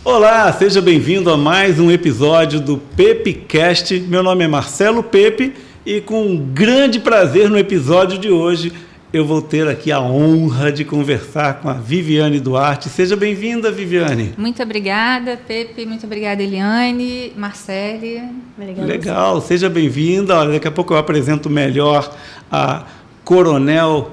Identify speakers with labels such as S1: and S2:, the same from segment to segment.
S1: Olá, seja bem-vindo a mais um episódio do PepeCast. Meu nome é Marcelo Pepe e com um grande prazer no episódio de hoje eu vou ter aqui a honra de conversar com a Viviane Duarte. Seja bem-vinda, Viviane.
S2: Muito obrigada, Pepe. Muito obrigada, Eliane, Marcele.
S1: Obrigada. Legal, seja bem-vinda. Olha, daqui a pouco eu apresento melhor a Coronel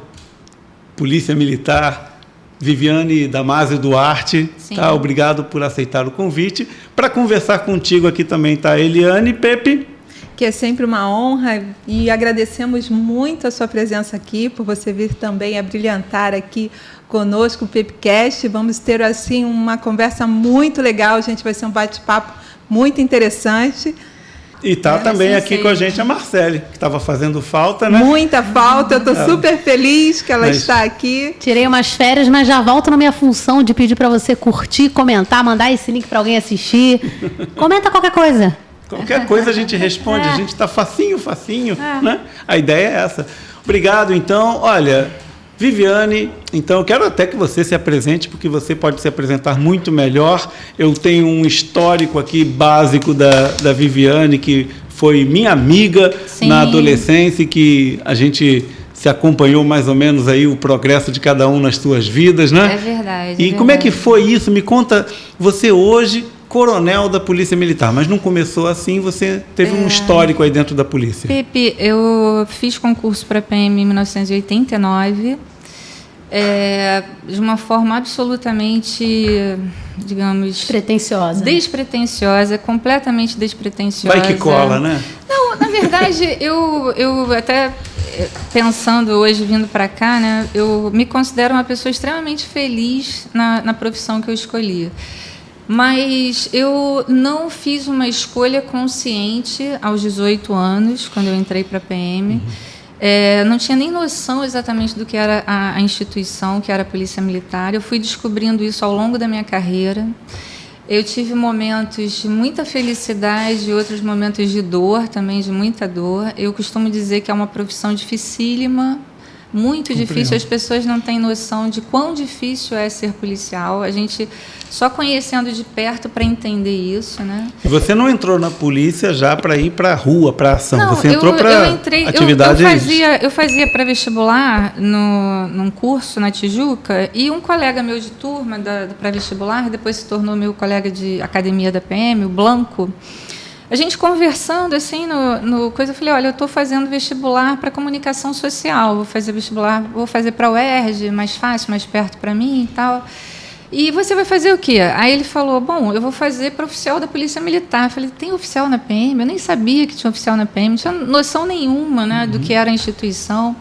S1: Polícia Militar Viviane Damásio Duarte. Tá? Obrigado por aceitar o convite. Para conversar contigo aqui também está Eliane. Pepe.
S3: Que é sempre uma honra e agradecemos muito a sua presença aqui, por você vir também a brilhantar aqui conosco o PepeCast. Vamos ter, assim, uma conversa muito legal, gente, vai ser um bate-papo muito interessante.
S1: E está também aqui com a gente a Marcele, que estava fazendo falta, né?
S3: Muita falta, eu estou super feliz que ela está aqui.
S4: Tirei umas férias, mas já volto na minha função de pedir para você curtir, comentar, mandar esse link para alguém assistir. Comenta qualquer coisa.
S1: Qualquer coisa a gente responde, a gente está facinho, né? A ideia é essa. Obrigado, então. Olha, Viviane, então eu quero até que você se apresente, porque você pode se apresentar muito melhor. Eu tenho um histórico aqui básico da Viviane, que foi minha amiga na adolescência, e que a gente se acompanhou mais ou menos aí o progresso de cada um nas suas vidas, né?
S2: É verdade.
S1: E como é que foi isso? Me conta, você hoje... coronel da Polícia Militar, mas não começou assim, você teve um histórico aí dentro da polícia.
S2: Pepe, eu fiz concurso para a PM em 1989, de uma forma absolutamente, digamos... despretensiosa, completamente despretensiosa.
S1: Vai que cola, né?
S2: Não, na verdade, eu até... pensando hoje, vindo para cá, né, eu me considero uma pessoa extremamente feliz na profissão que eu escolhi. Mas eu não fiz uma escolha consciente aos 18 anos, quando eu entrei para a PM. Não tinha nem noção exatamente do que era a instituição, que era a Polícia Militar. Eu fui descobrindo isso ao longo da minha carreira. Eu tive momentos de muita felicidade e outros momentos de dor, também de muita dor. Eu costumo dizer que é uma profissão dificílima, muito difícil. As pessoas não têm noção de quão difícil é ser policial. A gente só conhecendo de perto para entender isso, né?
S1: E você não entrou na polícia já para ir para a rua, para a ação?
S2: Não,
S1: você entrou para atividades...
S2: Eu fazia pré-vestibular num curso na Tijuca, e um colega meu de turma do pré-vestibular, depois se tornou meu colega de academia da PM, o Blanco. A gente conversando assim no coisa, eu falei, olha, eu estou fazendo vestibular para comunicação social, vou fazer para a UERJ, mais fácil, mais perto para mim e tal. E você vai fazer o quê? Aí ele falou, bom, eu vou fazer para oficial da Polícia Militar. Eu falei, tem oficial na PM? Eu nem sabia que tinha oficial na PM, não tinha noção nenhuma, né, do que era a instituição.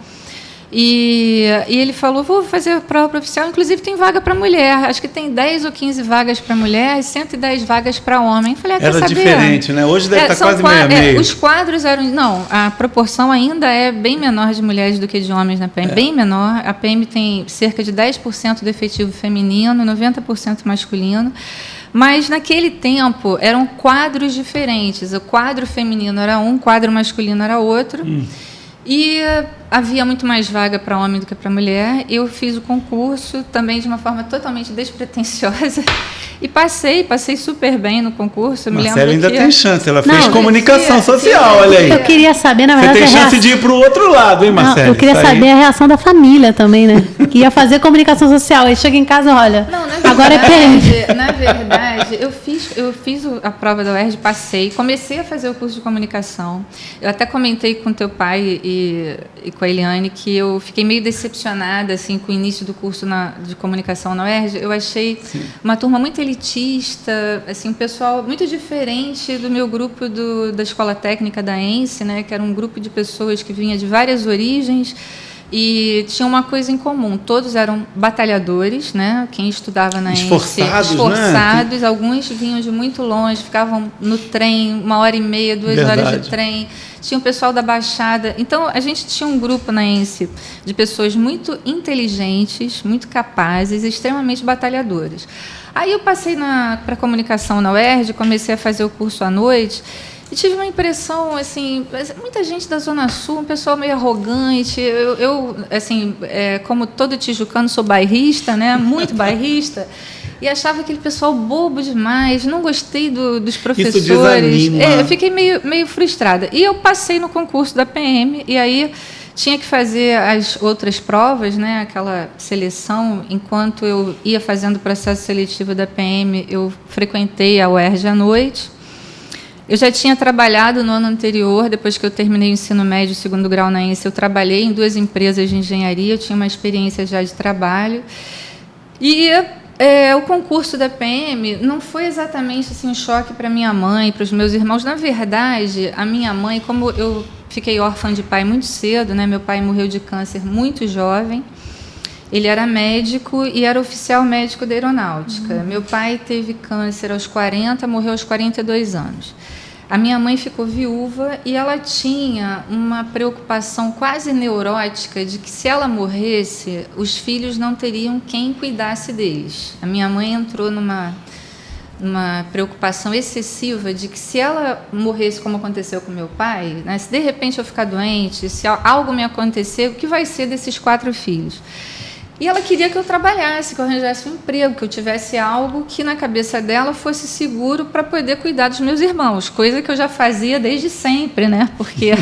S2: E ele falou, vou fazer a prova para oficial, inclusive tem vaga para mulher, acho que tem 10 ou 15 vagas para mulher e 110 vagas para homem. Eu falei, quer saber? Era diferente,
S1: né? Hoje deve estar quase meio.
S2: Os quadros eram... Não, a proporção ainda é bem menor de mulheres do que de homens na PM, bem menor. A PM tem cerca de 10% do efetivo feminino, 90% masculino. Mas, naquele tempo, eram quadros diferentes. O quadro feminino era um, o quadro masculino era outro. E havia muito mais vaga para homem do que para mulher. Eu fiz o concurso também de uma forma totalmente despretensiosa e passei super bem no concurso.
S1: Marcela ainda tem chance, ela fez comunicação social, olha aí.
S4: Eu queria saber, na verdade...
S1: Você tem chance de ir para o outro lado, hein, Marcela?
S4: Eu queria saber a reação da família também, né? Que ia fazer comunicação social, aí chega em casa, olha, agora é PM.
S2: Na verdade, eu fiz a prova da UERJ, passei, comecei a fazer o curso de comunicação. Eu até comentei com teu pai e com a Eliane que eu fiquei meio decepcionada assim, com o início do curso de comunicação na UERJ. Eu achei uma turma muito elitista, assim, um pessoal muito diferente do meu grupo da Escola Técnica da ENSE, né, que era um grupo de pessoas que vinha de várias origens e tinha uma coisa em comum, todos eram batalhadores, né? Quem estudava na ENSE, esforçados, né? Alguns vinham de muito longe, ficavam no trem 1h30, 2 horas de trem. Tinha o pessoal da Baixada. Então, a gente tinha um grupo na ENSE de pessoas muito inteligentes, muito capazes, extremamente batalhadoras. Aí eu passei para comunicação na UERJ, comecei a fazer o curso à noite, e tive uma impressão, assim, muita gente da Zona Sul, um pessoal meio arrogante. Eu assim, como todo tijucano, sou bairrista, né? Muito bairrista. e achava aquele pessoal bobo demais, não gostei dos professores.
S1: Isso desanima.
S2: Eu fiquei meio frustrada. E eu passei no concurso da PM, e aí tinha que fazer as outras provas, né, aquela seleção. Enquanto eu ia fazendo o processo seletivo da PM, eu frequentei a UERJ à noite. Eu já tinha trabalhado no ano anterior, depois que eu terminei o ensino médio, segundo grau na ENSE, eu trabalhei em 2 empresas de engenharia, eu tinha uma experiência já de trabalho. E o concurso da PM não foi exatamente assim, um choque para minha mãe, para os meus irmãos. Na verdade, a minha mãe, como eu fiquei órfã de pai muito cedo, né? Meu pai morreu de câncer muito jovem. Ele era médico e era oficial médico da aeronáutica. Meu pai teve câncer aos 40, morreu aos 42 anos. A minha mãe ficou viúva e ela tinha uma preocupação quase neurótica de que, se ela morresse, os filhos não teriam quem cuidasse deles. A minha mãe entrou numa preocupação excessiva de que, se ela morresse, como aconteceu com meu pai, né, se de repente eu ficar doente, se algo me acontecer, o que vai ser desses 4 filhos? E ela queria que eu trabalhasse, que eu arranjasse um emprego, que eu tivesse algo que, na cabeça dela, fosse seguro para poder cuidar dos meus irmãos, coisa que eu já fazia desde sempre, né? Porque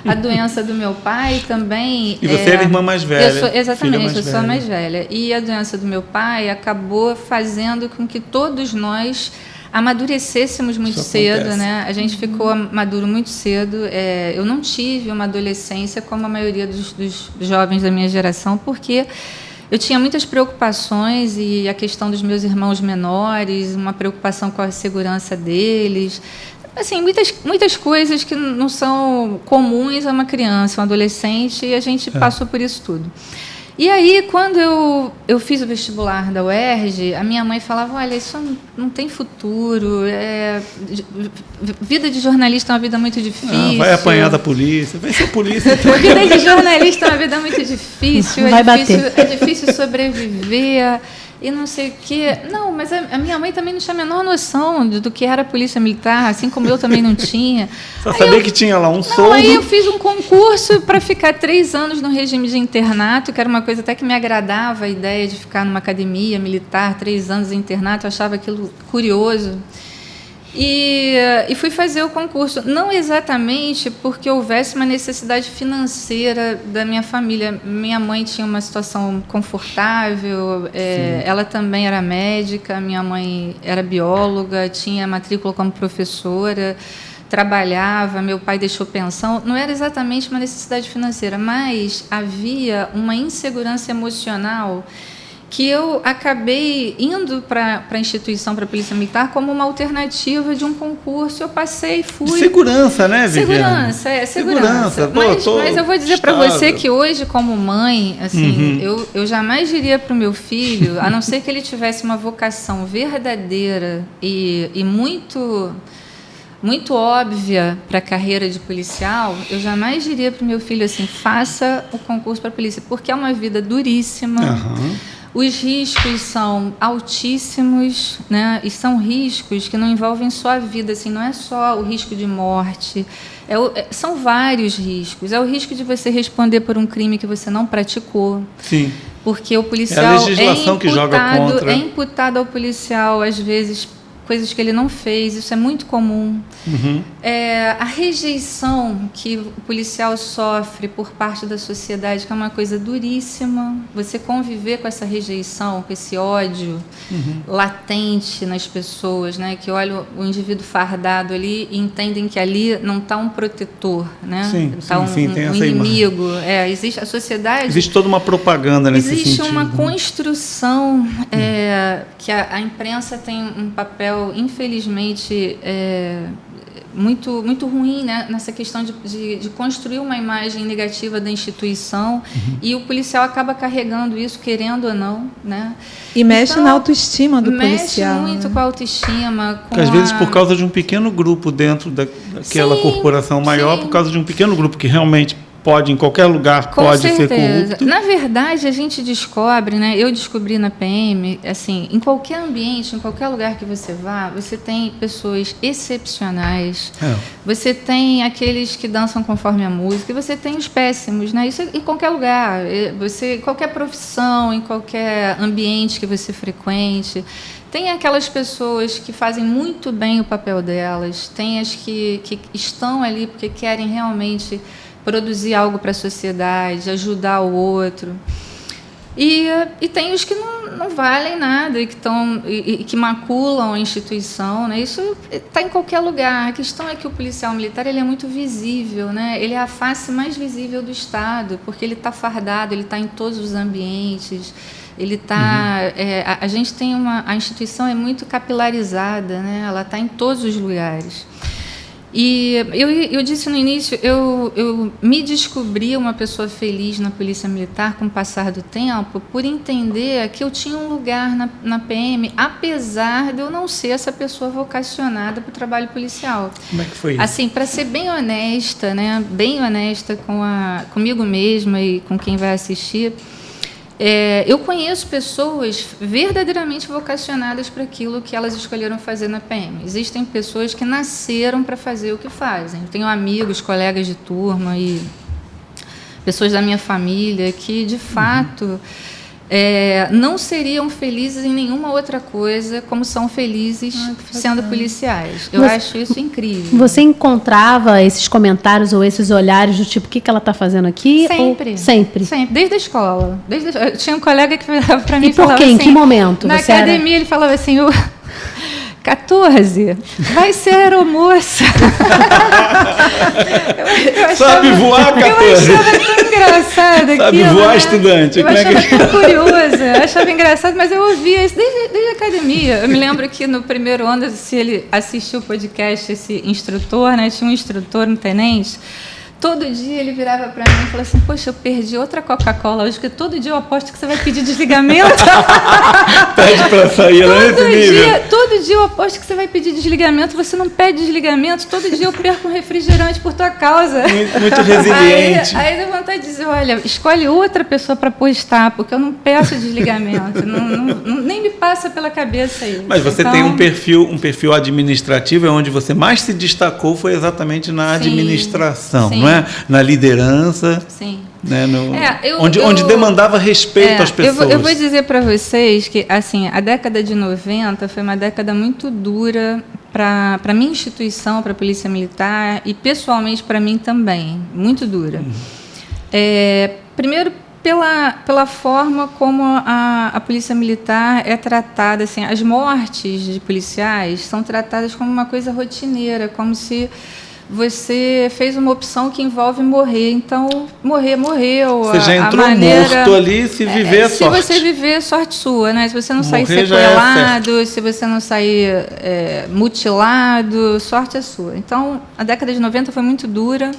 S2: a doença do meu pai também...
S1: E você era a irmã mais velha.
S2: Exatamente, eu sou a mais velha. E a doença do meu pai acabou fazendo com que todos nós amadurecêssemos muito cedo, né? A gente ficou maduro muito cedo. Eu não tive uma adolescência como a maioria dos jovens da minha geração, porque eu tinha muitas preocupações, e a questão dos meus irmãos menores, uma preocupação com a segurança deles. Assim, muitas coisas que não são comuns a uma criança, um adolescente, e a gente passou por isso tudo. E aí, quando eu fiz o vestibular da UERJ, a minha mãe falava: olha, isso não tem futuro, vida de jornalista é uma vida muito difícil.
S1: Vai apanhar da polícia, vai ser polícia.
S2: Vida de jornalista é uma vida muito difícil, é difícil sobreviver e não sei o quê. Não, mas a minha mãe também não tinha a menor noção do que era a polícia militar, assim como eu também não tinha.
S1: Só sabia que tinha lá um soldo.
S2: Aí eu fiz um concurso para ficar 3 anos no regime de internato, que era uma coisa até que me agradava, a ideia de ficar numa academia militar, 3 anos de internato, eu achava aquilo curioso. E fui fazer o concurso, não exatamente porque houvesse uma necessidade financeira da minha família. Minha mãe tinha uma situação confortável, ela também era médica, minha mãe era bióloga, tinha matrícula como professora, trabalhava, meu pai deixou pensão. Não era exatamente uma necessidade financeira, mas havia uma insegurança emocional que eu acabei indo para a instituição, para a Polícia Militar, como uma alternativa de um concurso. Eu passei, fui...
S1: Segurança, né, Viviane?
S2: Segurança. Mas eu vou dizer para você que hoje, como mãe, assim, eu jamais diria para o meu filho, a não ser que ele tivesse uma vocação verdadeira e muito óbvia para a carreira de policial, eu jamais diria para o meu filho assim: faça o concurso para a polícia, porque é uma vida duríssima. Os riscos são altíssimos, né? E são riscos que não envolvem só a vida, assim, não é só o risco de morte, são vários riscos. É o risco de você responder por um crime que você não praticou. Sim. Porque o policial
S1: a legislação que joga contra.
S2: É imputado ao policial, às vezes, coisas que ele não fez. Isso é muito comum. A rejeição que o policial sofre por parte da sociedade, que é uma coisa duríssima. Você conviver com essa rejeição, com esse ódio latente nas pessoas, né? Que olham o indivíduo fardado ali e entendem que ali não está um protetor, né? Está um inimigo. Existe a sociedade... Existe
S1: toda uma propaganda nesse sentido.
S2: Existe uma construção que a imprensa tem um papel, infelizmente, muito, muito ruim, né? Nessa questão de construir uma imagem negativa da instituição, e o policial acaba carregando isso, querendo ou não, né?
S3: E mexe na autoestima do policial.
S2: Mexe muito com a autoestima.
S1: Às vezes por causa de um pequeno grupo dentro daquela corporação maior, por causa de um pequeno grupo que realmente pode, em qualquer lugar,
S2: Com
S1: pode
S2: certeza.
S1: ser corrupto.
S2: Na verdade, a gente descobre, né? Eu descobri na PM, assim, em qualquer ambiente, em qualquer lugar que você vá, você tem pessoas excepcionais. Você tem aqueles que dançam conforme a música, e você tem os péssimos, né? Isso em qualquer lugar. Em qualquer profissão, em qualquer ambiente que você frequente. Tem aquelas pessoas que fazem muito bem o papel delas, tem as que estão ali porque querem realmente produzir algo para a sociedade, ajudar o outro. E tem os que não valem nada e que maculam a instituição, né? Isso está em qualquer lugar. A questão é que o policial militar ele é muito visível, né? Ele é a face mais visível do Estado, porque ele está fardado, ele está em todos os ambientes. Ele está, a gente tem a instituição é muito capilarizada, né? Ela está em todos os lugares. E eu disse no início, eu me descobri uma pessoa feliz na Polícia Militar com o passar do tempo, por entender que eu tinha um lugar na PM, apesar de eu não ser essa pessoa vocacionada para o trabalho policial.
S1: Como é que foi isso?
S2: Assim, para ser bem honesta, né? Bem honesta comigo mesma e com quem vai assistir. Eu conheço pessoas verdadeiramente vocacionadas para aquilo que elas escolheram fazer na PM. Existem pessoas que nasceram para fazer o que fazem. Eu tenho amigos, colegas de turma e pessoas da minha família que, de fato, não seriam felizes em nenhuma outra coisa como são felizes sendo policiais. Eu acho isso incrível.
S4: Você encontrava esses comentários ou esses olhares do tipo, o que ela está fazendo aqui?
S2: Sempre.
S4: Ou... Sempre?
S2: Sempre. Desde a escola. Eu tinha um colega que virava para mim e
S4: falava
S2: assim...
S4: E por quê? Em que momento?
S2: Na academia ele falava assim... 14, vai ser aeromoça.
S1: Sabe voar, 14?
S2: Eu achava tão engraçado aquilo.
S1: Sabe voar,
S2: né?
S1: estudante?
S2: Eu achava tão curiosa, eu achava engraçado, mas eu ouvia isso desde a academia. Eu me lembro que no primeiro ano, se ele assistiu o podcast, esse instrutor, né, tinha um instrutor, um tenente. Todo dia ele virava para mim e falava assim, poxa, eu perdi outra Coca-Cola hoje, porque todo dia eu aposto que você vai pedir desligamento.
S1: Pede para sair lá nesse nível.
S2: Todo dia eu aposto que você vai pedir desligamento, você não pede desligamento, todo dia eu perco um refrigerante por tua causa.
S1: Muito resiliente.
S2: Aí deu vontade de dizer, olha, escolhe outra pessoa para postar, porque eu não peço desligamento, nem me passa pela cabeça isso.
S1: Mas você tem um perfil administrativo, é onde você mais se destacou foi exatamente na administração,
S2: sim.
S1: não é? Na liderança.
S2: Sim.
S1: Né? Onde demandava respeito às pessoas.
S2: Eu vou dizer para vocês que assim, a década de 90 foi uma década muito dura para a minha instituição, para a Polícia Militar, e pessoalmente para mim também, muito dura. Primeiro, pela forma como a Polícia Militar é tratada, assim, as mortes de policiais são tratadas como uma coisa rotineira, como se você fez uma opção que envolve morrer, então morreu.
S1: Você já entrou morto ali, se viver é sorte.
S2: Se você viver, sorte sua, né? Se você não sair sequelado, se você não sair mutilado, sorte é sua. Então, a década de 90 foi muito dura,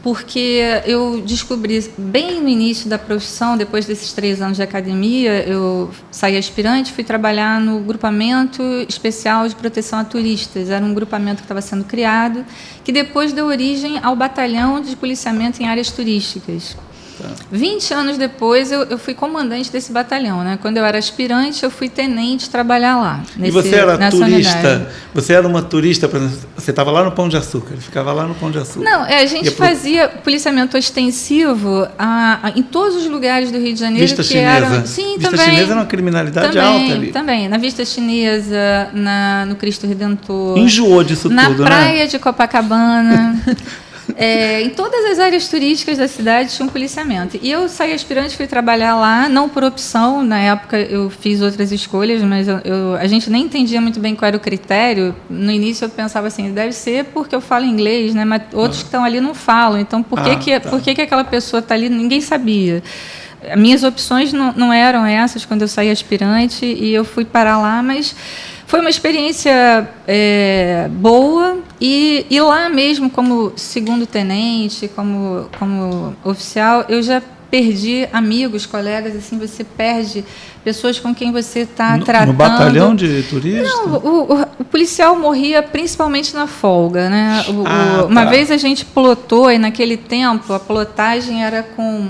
S2: porque eu descobri bem no início da profissão, depois desses 3 anos de academia, eu saí aspirante, fui trabalhar no grupamento especial de proteção a turistas. Era um grupamento que estava sendo criado, que depois deu origem ao batalhão de policiamento em áreas turísticas. 20 anos depois, eu fui comandante desse batalhão, né? Quando eu era aspirante, eu fui tenente trabalhar lá.
S1: E você era turista? Você era uma turista, por exemplo, você estava lá no Pão de Açúcar, ficava lá no Pão de Açúcar.
S2: Não, a gente fazia policiamento ostensivo em todos os lugares do Rio de Janeiro.
S1: Vista Chinesa?
S2: Sim,
S1: Vista
S2: também.
S1: Chinesa era uma criminalidade alta ali.
S2: Também, na Vista Chinesa, no Cristo Redentor.
S1: Enjoou disso tudo, né?
S2: Na praia de Copacabana. Em todas as áreas turísticas da cidade tinha um policiamento. E eu saí aspirante, fui trabalhar lá, não por opção. Na época eu fiz outras escolhas, mas a gente nem entendia muito bem qual era o critério. No início eu pensava assim, deve ser porque eu falo inglês, né? Mas outros que estão ali não falam. Então por que aquela pessoa está ali? Ninguém sabia. Minhas opções não eram essas quando eu saí aspirante e eu fui parar lá, mas foi uma experiência boa e lá mesmo, como segundo tenente, como oficial, eu já perdi amigos, colegas, assim, você perde pessoas com quem você está tratando.
S1: No batalhão de turistas?
S2: Não, o policial morria principalmente na folga, né? Uma vez a gente plotou, e naquele tempo a plotagem era com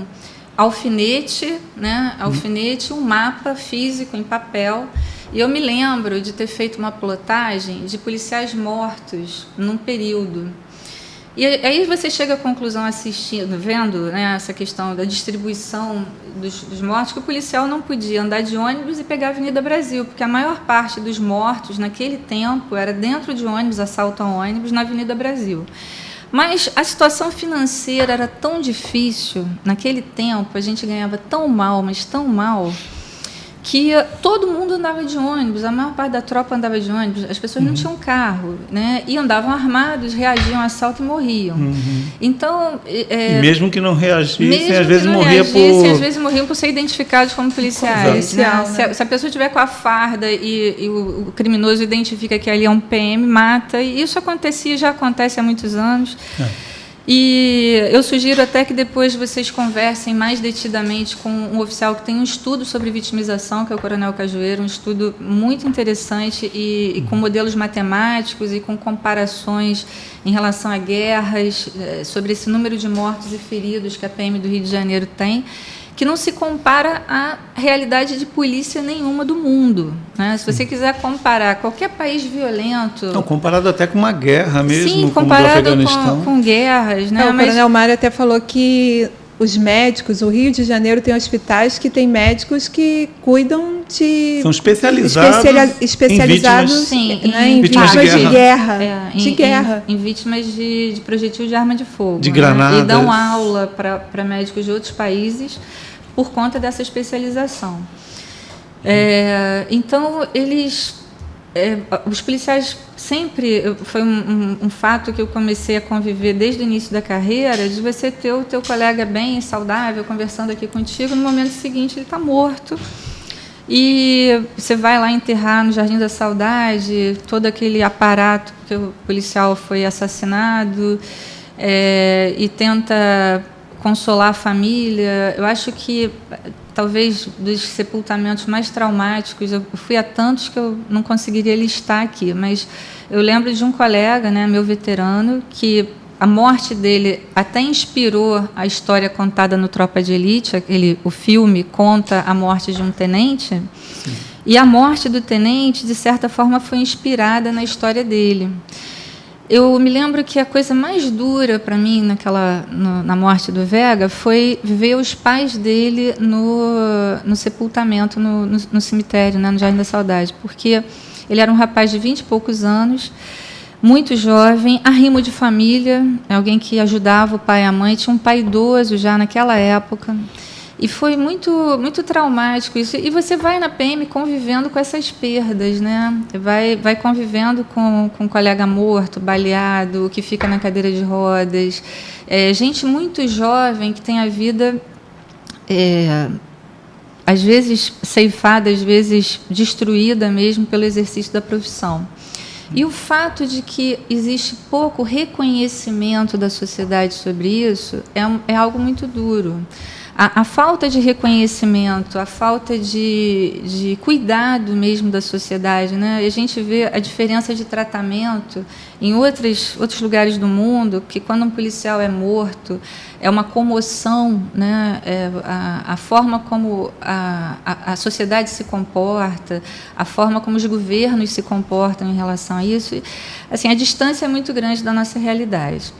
S2: alfinete, né? Alfinete, um mapa físico em papel. E eu me lembro de ter feito uma plotagem de policiais mortos num período. E aí você chega à conclusão, vendo, né, essa questão da distribuição dos mortos, que o policial não podia andar de ônibus e pegar a Avenida Brasil, porque a maior parte dos mortos naquele tempo era dentro de ônibus, assalto a ônibus, na Avenida Brasil. Mas a situação financeira era tão difícil, naquele tempo a gente ganhava tão mal, mas tão mal, que todo mundo andava de ônibus, a maior parte da tropa andava de ônibus, as pessoas não tinham carro, né? E andavam armados, reagiam a assalto e morriam. Então,
S1: e mesmo que não reagissem, às vezes morriam
S2: por ser identificados como policiais. Né? Se a pessoa estiver com a farda e o criminoso identifica que ali é um PM, mata. E isso acontecia, já acontece há muitos anos. E eu sugiro até que depois vocês conversem mais detidamente com um oficial que tem um estudo sobre vitimização, que é o Coronel Cajueiro, um estudo muito interessante e com modelos matemáticos e com comparações em relação a guerras, sobre esse número de mortos e feridos que a PM do Rio de Janeiro tem, que não se compara à realidade de polícia nenhuma do mundo. Né? Se você quiser comparar qualquer país violento...
S1: Não, comparado até com uma guerra mesmo,
S2: sim,
S1: como do Afeganistão.
S2: Comparado com guerras. Né?
S3: O Coronel Mário até falou que os médicos, o Rio de Janeiro tem hospitais que tem médicos que cuidam de...
S1: São especializados
S3: em vítimas de guerra.
S2: Em vítimas de projetil de arma de fogo.
S1: De granadas.
S2: E dão aula para médicos de outros países por conta dessa especialização. Então, os policiais sempre... Foi um fato que eu comecei a conviver desde o início da carreira, de você ter o teu colega bem, saudável, conversando aqui contigo, no momento seguinte ele está morto. E você vai lá enterrar no Jardim da Saudade todo aquele aparato que o policial foi assassinado, e tenta consolar a família. Eu acho que talvez dos sepultamentos mais traumáticos, eu fui a tantos que eu não conseguiria listar aqui, mas eu lembro de um colega, né, meu veterano, que a morte dele até inspirou a história contada no Tropa de Elite. O filme conta a morte de um tenente. Sim. E a morte do tenente, de certa forma, foi inspirada na história dele. Eu me lembro que a coisa mais dura para mim na morte do Vega foi ver os pais dele no sepultamento, no cemitério, né, no Jardim da Saudade, porque ele era um rapaz de 20 e poucos anos, muito jovem, arrimo de família, alguém que ajudava o pai e a mãe, tinha um pai idoso já naquela época. E foi muito, muito traumático isso. E você vai na PM convivendo com essas perdas, né? Vai convivendo com um colega morto, baleado, que fica na cadeira de rodas. Gente muito jovem que tem a vida, às vezes ceifada, às vezes destruída mesmo pelo exercício da profissão. E o fato de que existe pouco reconhecimento da sociedade sobre isso é algo muito duro. A falta de reconhecimento, a falta de cuidado mesmo da sociedade, né? A gente vê a diferença de tratamento em outros lugares do mundo, que quando um policial é morto, é uma comoção, né? A forma como a sociedade se comporta, a forma como os governos se comportam em relação a isso. Assim, a distância é muito grande da nossa realidade.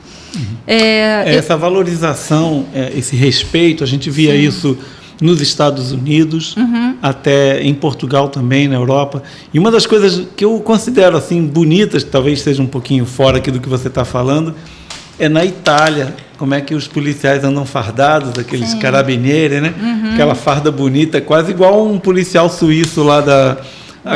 S1: Essa valorização, esse respeito, a gente via Sim. isso nos Estados Unidos, até em Portugal também, na Europa. E uma das coisas que eu considero assim bonitas, talvez seja um pouquinho fora aqui do que você está falando, é na Itália, como é que os policiais andam fardados, aqueles carabinieri, né? Aquela farda bonita, quase igual um policial suíço lá da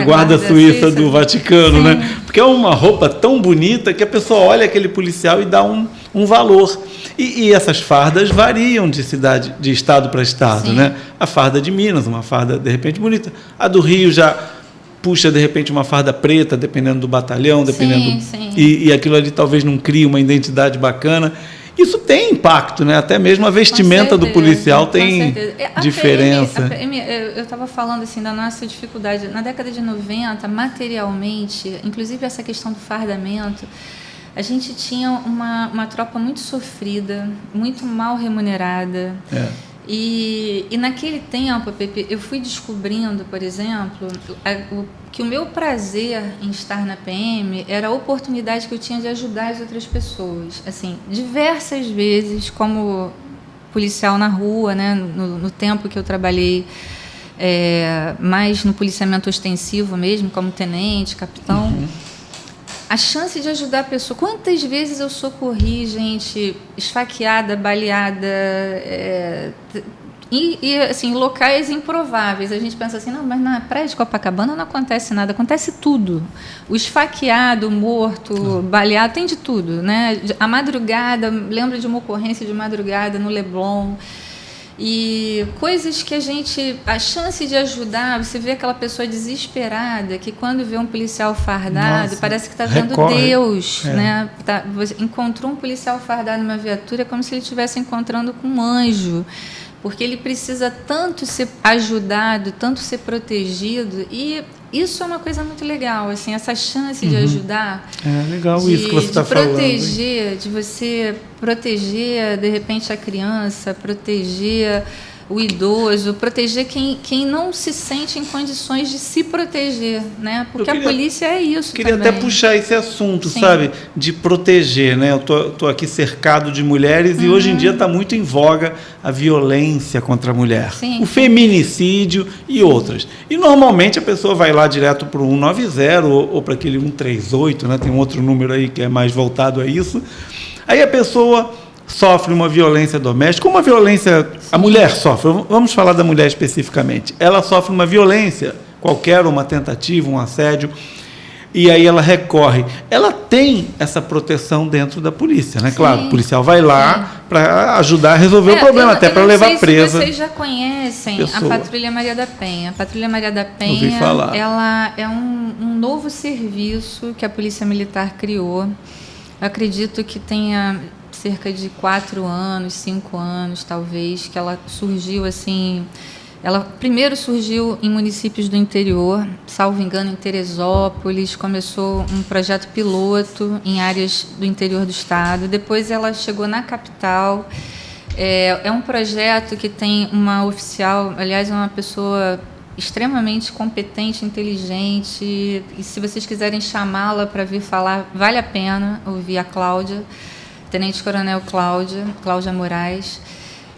S1: Guarda Suíça do Vaticano, Sim. né? Porque é uma roupa tão bonita que a pessoa olha aquele policial e dá um valor. E essas fardas variam de estado para estado, Sim. né? A farda de Minas, uma farda de repente bonita. A do Rio já puxa de repente uma farda preta, dependendo do batalhão, dependendo.
S2: Sim.
S1: E aquilo ali talvez não crie uma identidade bacana. Isso tem impacto, né? Até mesmo a vestimenta do policial tem diferença.
S2: Eu estava falando assim da nossa dificuldade. Na década de 90, materialmente, inclusive essa questão do fardamento, a gente tinha uma tropa muito sofrida, muito mal remunerada. E naquele tempo, Pepe, eu fui descobrindo, por exemplo, que o meu prazer em estar na PM era a oportunidade que eu tinha de ajudar as outras pessoas. Assim, diversas vezes, como policial na rua, né, no tempo que eu trabalhei mais no policiamento ostensivo mesmo, como tenente, capitão, a chance de ajudar a pessoa. Quantas vezes eu socorri gente esfaqueada, baleada, e assim, locais improváveis. A gente pensa assim, não, mas na praia de Copacabana não acontece nada, acontece tudo. O esfaqueado, o morto, baleado, tem de tudo, né? A madrugada, lembro de uma ocorrência de madrugada no Leblon. E coisas que a chance de ajudar, você vê aquela pessoa desesperada, que quando vê um policial fardado, parece que está vendo Deus, né? Você encontrou um policial fardado numa viatura, é como se ele estivesse encontrando com um anjo, porque ele precisa tanto ser ajudado, tanto ser protegido, e isso é uma coisa muito legal, assim, essa chance de ajudar.
S1: É legal isso que você está falando.
S2: De você proteger, de repente, a criança, proteger o idoso, proteger quem não se sente em condições de se proteger, né? Porque a polícia é isso
S1: também. Queria até puxar esse assunto,
S2: Sim.
S1: sabe? De proteger, né? Eu tô aqui cercado de mulheres e hoje em dia está muito em voga a violência contra a mulher.
S2: Sim.
S1: O feminicídio e outras. E normalmente a pessoa vai lá direto para o 190 ou para aquele 138, né? Tem um outro número aí que é mais voltado a isso. Aí a pessoa sofre uma violência doméstica, uma violência... A mulher sofre, vamos falar da mulher especificamente. Ela sofre uma violência, qualquer, uma tentativa, um assédio, e aí ela recorre. Ela tem essa proteção dentro da polícia, né? Sim. Claro, o policial vai lá para ajudar a resolver o problema, até para levar presa.
S2: Vocês já conhecem a Patrulha Maria da Penha. A Patrulha Maria da Penha, ela é um novo serviço que a Polícia Militar criou. Eu acredito que tenha cerca de 4 anos, 5 anos, talvez, que ela surgiu assim. Ela primeiro surgiu em municípios do interior, salvo engano, em Teresópolis, começou um projeto piloto em áreas do interior do estado, depois ela chegou na capital. É um projeto que tem uma oficial, aliás, uma pessoa extremamente competente, inteligente, e se vocês quiserem chamá-la para vir falar, vale a pena ouvir a Cláudia, Tenente Coronel Cláudia Moraes.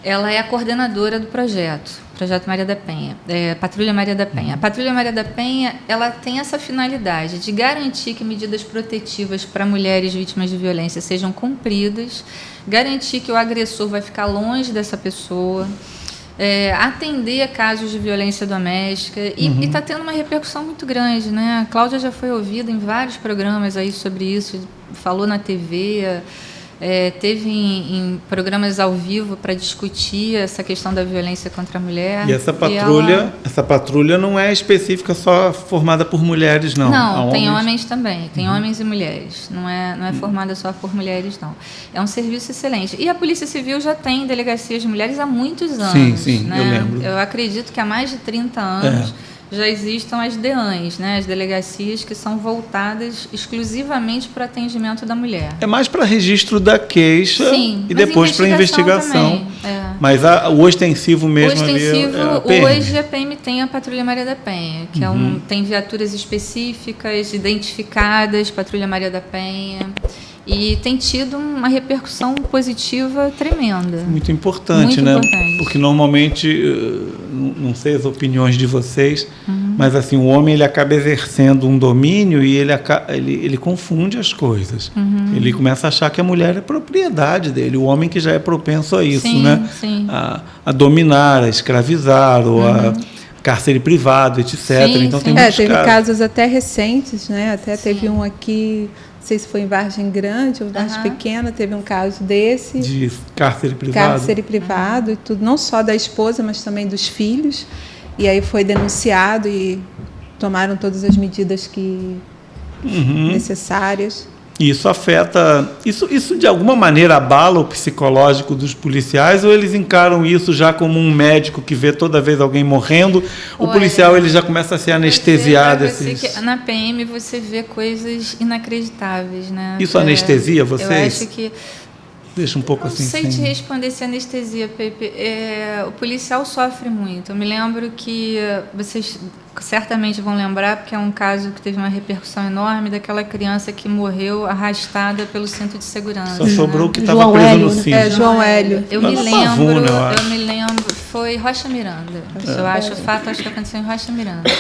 S2: Ela é a coordenadora do projeto Maria da Penha, Patrulha Maria da Penha. A Patrulha Maria da Penha, ela tem essa finalidade de garantir que medidas protetivas para mulheres vítimas de violência sejam cumpridas, garantir que o agressor vai ficar longe dessa pessoa, atender a casos de violência doméstica, e está tendo uma repercussão muito grande, né? A Cláudia já foi ouvida em vários programas aí sobre isso, falou na TV, teve em programas ao vivo para discutir essa questão da violência contra a mulher.
S1: E essa patrulha não é específica só formada por mulheres, não?
S2: Não, tem homens também, tem homens e mulheres. Não é formada só por mulheres, não. É um serviço excelente. E a Polícia Civil já tem delegacias de mulheres há muitos anos.
S1: Sim,
S2: né?
S1: Eu lembro.
S2: Eu acredito que há mais de 30 anos... já existam as DEANs, né, as delegacias que são voltadas exclusivamente para o atendimento da mulher.
S1: É mais para registro da queixa.
S2: Sim,
S1: e depois para investigação. Mas o ostensivo mesmo
S2: hoje a PM tem a Patrulha Maria da Penha, que tem viaturas específicas, identificadas, Patrulha Maria da Penha. E tem tido uma repercussão positiva tremenda.
S1: Muito importante, né? Porque normalmente, não sei as opiniões de vocês, mas assim, o homem ele acaba exercendo um domínio e ele confunde as coisas. Ele começa a achar que a mulher é propriedade dele, o homem que já é propenso a isso, né?
S2: Sim.
S1: A dominar, a escravizar, ou a cárcere privado, etc. Então tem muitos
S3: teve casos até recentes, né? Até teve um aqui... Não sei se foi em Vargem Grande ou Vargem Pequena, teve um caso desse. De
S1: cárcere privado.
S3: Cárcere privado e tudo, não só da esposa, mas também dos filhos. E aí foi denunciado e tomaram todas as medidas necessárias.
S1: Isso afeta, isso de alguma maneira abala o psicológico dos policiais, ou eles encaram isso já como um médico que vê toda vez alguém morrendo, o policial ele já começa a ser anestesiado?
S2: Na PM você vê coisas inacreditáveis, né?
S1: Isso anestesia vocês?
S2: Eu acho que...
S1: Deixa um pouco assim.
S2: Não sei te responder se anestesia, Pepe. O policial sofre muito. Eu me lembro que vocês certamente vão lembrar, porque é um caso que teve uma repercussão enorme, daquela criança que morreu arrastada pelo cinto de segurança.
S1: Só sobrou o que estava preso no cinto.
S3: João Hélio.
S2: Eu me lembro, foi Rocha Miranda. Eu acho que aconteceu em Rocha Miranda.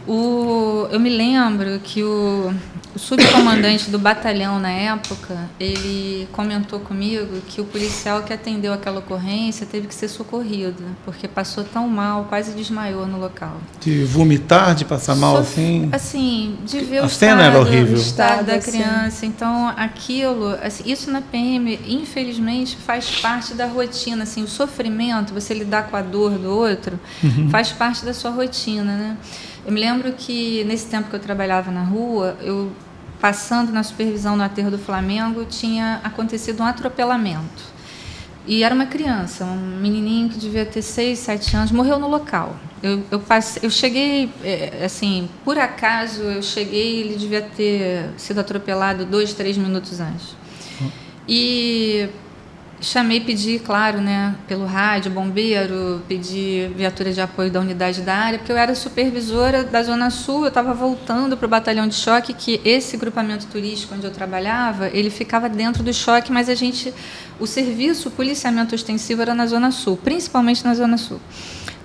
S2: Eu me lembro que o subcomandante do batalhão na época, ele comentou comigo que o policial que atendeu aquela ocorrência teve que ser socorrido, porque passou tão mal, quase desmaiou no local.
S1: De vomitar, de passar mal assim?
S2: Assim, de ver
S1: a cena era horrível.
S2: O estado da criança. Então, aquilo, assim, isso na PM, infelizmente, faz parte da rotina. Assim, o sofrimento, você lidar com a dor do outro, faz parte da sua rotina, né? Eu me lembro que, nesse tempo que eu trabalhava na rua, passando na supervisão no aterro do Flamengo, tinha acontecido um atropelamento. E era uma criança, um menininho que devia ter 6, 7 anos, morreu no local. Eu cheguei, assim, por acaso, ele devia ter sido atropelado 2, 3 minutos antes. E pedi, claro, né, pelo rádio, bombeiro, pedi viatura de apoio da unidade da área, porque eu era supervisora da Zona Sul, eu estava voltando para o batalhão de choque, que esse grupamento turístico onde eu trabalhava, ele ficava dentro do choque, mas o serviço, o policiamento ostensivo era na Zona Sul, principalmente na Zona Sul.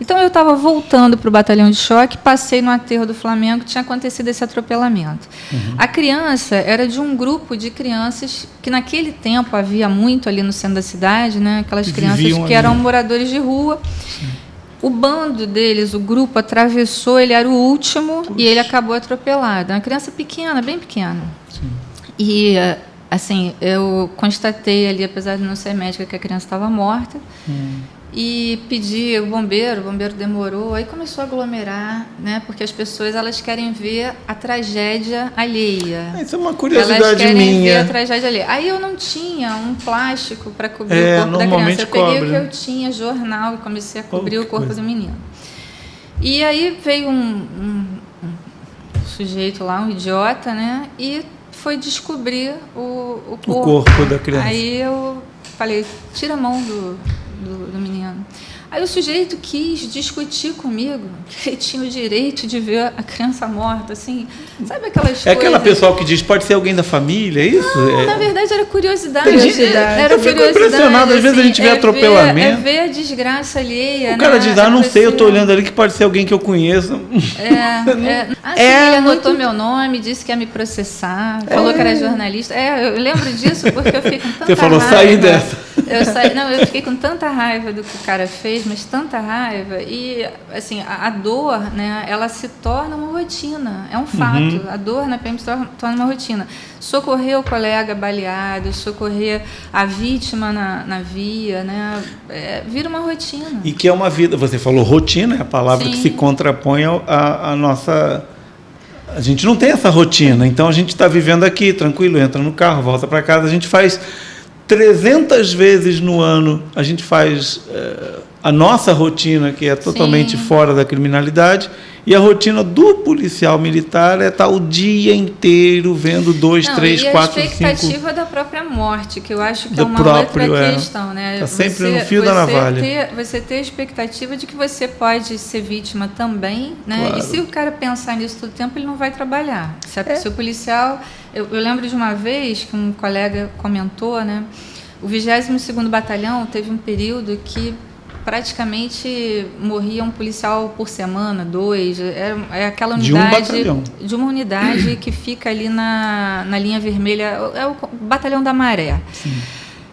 S2: Então, eu estava voltando para o batalhão de choque, passei no aterro do Flamengo, tinha acontecido esse atropelamento. A criança era de um grupo de crianças que, naquele tempo, havia muito ali no centro da cidade, né? Aquelas crianças que eram moradores de rua. Sim. O bando deles, o grupo, atravessou, ele era o último e ele acabou atropelado. Uma criança pequena, bem pequena. Sim. E, assim, eu constatei ali, apesar de não ser médica, que a criança estava morta. E pedi o bombeiro demorou, aí começou a aglomerar, né? Porque as pessoas, elas querem ver a tragédia alheia.
S1: Isso é uma curiosidade minha.
S2: Elas querem ver a tragédia alheia. Aí eu não tinha um plástico para cobrir o corpo da criança. Eu peguei o que eu tinha, jornal, e comecei a cobrir o corpo do menino. E aí veio um sujeito lá, um idiota, né? E foi descobrir o
S1: corpo da criança.
S2: Aí eu falei, tira a mão do menino. Aí o sujeito quis discutir comigo que ele tinha o direito de ver a criança morta, assim, sabe aquelas coisas...
S1: É aquela pessoal que diz, pode ser alguém da família, é isso?
S2: Não, na verdade era curiosidade.
S1: Eu fico impressionado, às vezes a gente vê atropelamento.
S2: Ver a desgraça alheia.
S1: O cara diz, não sei, eu estou olhando ali que pode ser alguém que eu conheço.
S2: Ele anotou meu nome, disse que ia me processar, falou que era jornalista. Eu lembro disso porque eu fiquei com tanta raiva.
S1: Você falou, saí dessa.
S2: Eu fiquei com tanta raiva do que o cara fez, mas tanta raiva. E, assim, a dor, né, ela se torna uma rotina. É um fato. A dor na PM se torna uma rotina. Socorrer o colega baleado, socorrer a vítima na via, né, vira uma rotina.
S1: E que é uma vida, você falou rotina, é a palavra que se contrapõe à nossa... A gente não tem essa rotina, então a gente está vivendo aqui, tranquilo, entra no carro, volta para casa, a gente faz 300 vezes no ano, a gente faz a nossa rotina, que é totalmente fora da criminalidade, e a rotina do policial militar é estar o dia inteiro vendo 2, 3, 4, 5...
S2: E a expectativa da própria morte, que eu acho que é uma outra questão, né?
S1: Está sempre no fio da navalha.
S2: Você ter a expectativa de que você pode ser vítima também, né? Claro. E se o cara pensar nisso todo o tempo, ele não vai trabalhar. Se o policial... Eu lembro de uma vez que um colega comentou, né? O 22º Batalhão teve um período que praticamente morria um policial por semana, 2. É aquela unidade de uma unidade que fica ali na linha vermelha, é o Batalhão da Maré. Sim.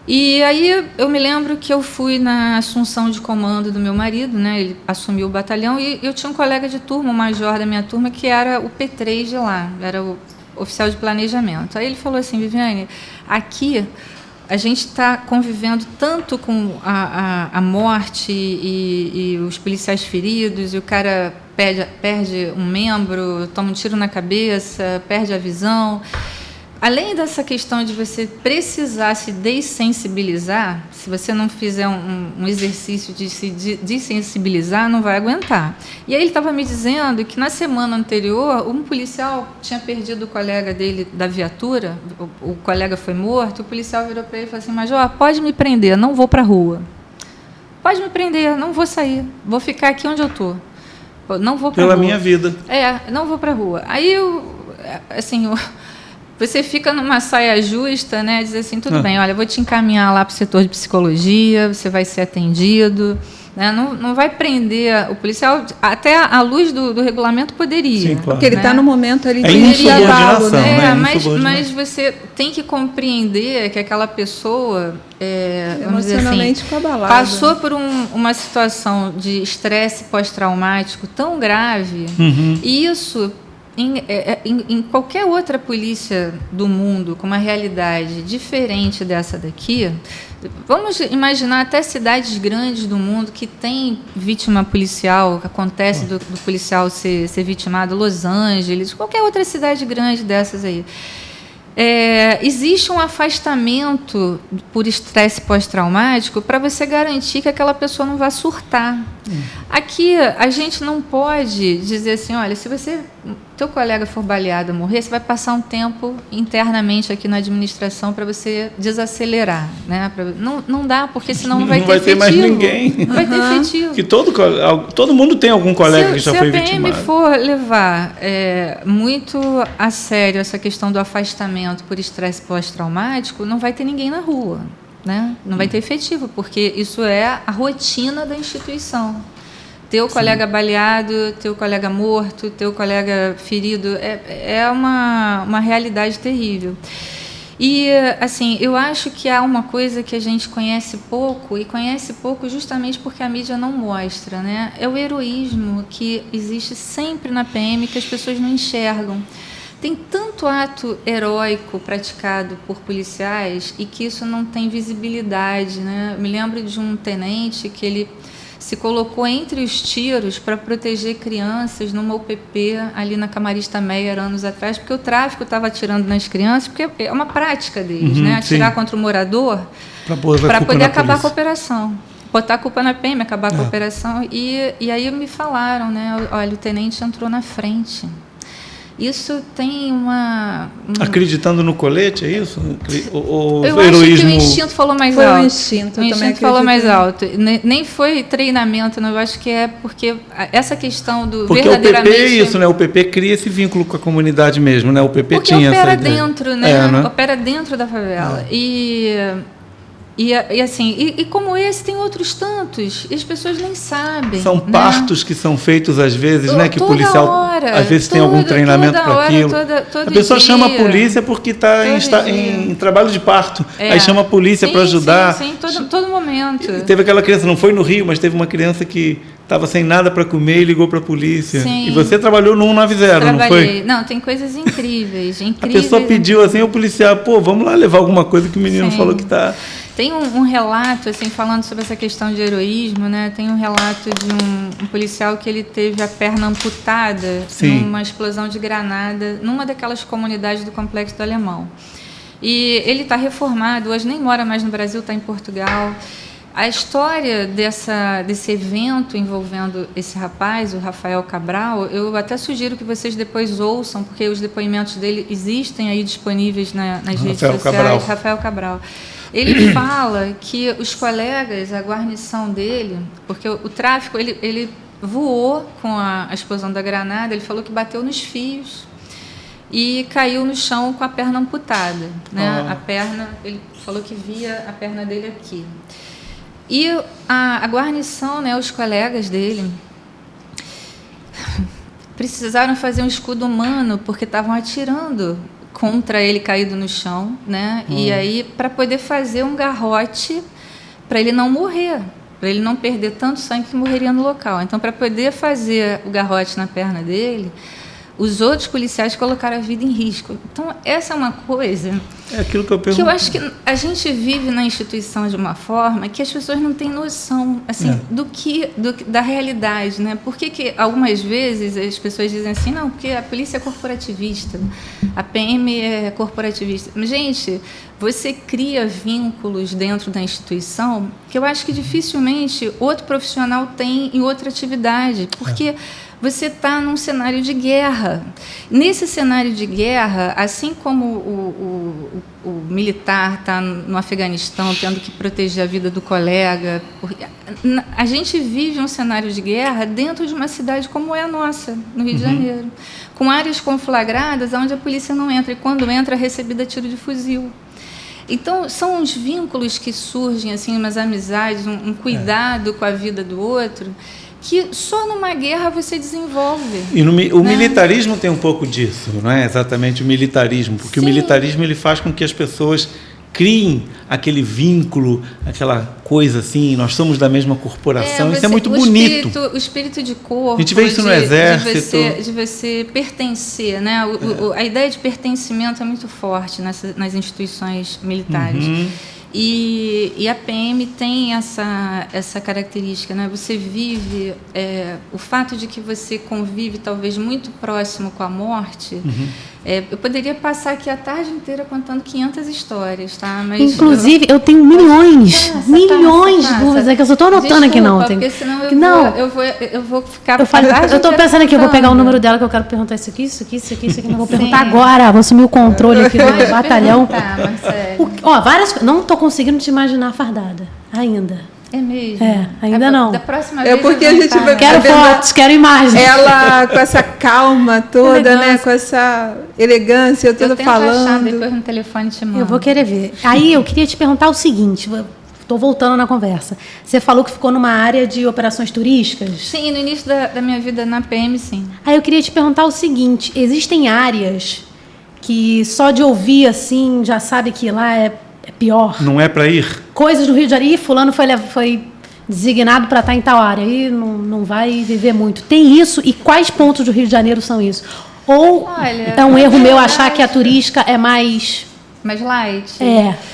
S2: E aí eu me lembro que eu fui na assunção de comando do meu marido, né? Ele assumiu o batalhão e eu tinha um colega de turma, um major da minha turma, que era o P3 de lá, era o oficial de planejamento. Aí ele falou assim, Viviane, aqui a gente está convivendo tanto com a morte e os policiais feridos, e o cara perde um membro, toma um tiro na cabeça, perde a visão. além dessa questão de você precisar se dessensibilizar, se você não fizer um exercício de se dessensibilizar, não vai aguentar. E aí ele estava me dizendo que na semana anterior, um policial tinha perdido o colega dele da viatura, o colega foi morto, o policial virou para ele e falou assim: Major, pode me prender, não vou para a rua. Pode me prender, não vou sair, vou ficar aqui onde eu estou. Não vou para a rua.
S1: Pela minha vida.
S2: Não vou para a rua. Aí, você fica numa saia justa, né? Diz assim, tudo bem, olha, vou te encaminhar lá para o setor de psicologia, você vai ser atendido, né? Não vai prender o policial, até à luz do regulamento poderia.
S1: Sim, claro.
S3: Porque ele está no momento ali de
S1: insubordinação,
S3: né?
S2: Mas você tem que compreender que aquela pessoa
S3: emocionalmente abalada,
S2: passou por uma situação de estresse pós-traumático tão grave, e isso em qualquer outra polícia do mundo com uma realidade diferente dessa daqui, vamos imaginar até cidades grandes do mundo que tem vítima policial, que acontece do policial ser vitimado, Los Angeles, qualquer outra cidade grande dessas aí. Existe um afastamento por estresse pós-traumático para você garantir que aquela pessoa não vai surtar. Aqui, a gente não pode dizer assim, olha, se teu colega for baleado, morrer, você vai passar um tempo internamente aqui na administração para você desacelerar. Né? Não dá, porque senão não vai ter efetivo.
S1: Não vai ter mais ninguém.
S2: Não vai ter efetivo.
S1: Que todo mundo tem algum colega que já foi vitimado.
S2: Se a PM for levar muito a sério essa questão do afastamento por estresse pós-traumático, não vai ter ninguém na rua. Né? Não vai ter efetivo, porque isso é a rotina da instituição. Teu colega baleado, teu colega morto, teu colega ferido, é uma realidade terrível. E, assim, eu acho que há uma coisa que a gente conhece pouco, e conhece pouco justamente porque a mídia não mostra, né? É o heroísmo que existe sempre na PM, que as pessoas não enxergam. Tem tanto ato heróico praticado por policiais e que isso não tem visibilidade, né? Eu me lembro de um tenente que ele se colocou entre os tiros para proteger crianças numa UPP ali na Camarista Meyer anos atrás, porque o tráfico estava atirando nas crianças, porque é uma prática deles, né? Atirar contra o morador para poder acabar com a operação. Botar a culpa na PM, acabar com a operação. E aí me falaram, né? Olha, o tenente entrou na frente. Isso tem
S1: Acreditando no colete, é isso?
S2: Eu acho que o instinto falou mais alto.
S3: Foi o instinto,
S2: o instinto falou mais alto. Nem foi treinamento, não. Eu acho que é porque essa questão do verdadeiramente...
S1: Porque o PP é isso, né? O PP cria esse vínculo com a comunidade mesmo, né? O PP
S2: porque
S1: tinha
S2: opera
S1: essa ideia.
S2: Dentro, né? Opera dentro da favela. E assim, e como esse, tem outros tantos, e as pessoas nem sabem.
S1: São partos que são feitos às vezes, né? Que o policial
S2: hora,
S1: às vezes tem algum treinamento para aquilo. A pessoa chama a polícia porque está em trabalho de parto. Aí chama a polícia para ajudar.
S2: Sim, todo momento.
S1: Teve aquela criança, não foi no Rio, mas teve uma criança que estava sem nada para comer e ligou para a polícia.
S2: Sim.
S1: E você trabalhou no 190, não foi?
S2: Não, tem coisas incríveis.
S1: A pessoa pediu assim, o policial, vamos lá levar alguma coisa que o menino falou que está...
S2: Tem um relato, assim, falando sobre essa questão de heroísmo, né? Tem um relato de um policial que ele teve a perna amputada numa explosão de granada numa daquelas comunidades do Complexo do Alemão. E ele está reformado, hoje nem mora mais no Brasil, está em Portugal. A história desse evento envolvendo esse rapaz, o Rafael Cabral, eu até sugiro que vocês depois ouçam, porque os depoimentos dele existem aí disponíveis nas redes sociais. Rafael Cabral. Ele fala que os colegas, a guarnição dele, porque o tráfico, ele voou com a explosão da granada, ele falou que bateu nos fios e caiu no chão com a perna amputada. Né? A perna, ele falou que via a perna dele aqui. E a guarnição, né, os colegas dele, precisaram fazer um escudo humano porque estavam atirando contra ele caído no chão, né? E aí, para poder fazer um garrote para ele não morrer, para ele não perder tanto sangue que morreria no local. Então, para poder fazer o garrote na perna dele, os outros policiais colocaram a vida em risco. Então, essa é uma coisa
S1: É aquilo que eu pergunto.
S2: que eu acho que a gente vive na instituição de uma forma que as pessoas não têm noção assim, da realidade. Né? Por que algumas vezes as pessoas dizem assim, não, porque a polícia é corporativista, a PM é corporativista. Mas, gente, você cria vínculos dentro da instituição que eu acho que dificilmente outro profissional tem em outra atividade, porque você está num cenário de guerra. Nesse cenário de guerra, assim como o militar está no Afeganistão tendo que proteger a vida do colega, a gente vive um cenário de guerra dentro de uma cidade como é a nossa, no Rio de Janeiro, com áreas conflagradas onde a polícia não entra, e quando entra é recebida a tiro de fuzil. Então, são uns vínculos que surgem, assim, umas amizades, um cuidado com a vida do outro, que só numa guerra você desenvolve.
S1: E o militarismo tem um pouco disso, não é exatamente o militarismo, porque o militarismo ele faz com que as pessoas criem aquele vínculo, aquela coisa assim, nós somos da mesma corporação, isso é muito bonito.
S2: O espírito de corpo,
S1: a gente vê isso no exército.
S2: De você pertencer, né? A ideia de pertencimento é muito forte nas instituições militares. E a PM tem essa característica, né? Você vive o fato de que você convive talvez muito próximo com a morte. Eu poderia passar aqui a tarde inteira contando 500 histórias, tá? Mas
S4: inclusive, eu tenho milhões de dúvidas. É que eu só estou anotando aqui, não.
S2: Porque senão eu vou ficar...
S4: Eu estou pensando aqui, eu vou pegar o número dela, que eu quero perguntar isso aqui. Não vou perguntar agora, vou assumir o controle aqui do batalhão. Várias... Não estou conseguindo te imaginar fardada, ainda.
S2: É mesmo?
S4: Ainda não.
S2: Da próxima vez
S3: porque a gente vai...
S4: Quero fotos, quero imagens.
S3: Ela com essa calma toda, né? Com essa elegância, eu tento falando.
S2: Achar, depois no telefone te mando.
S4: Eu vou querer ver. Aí eu queria te perguntar o seguinte, estou voltando na conversa. Você falou que ficou numa área de operações turísticas?
S2: Sim, no início da minha vida na PM, sim.
S4: Aí eu queria te perguntar o seguinte, existem áreas que só de ouvir assim já sabe que lá é pior?
S1: Não é para ir? Coisas
S4: no Rio de Janeiro, fulano foi designado para estar em tal área, aí não vai viver muito. Tem isso? E quais pontos do Rio de Janeiro são isso? Ou é um erro meu achar que a turística é mais
S2: light?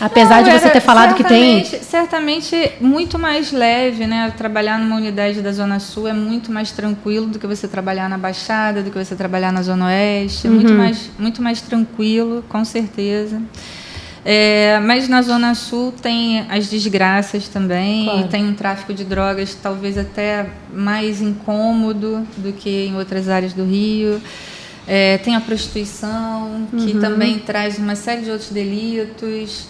S4: Apesar de você ter falado que tem...
S2: Certamente muito mais leve, né? Trabalhar numa unidade da Zona Sul é muito mais tranquilo do que você trabalhar na Baixada, do que você trabalhar na Zona Oeste. Muito mais tranquilo, com certeza. Mas na Zona Sul tem as desgraças também, claro. E tem um tráfico de drogas talvez até mais incômodo do que em outras áreas do Rio. Tem a prostituição, que também traz uma série de outros delitos.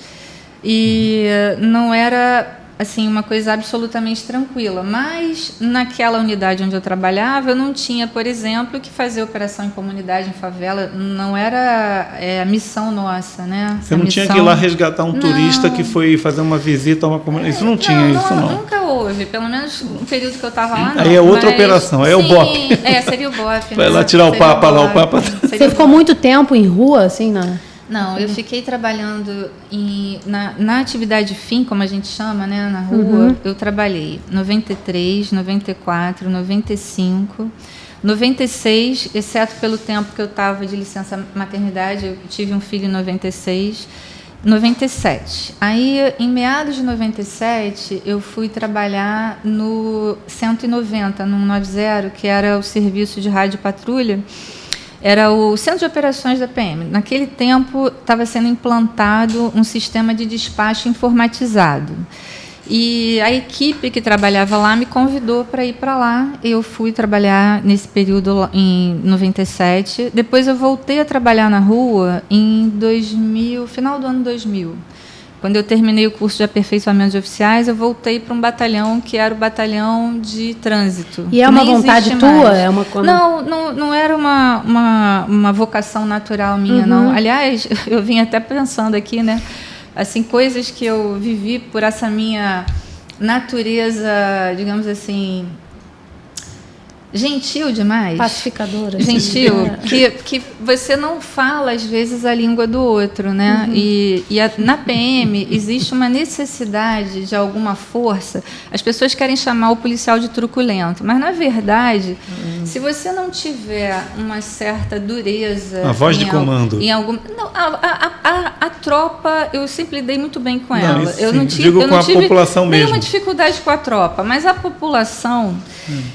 S2: E não era assim uma coisa absolutamente tranquila. Mas naquela unidade onde eu trabalhava, eu não tinha, por exemplo, que fazer operação em comunidade, em favela. Não era a missão nossa, né?
S1: Você não tinha que ir lá resgatar um turista que foi fazer uma visita a uma comunidade. Isso não tinha isso, não.
S2: Nunca houve. Pelo menos no período que eu estava lá, não.
S1: Aí é outra operação, é o BOP.
S2: Seria o BOP.
S1: Vai lá tirar o Papa lá, o Papa...
S4: Você ficou muito tempo em rua, assim,
S2: Não, eu fiquei trabalhando na atividade fim, como a gente chama, né, na rua. Eu trabalhei 93, 94, 95, 96, exceto pelo tempo que eu estava de licença maternidade, eu tive um filho em 96, 97. Aí, em meados de 97, eu fui trabalhar no 190, no 90, que era o serviço de rádio patrulha. Era o Centro de Operações da PM. Naquele tempo, estava sendo implantado um sistema de despacho informatizado. E a equipe que trabalhava lá me convidou para ir para lá. Eu fui trabalhar nesse período em 97. Depois eu voltei a trabalhar na rua em 2000, final do ano 2000. Quando eu terminei o curso de aperfeiçoamento de oficiais, eu voltei para um batalhão que era o batalhão de trânsito.
S4: E é uma vontade tua?
S2: Não era uma vocação natural minha, não. Aliás, eu vim até pensando aqui, né? Assim, coisas que eu vivi por essa minha natureza, digamos assim, gentil demais.
S4: Pacificadora.
S2: Gentil, que você não fala, às vezes, a língua do outro, né? Na PM existe uma necessidade de alguma força. As pessoas querem chamar o policial de truculento, mas, na verdade, se você não tiver uma certa dureza...
S1: A voz de comando.
S2: Não, a tropa, eu sempre lidei muito bem com ela.
S1: Eu não tive nenhuma
S2: dificuldade com a tropa, mas a população...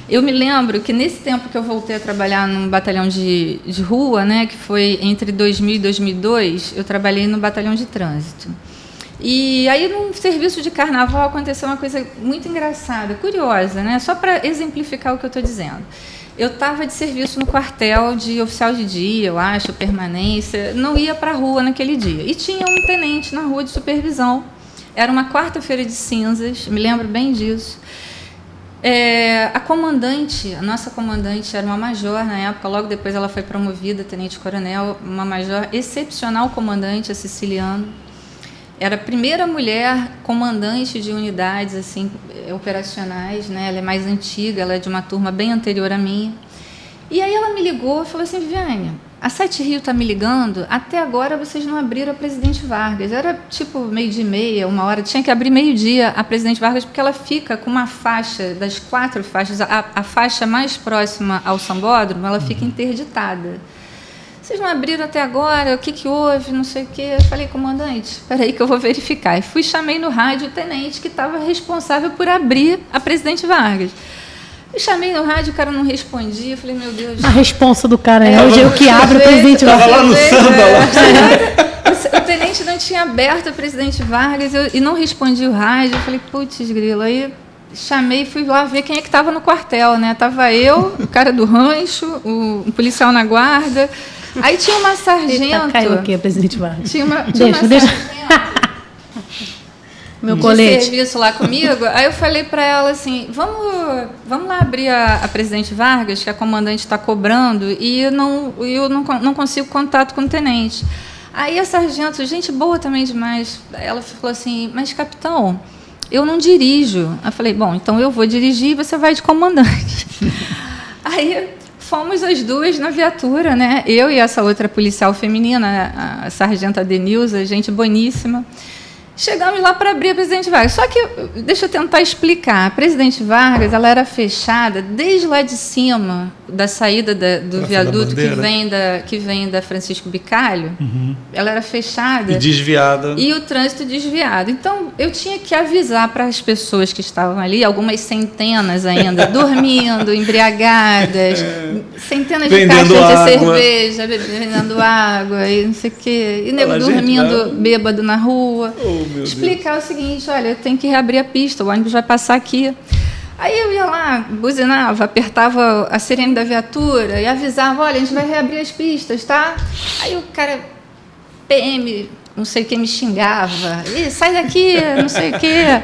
S2: Eu me lembro que nesse tempo que eu voltei a trabalhar num batalhão de rua, né, que foi entre 2000 e 2002, eu trabalhei no batalhão de trânsito. E aí, num serviço de carnaval, aconteceu uma coisa muito engraçada, curiosa, né, só para exemplificar o que eu estou dizendo. Eu estava de serviço no quartel de oficial de dia, eu acho, permanência, não ia para a rua naquele dia. E tinha um tenente na rua de supervisão. Era uma quarta-feira de cinzas, me lembro bem disso. A nossa comandante era uma major na época, logo depois ela foi promovida, tenente-coronel, uma major excepcional comandante, a Siciliano. Era a primeira mulher comandante de unidades assim, operacionais, né? Ela é mais antiga, ela é de uma turma bem anterior à minha. E aí ela me ligou e falou assim: Viviane, a Sete Rio está me ligando, até agora vocês não abriram a Presidente Vargas. Era tipo 12:30, 1h, tinha que abrir 12:00 a Presidente Vargas, porque ela fica com uma faixa, das 4 faixas, a faixa mais próxima ao Sambódromo, ela fica interditada. Vocês não abriram até agora, o que houve, não sei o quê. Eu falei: comandante, espera aí que eu vou verificar. E chamei no rádio o tenente que estava responsável por abrir a Presidente Vargas. Eu chamei no rádio, o cara não respondia. Eu falei: meu Deus.
S4: A responsa do cara é hoje eu que abro o Presidente Vargas.
S1: Estava lá no samba.
S2: O tenente não tinha aberto a Presidente Vargas e não respondia o rádio. Eu falei: putz, grilo. Aí chamei e fui lá ver quem é que estava no quartel, né? Tava eu, o cara do rancho, um policial na guarda. Aí tinha uma sargento.
S4: Eita, caiu aqui a Presidente Vargas.
S2: Tinha uma
S4: deixa. Meu colete.
S2: De serviço lá comigo. Aí eu falei para ela assim: vamos lá abrir a Presidente Vargas, que a comandante está cobrando, e eu não consigo contato com o tenente. Aí a sargento, gente boa também demais, ela falou assim: mas capitão, eu não dirijo. Eu falei: bom, então eu vou dirigir e você vai de comandante. Aí fomos as duas na viatura, né? Eu e essa outra policial feminina, a sargenta Denilza, gente boníssima. Chegamos lá para abrir a Presidente Vargas. Só que, deixa eu tentar explicar. A Presidente Vargas, ela era fechada desde lá de cima, da saída do viaduto que vem da Francisco Bicalho. Ela era fechada.
S1: E desviada.
S2: E o trânsito desviado. Então, eu tinha que avisar para as pessoas que estavam ali, algumas centenas ainda, dormindo, embriagadas, centenas de caixas de cerveja, vendendo água, e não sei o quê. E nego dormindo bêbado na rua. Explicar o seguinte: olha, eu tenho que reabrir a pista, o ônibus vai passar aqui. Aí eu ia lá, buzinava, apertava a sirene da viatura e avisava: olha, a gente vai reabrir as pistas, tá? Aí o cara, PM, não sei quem, me xingava: sai daqui, não sei o quê.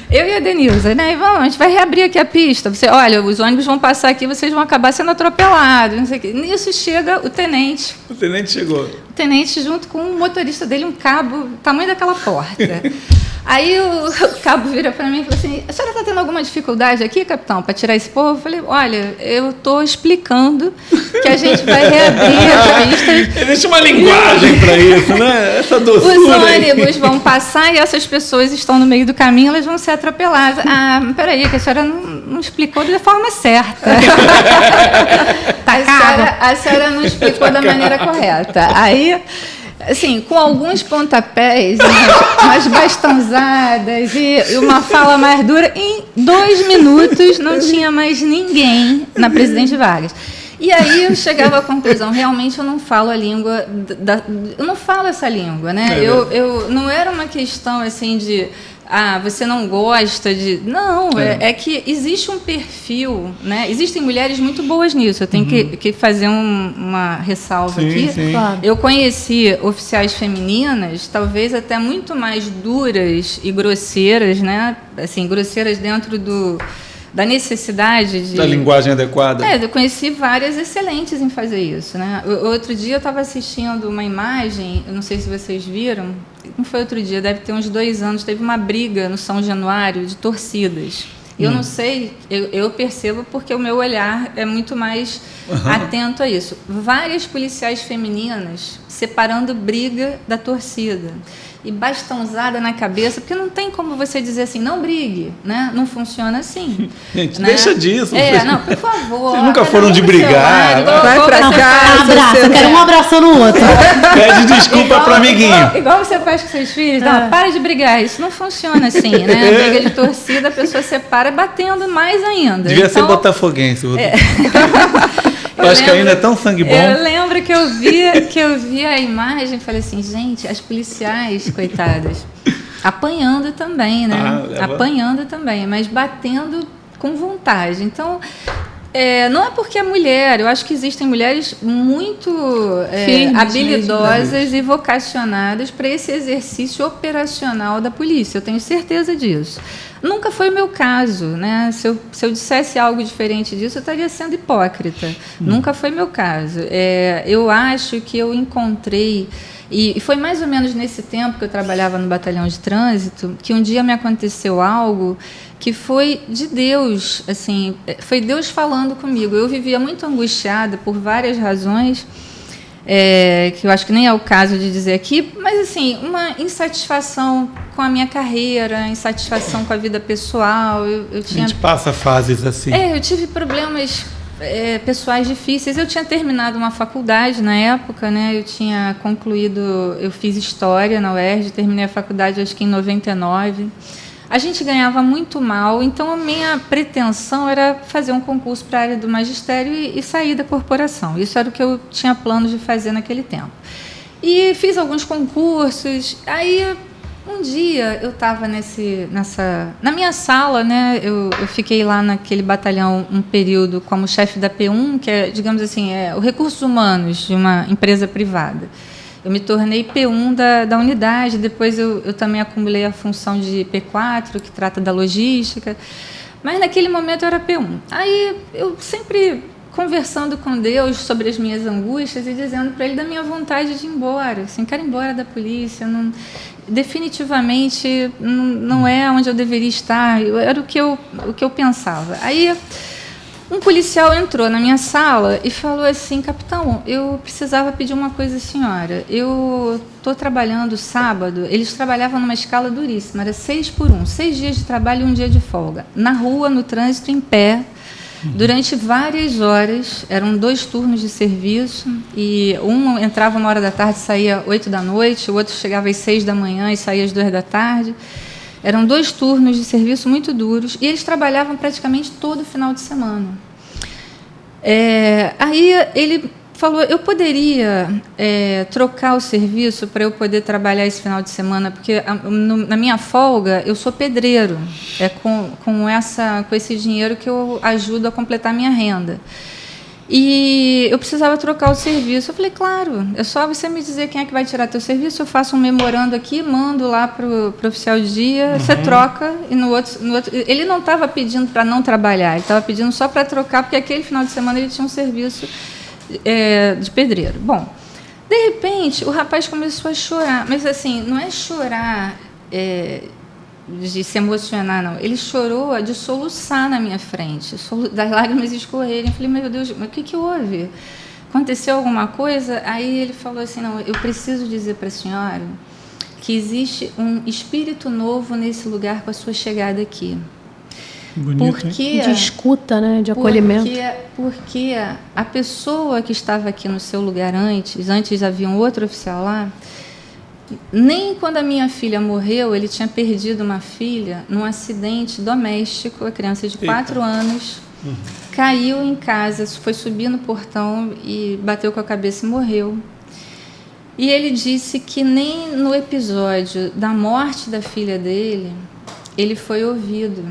S2: Eu e a Denilza, né? E vamos, a gente vai reabrir aqui a pista. Olha, os ônibus vão passar aqui, vocês vão acabar sendo atropelados, não sei o quê. Nisso chega o tenente.
S1: O tenente chegou.
S2: O tenente, junto com o motorista dele, um cabo, tamanho daquela porta. Aí o cabo vira para mim e fala assim: a senhora está tendo alguma dificuldade aqui, capitão, para tirar esse povo? Eu falei: olha, eu estou explicando que a gente vai reabrir as pistas.
S1: Existe uma linguagem para isso, né? Essa doçura.
S2: Os ônibus vão passar e essas pessoas estão no meio do caminho, elas vão ser atropeladas. Ah, peraí, que a senhora não explicou da forma certa. A senhora não explicou da maneira correta. Aí, assim, com alguns pontapés, umas bastãozadas e uma fala mais dura, em 2 minutos não tinha mais ninguém na Presidente Vargas. E aí eu chegava à conclusão: realmente eu não falo a língua, eu não falo essa língua, né? Eu não era uma questão assim de você não gosta de... Não, é que existe um perfil, né? Existem mulheres muito boas nisso. Eu tenho que fazer uma ressalva aqui.
S1: Sim.
S4: Claro.
S2: Eu conheci oficiais femininas, talvez até muito mais duras e grosseiras, né? Assim, grosseiras dentro da necessidade de...
S1: Da linguagem adequada.
S2: Eu conheci várias excelentes em fazer isso, né? Outro dia eu estava assistindo uma imagem, eu não sei se vocês viram, não foi outro dia, deve ter uns 2 anos, teve uma briga no São Januário de torcidas. Eu não sei, eu percebo porque o meu olhar é muito mais atento a isso. Várias policiais femininas separando briga da torcida. E bastãozada na cabeça, porque não tem como você dizer assim, não brigue, né? Não funciona assim.
S1: Gente,
S2: né?
S1: deixa disso.
S2: Não, por favor.
S1: Vocês nunca foram de brigar.
S3: Vai pra casa.
S4: Abraça, quero um abraçando o outro.
S1: Pede desculpa pro amiguinho.
S2: Igual você faz com seus filhos. Não, para de brigar. Isso não funciona assim, né? Briga de torcida, a pessoa separa batendo mais ainda.
S1: Devia ser botafoguense. Eu acho que ainda é tão sangue bom.
S2: Eu lembro que eu vi a imagem e falei assim, gente, as policiais, coitadas, apanhando também, né? Apanhando também, mas batendo com vontade. Então, não é porque é mulher, eu acho que existem mulheres muito habilidosas e vocacionadas para esse exercício operacional da polícia, eu tenho certeza disso. Nunca foi o meu caso, né? Se eu dissesse algo diferente disso, eu estaria sendo hipócrita. Nunca foi meu caso. Eu acho que eu encontrei, e foi mais ou menos nesse tempo que eu trabalhava no batalhão de trânsito, que um dia me aconteceu algo que foi de Deus, assim, foi Deus falando comigo. Eu vivia muito angustiada por várias razões, que eu acho que nem é o caso de dizer aqui, mas assim, uma insatisfação com a minha carreira, insatisfação com a vida pessoal. A gente
S1: passa fases assim.
S2: Eu tive problemas pessoais difíceis. Eu tinha terminado uma faculdade na época, né? Eu tinha concluído, eu fiz História na UERJ, terminei a faculdade acho que em 99. A gente ganhava muito mal, então a minha pretensão era fazer um concurso para a área do magistério e sair da corporação. Isso era o que eu tinha plano de fazer naquele tempo. E fiz alguns concursos. Aí, um dia, eu estava na minha sala, né? Eu fiquei lá naquele batalhão um período como chefe da P1, que é, digamos assim, o recursos humanos de uma empresa privada. Eu me tornei P1 da unidade, depois eu também acumulei a função de P4, que trata da logística, mas naquele momento eu era P1. Aí eu sempre conversando com Deus sobre as minhas angústias e dizendo para Ele da minha vontade de ir embora, assim, quero ir embora da polícia, definitivamente não é onde eu deveria estar, era o que eu pensava. Aí um policial entrou na minha sala e falou assim, capitão, eu precisava pedir uma coisa à senhora. Eu estou trabalhando sábado, eles trabalhavam numa escala duríssima, era 6x1, 6 dias de trabalho e 1 dia de folga. Na rua, no trânsito, em pé, durante várias horas, eram 2 turnos de serviço, e um entrava 1h da tarde, saía 8 da noite, o outro chegava às 6 da manhã e saía às 2 da tarde. Eram 2 turnos de serviço muito duros e eles trabalhavam praticamente todo final de semana. Aí ele falou, eu poderia trocar o serviço para eu poder trabalhar esse final de semana, porque na minha folga eu sou pedreiro, com esse dinheiro que eu ajudo a completar a minha renda. E eu precisava trocar o serviço. Eu falei, claro, é só você me dizer quem é que vai tirar teu serviço, eu faço um memorando aqui, mando lá para o oficial de dia, você troca, e no outro... Ele não estava pedindo para não trabalhar, ele estava pedindo só para trocar, porque aquele final de semana ele tinha um serviço de pedreiro. Bom, de repente, o rapaz começou a chorar, mas assim, não é chorar... de se emocionar, não. Ele chorou de soluçar na minha frente, das lágrimas escorrerem. Eu falei, meu Deus, mas o que houve? Aconteceu alguma coisa? Aí ele falou assim, não, eu preciso dizer para a senhora que existe um espírito novo nesse lugar com a sua chegada aqui.
S1: Bonito,
S4: de escuta, né? De acolhimento.
S2: Porque a pessoa que estava aqui no seu lugar antes havia um outro oficial lá. Nem quando a minha filha morreu, ele tinha perdido uma filha num acidente doméstico, a criança de 4 anos, caiu em casa, foi subir no portão e bateu com a cabeça e morreu. E ele disse que nem no episódio da morte da filha dele, ele foi ouvido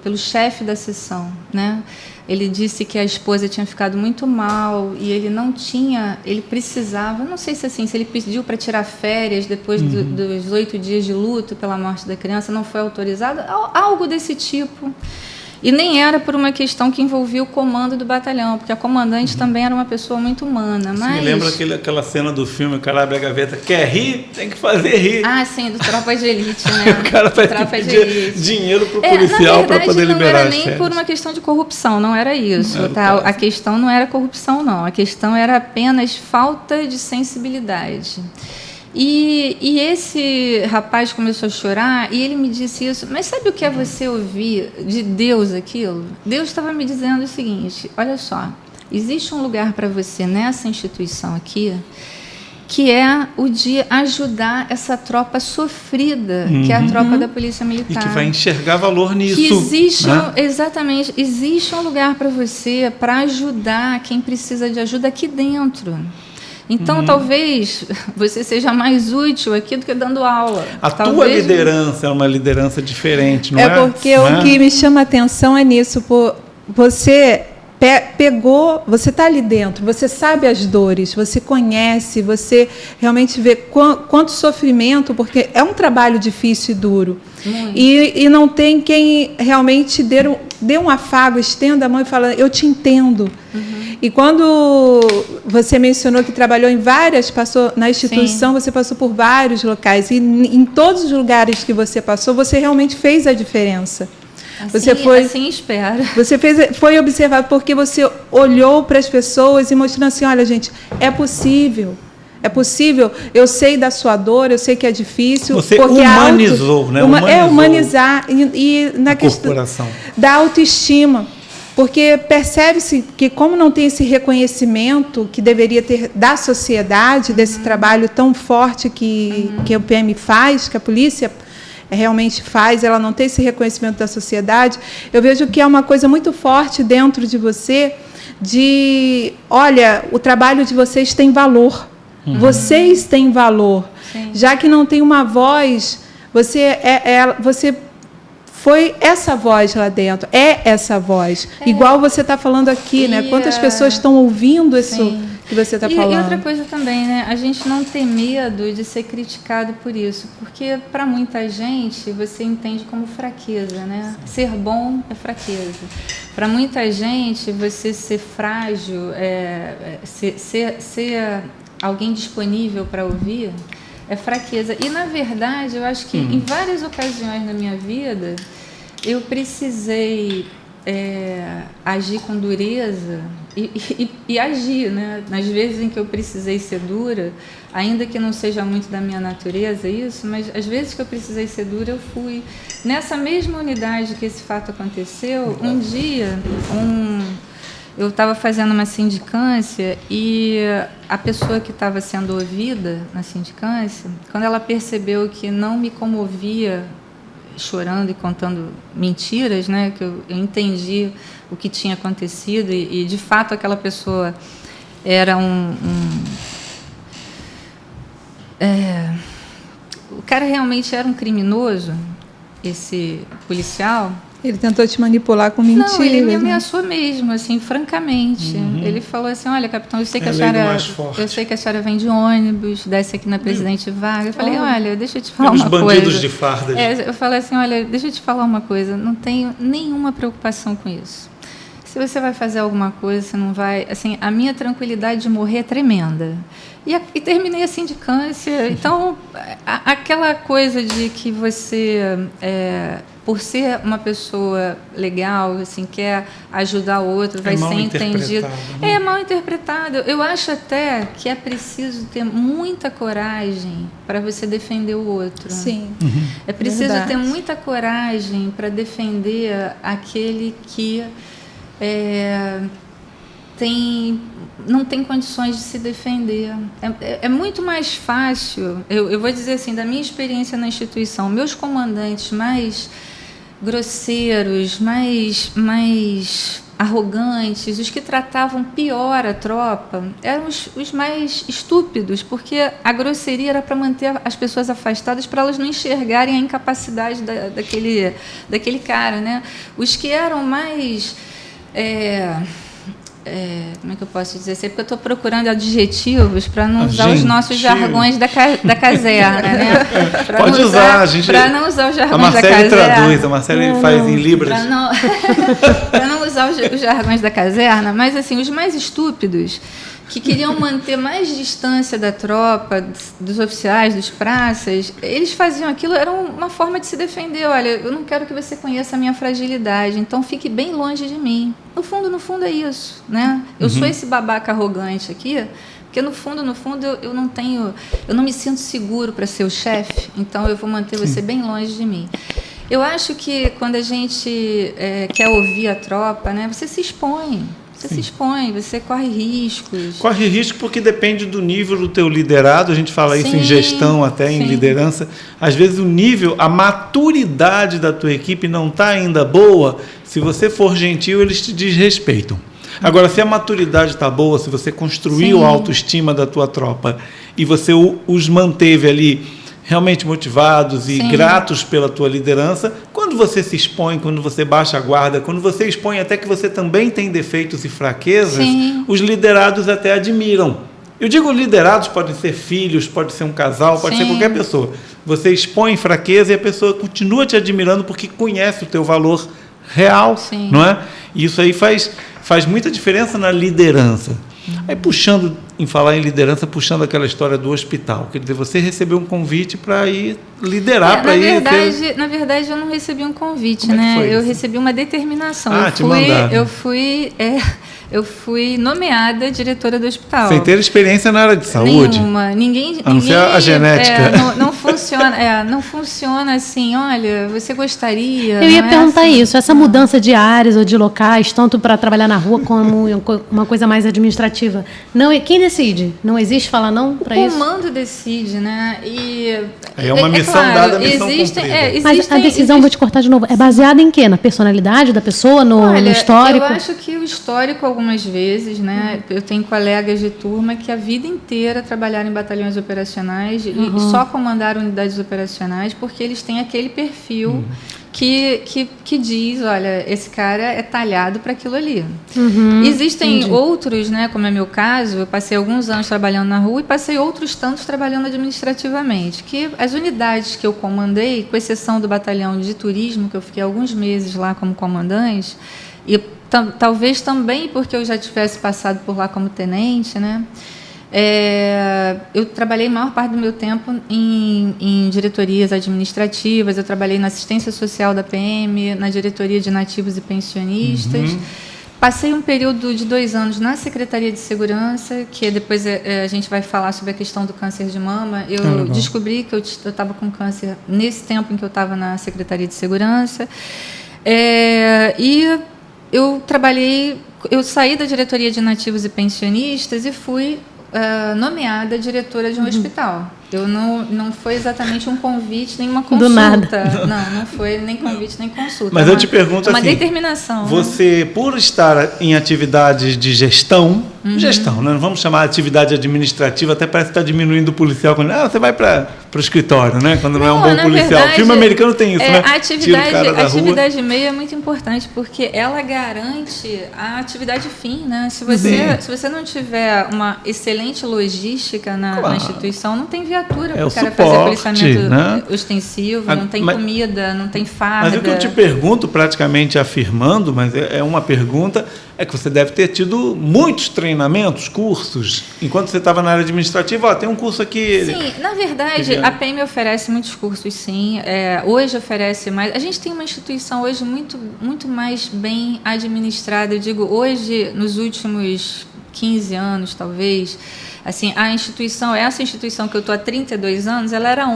S2: pelo chefe da seção, né? Ele disse que a esposa tinha ficado muito mal e ele precisava, não sei se ele pediu para tirar férias depois dos 8 dias de luto pela morte da criança, não foi autorizado, algo desse tipo. E nem era por uma questão que envolvia o comando do batalhão, porque a comandante também era uma pessoa muito humana.
S1: Você
S2: mas...
S1: me lembra aquela cena do filme, o cara abre a gaveta, quer rir? Tem que fazer rir.
S2: Ah, sim, do Tropa de Elite, né?
S1: O cara vai pedir dinheiro pro policial para poder liberar as
S2: não era nem
S1: férias.
S2: por uma questão de corrupção, não era isso.
S1: Não era
S2: tá? A questão não era corrupção, não. A questão era apenas falta de sensibilidade. E esse rapaz começou a chorar e ele me disse isso. Mas sabe o que é você ouvir de Deus aquilo? Deus estava me dizendo o seguinte: olha só, existe um lugar para você nessa instituição aqui, que é o de ajudar essa tropa sofrida, que é a tropa da Polícia Militar.
S1: E que vai enxergar valor nisso.
S2: Que existe,
S1: né?
S2: Exatamente, existe um lugar para você, para ajudar quem precisa de ajuda aqui dentro. Então, talvez você seja mais útil aqui do que dando aula.
S1: Tua liderança é uma liderança diferente, não é?
S3: Porque o que me chama a atenção é nisso. Você pegou, você está ali dentro, você sabe as dores, você conhece, você realmente vê quanto sofrimento, porque é um trabalho difícil e duro. E não tem quem realmente dê um afago, estenda a mão e fala, eu te entendo. E quando você mencionou que trabalhou em passou na instituição, sim, você passou por vários locais, e em todos os lugares que você passou, você realmente fez a diferença.
S2: Assim espero.
S3: Você foi observado porque você olhou para as pessoas e mostrando assim, olha, gente, é possível. É possível, eu sei da sua dor, eu sei que é difícil.
S1: Você humanizou, né?
S3: Humanizar. E na questão da autoestima. Porque percebe-se que, como não tem esse reconhecimento que deveria ter da sociedade, desse trabalho tão forte que o PM faz, que a polícia realmente faz, ela não tem esse reconhecimento da sociedade, eu vejo que é uma coisa muito forte dentro de você, olha, o trabalho de vocês tem valor. Vocês têm valor. Sim. Já que não tem uma voz, você foi essa voz lá dentro, é essa voz. Igual você está falando aqui, né? Quantas pessoas estão ouvindo isso que você está falando?
S2: E outra coisa também, né? A gente não tem medo de ser criticado por isso, porque para muita gente você entende como fraqueza, né? Ser bom é fraqueza. Para muita gente você ser frágil, ser alguém disponível para ouvir, é fraqueza. E, na verdade, eu acho que em várias ocasiões na minha vida, eu precisei agir com dureza e agir, né? Nas vezes em que eu precisei ser dura, ainda que não seja muito da minha natureza isso, mas às vezes que eu precisei ser dura, eu fui. Nessa mesma unidade que esse fato aconteceu, um dia, eu estava fazendo uma sindicância e a pessoa que estava sendo ouvida na sindicância, quando ela percebeu que não me comovia chorando e contando mentiras, né, que eu entendi o que tinha acontecido e de fato aquela pessoa era o cara realmente era um criminoso, esse policial.
S3: Ele tentou te manipular com mentiras.
S2: Não, ele me ameaçou mesmo, assim, francamente. Ele falou assim, olha, capitão, eu sei que a senhora vem de ônibus, desce aqui na Presidente Vargas. Eu falei, olha, deixa eu te falar uma coisa. Os
S1: bandidos de farda.
S2: Eu falei assim, olha, deixa eu te falar uma coisa, não tenho nenhuma preocupação com isso. Se você vai fazer alguma coisa, você não vai... Assim, a minha tranquilidade de morrer é tremenda. E terminei a sindicância. Então, aquela coisa de que você... por ser uma pessoa legal, assim, quer ajudar o outro, vai ser entendido. Né? É mal interpretado. Eu acho até que é preciso ter muita coragem para você defender o outro.
S3: Sim.
S2: É preciso ter muita coragem para defender aquele que não tem condições de se defender. É muito mais fácil, eu vou dizer assim, da minha experiência na instituição, meus comandantes mais grosseiros, mais arrogantes, os que tratavam pior a tropa, eram os mais estúpidos, porque a grosseria era para manter as pessoas afastadas, para elas não enxergarem a incapacidade daquele cara, né? Os que eram mais como é que eu posso dizer assim? Porque eu estou procurando adjetivos para não usar os nossos jargões da caserna, né?
S1: Pode usar, a gente...
S2: Para não usar os jargões da
S1: A
S2: caserna.
S1: Marcele traduz, a Marcele faz em libras.
S2: Para não usar os jargões da caserna, mas assim, os mais estúpidos, que queriam manter mais distância da tropa, dos oficiais, dos praças, eles faziam aquilo, era uma forma de se defender. Olha, eu não quero que você conheça a minha fragilidade, então fique bem longe de mim. No fundo é isso, né? Eu sou esse babaca arrogante aqui, porque no fundo eu não me sinto seguro para ser o chefe, então eu vou manter você bem longe de mim. Eu acho que quando a gente quer ouvir a tropa, né, você se expõe. Você se expõe, você corre riscos.
S1: Corre risco porque depende do nível do teu liderado, a gente fala isso em gestão, até em liderança. Às vezes o nível, a maturidade da tua equipe não está ainda boa. Se você for gentil, eles te desrespeitam. Agora, se a maturidade está boa, se você construiu a autoestima da tua tropa e você os manteve ali realmente motivados e gratos pela tua liderança, quando você se expõe, quando você baixa a guarda, quando você expõe até que você também tem defeitos e fraquezas, os liderados até admiram. Eu digo liderados, podem ser filhos, pode ser um casal, pode ser qualquer pessoa. Você expõe fraqueza e a pessoa continua te admirando porque conhece o teu valor real, não é? E isso aí faz muita diferença na liderança. Aí puxando, em falar em liderança, puxando aquela história do hospital, quer dizer, você recebeu um convite para ir liderar, para ir...
S2: Na verdade, eu não recebi um convite,
S1: Como é que foi
S2: eu
S1: isso?
S2: recebi uma determinação. Eu fui nomeada diretora do hospital.
S1: Sem ter experiência na área de saúde?
S2: Nenhuma.
S1: A não ser a genética.
S2: Não funciona assim, olha, você gostaria...
S4: Eu ia perguntar isso, essa mudança de áreas ou de locais, tanto para trabalhar na rua como uma coisa mais administrativa. Quem decide? Não existe falar não para isso?
S2: O comando decide, né?
S1: É uma missão dada, missão cumprida.
S4: Mas a decisão, vou te cortar de novo, é baseada em quê? Na personalidade da pessoa, no histórico?
S2: Eu acho que o histórico, algumas vezes, né? Eu tenho colegas de turma que a vida inteira trabalharam em batalhões operacionais e só comandaram unidades operacionais porque eles têm aquele perfil que diz, olha, esse cara é talhado para aquilo ali. Existem outros, né, como é meu caso, eu passei alguns anos trabalhando na rua e passei outros tantos trabalhando administrativamente, que as unidades que eu comandei, com exceção do batalhão de turismo, que eu fiquei alguns meses lá como comandante, e talvez também porque eu já tivesse passado por lá como tenente, né? Eu trabalhei a maior parte do meu tempo em diretorias administrativas, eu trabalhei na assistência social da PM, na diretoria de nativos e pensionistas. Passei um período de 2 anos na Secretaria de Segurança, que depois a gente vai falar sobre a questão do câncer de mama. Eu descobri que eu estava com câncer nesse tempo em que eu estava na Secretaria de Segurança. E eu saí da diretoria de nativos e pensionistas e fui nomeada diretora de um hospital. Não foi exatamente um convite, nem uma consulta.
S4: Do nada.
S2: Não foi nem convite, nem consulta.
S1: Mas eu te pergunto assim...
S2: Uma determinação.
S1: Você, por estar em atividades de gestão, né? Não vamos chamar de atividade administrativa, até parece que está diminuindo o policial. Quando você vai para o escritório, né? Quando não é um bom policial.
S2: Verdade,
S1: o filme americano tem isso, né?
S2: A atividade meio é muito importante, porque ela garante a atividade fim, né? Se você não tiver uma excelente logística na instituição, não tem viatura para o cara fazer policiamento ostensivo, não tem comida, não tem farda.
S1: Mas o que eu te pergunto, praticamente afirmando, mas é uma pergunta, é que você deve ter tido muitos treinamentos, cursos, enquanto você estava na área administrativa, tem um curso aqui...
S2: Sim, na verdade, a PM oferece muitos cursos, sim. Hoje oferece mais. A gente tem uma instituição hoje muito, muito mais bem administrada. Eu digo, hoje, nos últimos 15 anos, talvez... Assim, essa instituição que eu estou há 32 anos, ela era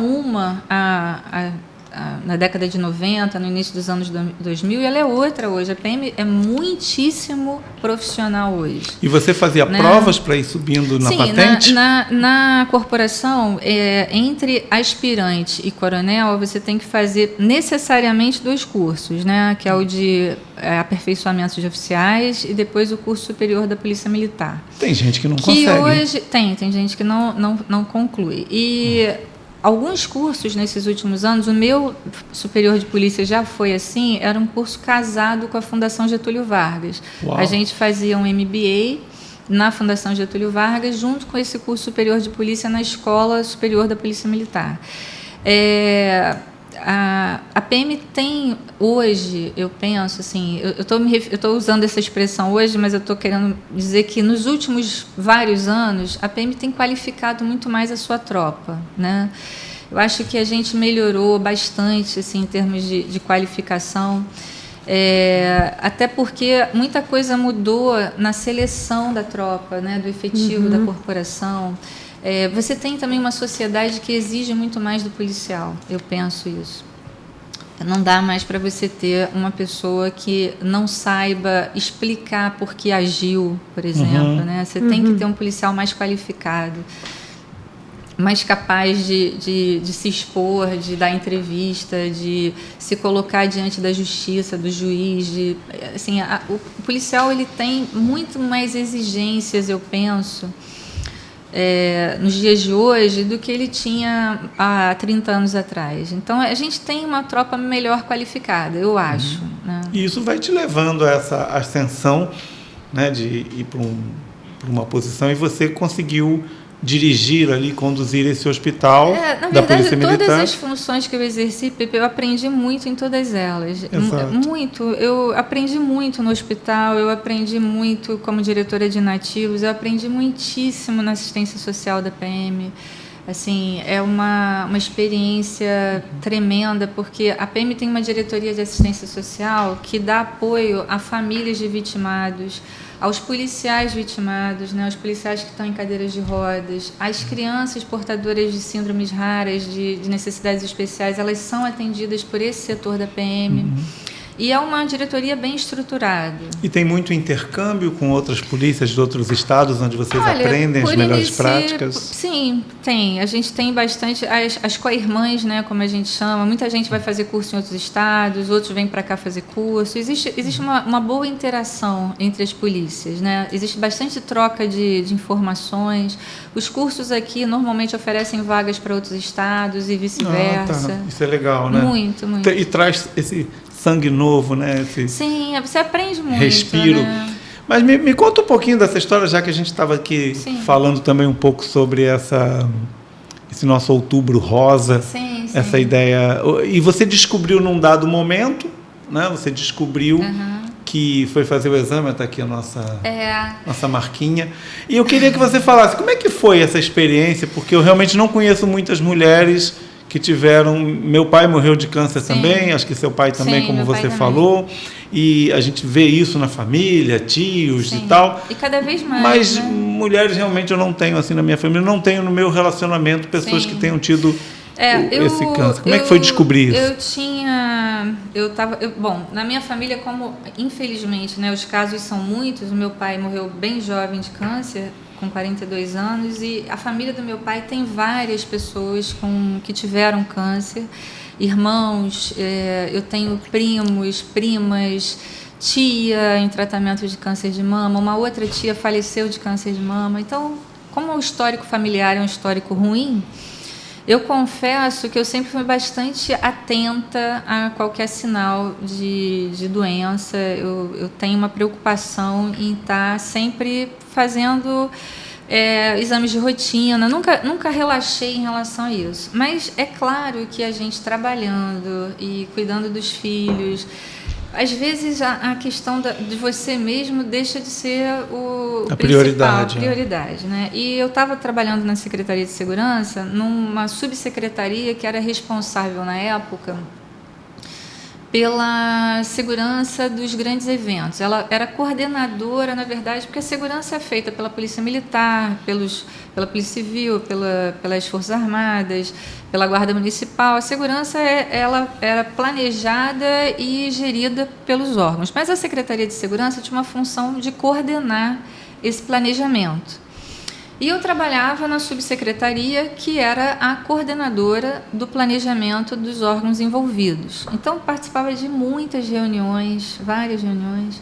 S2: na década de 90, no início dos anos 2000, e ela é outra hoje. A PM é muitíssimo profissional hoje.
S1: E você fazia provas para ir subindo na patente?
S2: Na corporação, entre aspirante e coronel, você tem que fazer necessariamente 2 cursos, né? Que é o de aperfeiçoamento de oficiais e depois o curso superior da Polícia Militar.
S1: Tem gente que não consegue.
S2: Hoje, tem gente que não conclui. E alguns cursos nesses últimos anos, o meu superior de polícia já foi assim, era um curso casado com a Fundação Getúlio Vargas.
S1: Uau. A
S2: gente fazia um MBA na Fundação Getúlio Vargas, junto com esse curso superior de polícia na Escola Superior da Polícia Militar. A PM tem hoje, eu penso assim, eu estou usando essa expressão hoje, mas eu estou querendo dizer que nos últimos vários anos a PM tem qualificado muito mais a sua tropa, né? Eu acho que a gente melhorou bastante assim, em termos de qualificação, até porque muita coisa mudou na seleção da tropa, né, do efetivo da corporação. Você tem também uma sociedade que exige muito mais do policial, eu penso isso. Não dá mais para você ter uma pessoa que não saiba explicar por que agiu, por exemplo. Né? Você tem que ter um policial mais qualificado, mais capaz de se expor, de dar entrevista, de se colocar diante da justiça, do juiz. Assim, o policial ele tem muito mais exigências, eu penso, nos dias de hoje do que ele tinha há 30 anos atrás. Então, a gente tem uma tropa melhor qualificada, eu acho. Né?
S1: E isso vai te levando a essa ascensão, né, de ir para uma posição, e você conseguiu dirigir ali, conduzir esse hospital da Polícia Militar.
S2: Todas as funções que eu exerci, Pepe, eu aprendi muito em todas elas.
S1: Exato.
S2: Muito. Eu aprendi muito no hospital, eu aprendi muito como diretora de inativos, eu aprendi muitíssimo na assistência social da PM. Assim, é uma experiência tremenda, porque a PM tem uma diretoria de assistência social que dá apoio a famílias de vitimados, aos policiais vitimados, né, aos policiais que estão em cadeiras de rodas, às crianças portadoras de síndromes raras, de necessidades especiais, elas são atendidas por esse setor da PM. E é uma diretoria bem estruturada.
S1: E tem muito intercâmbio com outras polícias de outros estados, onde vocês aprendem as melhores práticas? Sim,
S2: tem. A gente tem bastante, as co-irmãs, né, como a gente chama. Muita gente vai fazer curso em outros estados, outros vêm para cá fazer curso. Existe uma boa interação entre as polícias, né? Existe bastante troca de informações. Os cursos aqui normalmente oferecem vagas para outros estados e vice-versa.
S1: Isso é legal, né?
S2: Muito, muito.
S1: E traz esse sangue novo, né?
S2: Sim, você aprende muito.
S1: Respiro. Né? Mas me conta um pouquinho dessa história, já que a gente estava aqui falando também um pouco sobre esse nosso Outubro Rosa, essa ideia. E você descobriu num dado momento, né? Você descobriu que foi fazer o exame, está aqui a nossa marquinha. E eu queria que você falasse, como é que foi essa experiência? Porque eu realmente não conheço muitas mulheres que tiveram... Meu pai morreu de câncer também, acho que seu pai também, como você falou. E a gente vê isso na família, tios e tal.
S2: E cada vez mais.
S1: Mas
S2: né?
S1: Mulheres realmente eu não tenho assim na minha família, não tenho no meu relacionamento pessoas que tenham tido esse câncer. Como é que foi descobrir isso?
S2: Bom, na minha família, como infelizmente, né, os casos são muitos, o meu pai morreu bem jovem de câncer, com 42 anos, e a família do meu pai tem várias pessoas que tiveram câncer, irmãos, eu tenho primos, primas, tia em tratamento de câncer de mama, uma outra tia faleceu de câncer de mama. Então, como o histórico familiar é um histórico ruim, eu confesso que eu sempre fui bastante atenta a qualquer sinal de doença. Eu tenho uma preocupação em estar sempre fazendo exames de rotina. Nunca relaxei em relação a isso. Mas é claro que a gente trabalhando e cuidando dos filhos, às vezes a questão de você mesmo deixa de ser a prioridade, né? E eu estava trabalhando na Secretaria de Segurança, numa subsecretaria que era responsável na época pela segurança dos grandes eventos. Ela era coordenadora, na verdade, porque a segurança é feita pela Polícia Militar, pela Polícia Civil, pelas Forças Armadas, pela Guarda Municipal. A segurança ela era planejada e gerida pelos órgãos, mas a Secretaria de Segurança tinha uma função de coordenar esse planejamento. E eu trabalhava na subsecretaria, que era a coordenadora do planejamento dos órgãos envolvidos. Então, participava de muitas reuniões, várias reuniões,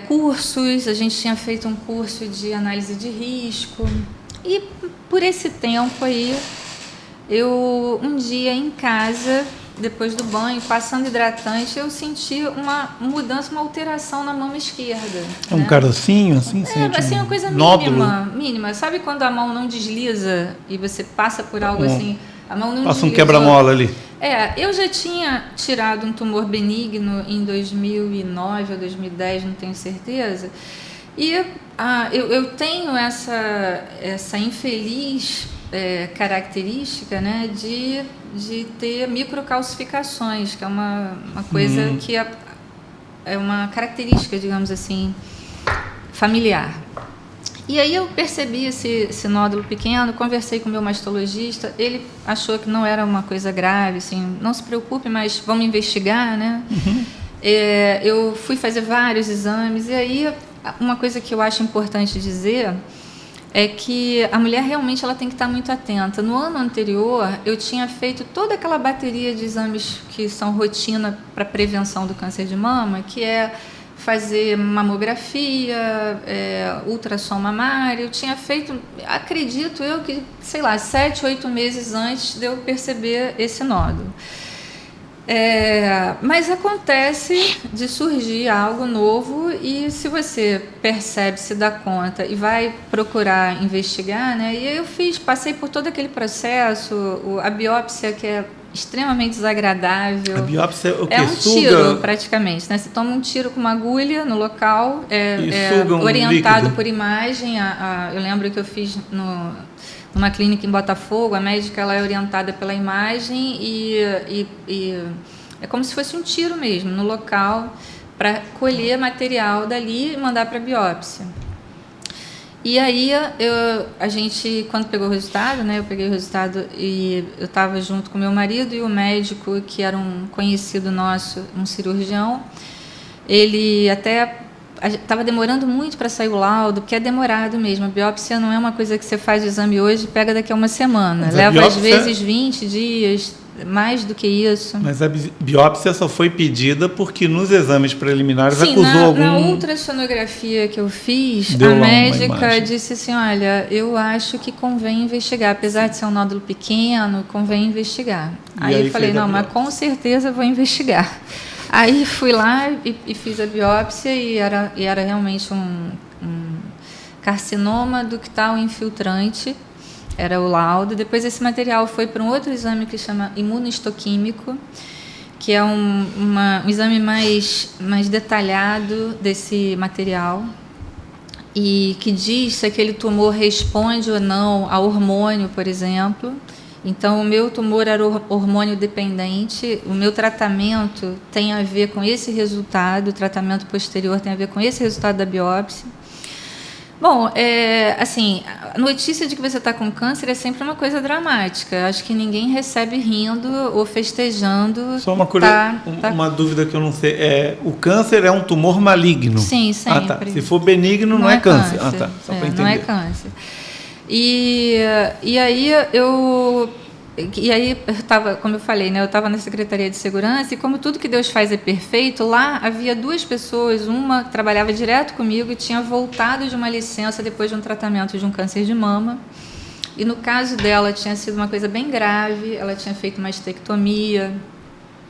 S2: cursos. A gente tinha feito um curso de análise de risco. E, por esse tempo aí, um dia em casa, depois do banho, passando hidratante, eu senti uma mudança, uma alteração na mama esquerda.
S1: É um carocinho, assim?
S2: Assim, uma coisa mínima. Sabe quando a mão não desliza e você passa por algo assim, a mão não
S1: passa
S2: deslizou.
S1: Um quebra-mola ali.
S2: Eu já tinha tirado um tumor benigno em 2009 ou 2010, não tenho certeza. E eu tenho essa infeliz característica, né, de ter microcalcificações, que é uma coisa que é uma característica, digamos assim, familiar. E aí eu percebi esse nódulo pequeno, conversei com o meu mastologista, ele achou que não era uma coisa grave, assim, não se preocupe, mas vamos investigar, né? Eu fui fazer vários exames, e aí uma coisa que eu acho importante dizer é que a mulher realmente ela tem que estar muito atenta. No ano anterior, eu tinha feito toda aquela bateria de exames que são rotina para prevenção do câncer de mama, que é fazer mamografia, ultrassom mamário. Eu tinha feito, acredito eu que, 7, 8 meses antes de eu perceber esse nódulo. Mas acontece de surgir algo novo e se você percebe, se dá conta e vai procurar investigar, né? E eu passei por todo aquele processo, a biópsia que é extremamente desagradável.
S1: A biópsia é o que?
S2: É um tiro, praticamente, né? Você toma um tiro com uma agulha no local, orientado por imagem. Eu lembro que eu fiz numa clínica em Botafogo, a médica ela é orientada pela imagem e é como se fosse um tiro mesmo, no local, para colher material dali e mandar para a biópsia. E aí, a gente, quando pegou o resultado, né, eu peguei o resultado e eu estava junto com meu marido e o médico, que era um conhecido nosso, um cirurgião. Ele até estava demorando muito para sair o laudo, porque é demorado mesmo. A biópsia não é uma coisa que você faz o exame hoje e pega daqui a uma semana. Leva, às vezes, 20 dias, mais do que isso.
S1: Mas a biópsia só foi pedida porque nos exames preliminares acusou algum...
S2: Na ultrassonografia que eu fiz, a médica disse assim, olha, eu acho que convém investigar. Apesar de ser um nódulo pequeno, convém investigar. Aí eu falei, não, mas com certeza eu vou investigar. Aí fui lá e fiz a biópsia e era realmente um carcinoma ductal infiltrante, era o laudo. Depois esse material foi para um outro exame que chama imunohistoquímico, que é um exame mais detalhado desse material e que diz se aquele tumor responde ou não a hormônio, por exemplo. Então, o meu tumor era hormônio dependente, o meu tratamento tem a ver com esse resultado, o tratamento posterior tem a ver com esse resultado da biópsia. Bom, assim, a notícia de que você está com câncer é sempre uma coisa dramática. Acho que ninguém recebe rindo ou festejando.
S1: Só uma dúvida que eu não sei. O câncer é um tumor maligno?
S2: Sim, sempre.
S1: Tá. Se for benigno, não é câncer. Tá. Só para entender.
S2: Não é câncer. E aí eu estava, como eu falei, né, eu estava na Secretaria de Segurança e como tudo que Deus faz é perfeito, lá havia 2 pessoas, uma que trabalhava direto comigo e tinha voltado de uma licença depois de um tratamento de um câncer de mama. E no caso dela tinha sido uma coisa bem grave, ela tinha feito uma mastectomia,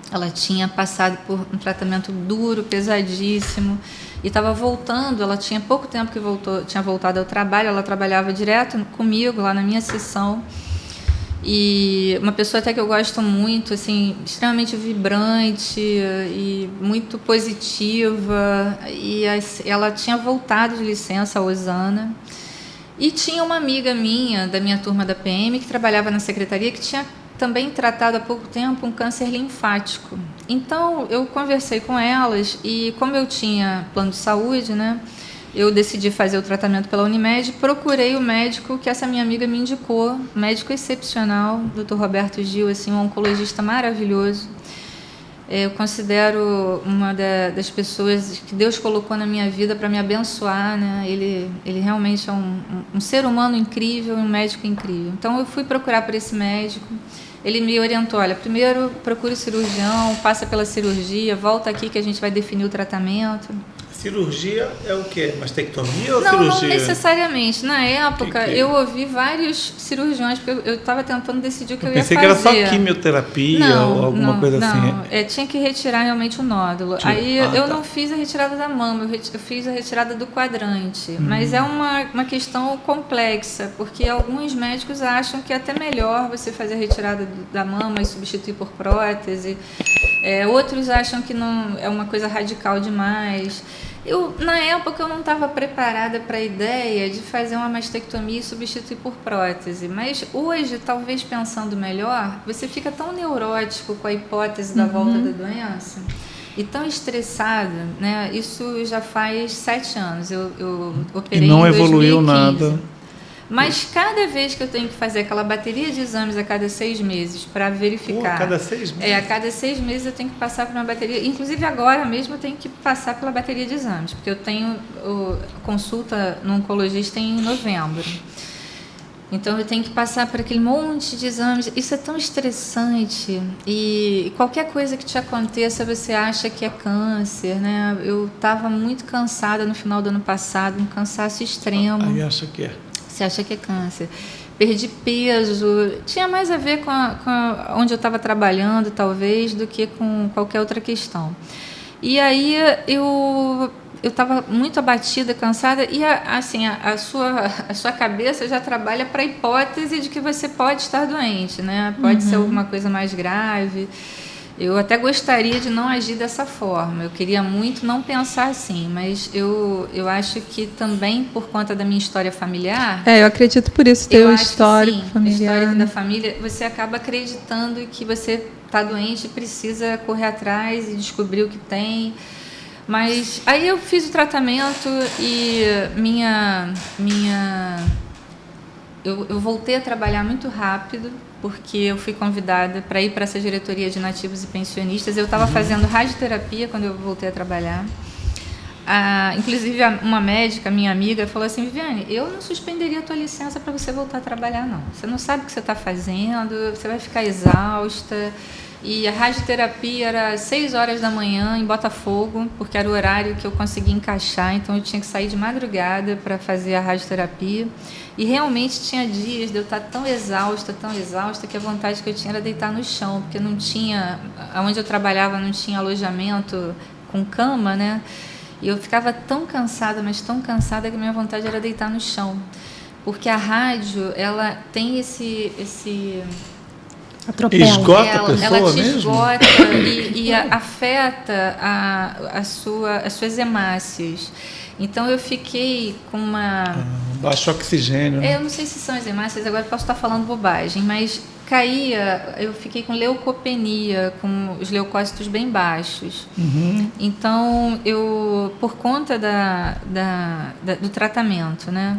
S2: ela tinha passado por um tratamento duro, pesadíssimo, e estava voltando, ela tinha pouco tempo que tinha voltado ao trabalho, ela trabalhava direto comigo, lá na minha sessão, e uma pessoa até que eu gosto muito, assim, extremamente vibrante e muito positiva, e ela tinha voltado de licença, a Osana, e tinha uma amiga minha, da minha turma da PM, que trabalhava na secretaria, que tinha também tratado há pouco tempo um câncer linfático. Então, eu conversei com elas e, como eu tinha plano de saúde, né, eu decidi fazer o tratamento pela Unimed, procurei o médico que essa minha amiga me indicou, médico excepcional, Dr. Roberto Gil, assim, um oncologista maravilhoso. Eu considero uma das pessoas que Deus colocou na minha vida para me abençoar, né? Ele realmente é um ser humano incrível, um médico incrível. Então, eu fui procurar por esse médico. Ele me orientou, olha, primeiro procure o cirurgião, passa pela cirurgia, volta aqui que a gente vai definir o tratamento.
S1: Cirurgia é o quê? Mastectomia ou
S2: não,
S1: cirurgia?
S2: Não necessariamente. Na época,
S1: que...
S2: eu ouvi vários cirurgiões, porque eu estava tentando decidir o que eu ia fazer.
S1: Pensei que era só quimioterapia ou alguma coisa assim.
S2: Não, tinha que retirar realmente o nódulo. Aí eu não fiz a retirada da mama, eu fiz a retirada do quadrante. Mas é uma questão complexa, porque alguns médicos acham que é até melhor você fazer a retirada da mama e substituir por prótese. Outros acham que não é uma coisa radical demais. Na época, eu não estava preparada para a ideia de fazer uma mastectomia e substituir por prótese. Mas hoje, talvez pensando melhor, você fica tão neurótico com a hipótese da volta da doença e tão estressada, né? Isso já faz 7 anos. Eu operei
S1: e não
S2: em 2015.
S1: Evoluiu nada.
S2: Mas cada vez que eu tenho que fazer aquela bateria de exames a cada 6 meses para verificar...
S1: a cada 6 meses?
S2: A cada 6 meses eu tenho que passar por uma bateria... Inclusive agora mesmo eu tenho que passar pela bateria de exames, porque eu tenho consulta no oncologista em novembro. Então eu tenho que passar por aquele monte de exames. Isso é tão estressante. E qualquer coisa que te aconteça, você acha que é câncer, né? Eu estava muito cansada no final do ano passado, um cansaço extremo.
S1: Aí acha que é.
S2: Você acha que é câncer. Perdi peso, tinha mais a ver com onde eu estava trabalhando, talvez, do que com qualquer outra questão. E aí eu estava muito abatida, cansada, e assim, a sua cabeça já trabalha para a hipótese de que você pode estar doente, né? Pode ser alguma coisa mais grave. Eu até gostaria de não agir dessa forma, eu queria muito não pensar assim, mas eu acho que também por conta da minha história familiar...
S3: eu acredito por isso, teu histórico familiar.
S2: A história da família, você acaba acreditando que você está doente e precisa correr atrás e descobrir o que tem. Mas aí eu fiz o tratamento e eu voltei a trabalhar muito rápido, porque eu fui convidada para ir para essa diretoria de nativos e pensionistas. Eu estava fazendo radioterapia quando eu voltei a trabalhar. Inclusive, uma médica, minha amiga, falou assim: Viviane, eu não suspenderia a tua licença para você voltar a trabalhar, não. Você não sabe o que você está fazendo, você vai ficar exausta. E a radioterapia era às 6 horas da manhã em Botafogo, porque era o horário que eu conseguia encaixar, então eu tinha que sair de madrugada para fazer a radioterapia. E realmente tinha dias de eu estar tão exausta, que a vontade que eu tinha era deitar no chão, porque não tinha, onde eu trabalhava não tinha alojamento com cama, né? E eu ficava tão cansada, mas tão cansada, que a minha vontade era deitar no chão. Porque a rádio, ela tem esse
S4: atropela.
S1: Esgota a pessoa
S2: ela te
S1: mesmo?
S2: esgota e afeta as suas hemácias. Então eu fiquei com uma...
S1: baixo oxigênio.
S2: Eu não sei se são as hemácias, agora posso estar falando bobagem, mas eu fiquei com leucopenia, com os leucócitos bem baixos. Então, por conta do tratamento, né?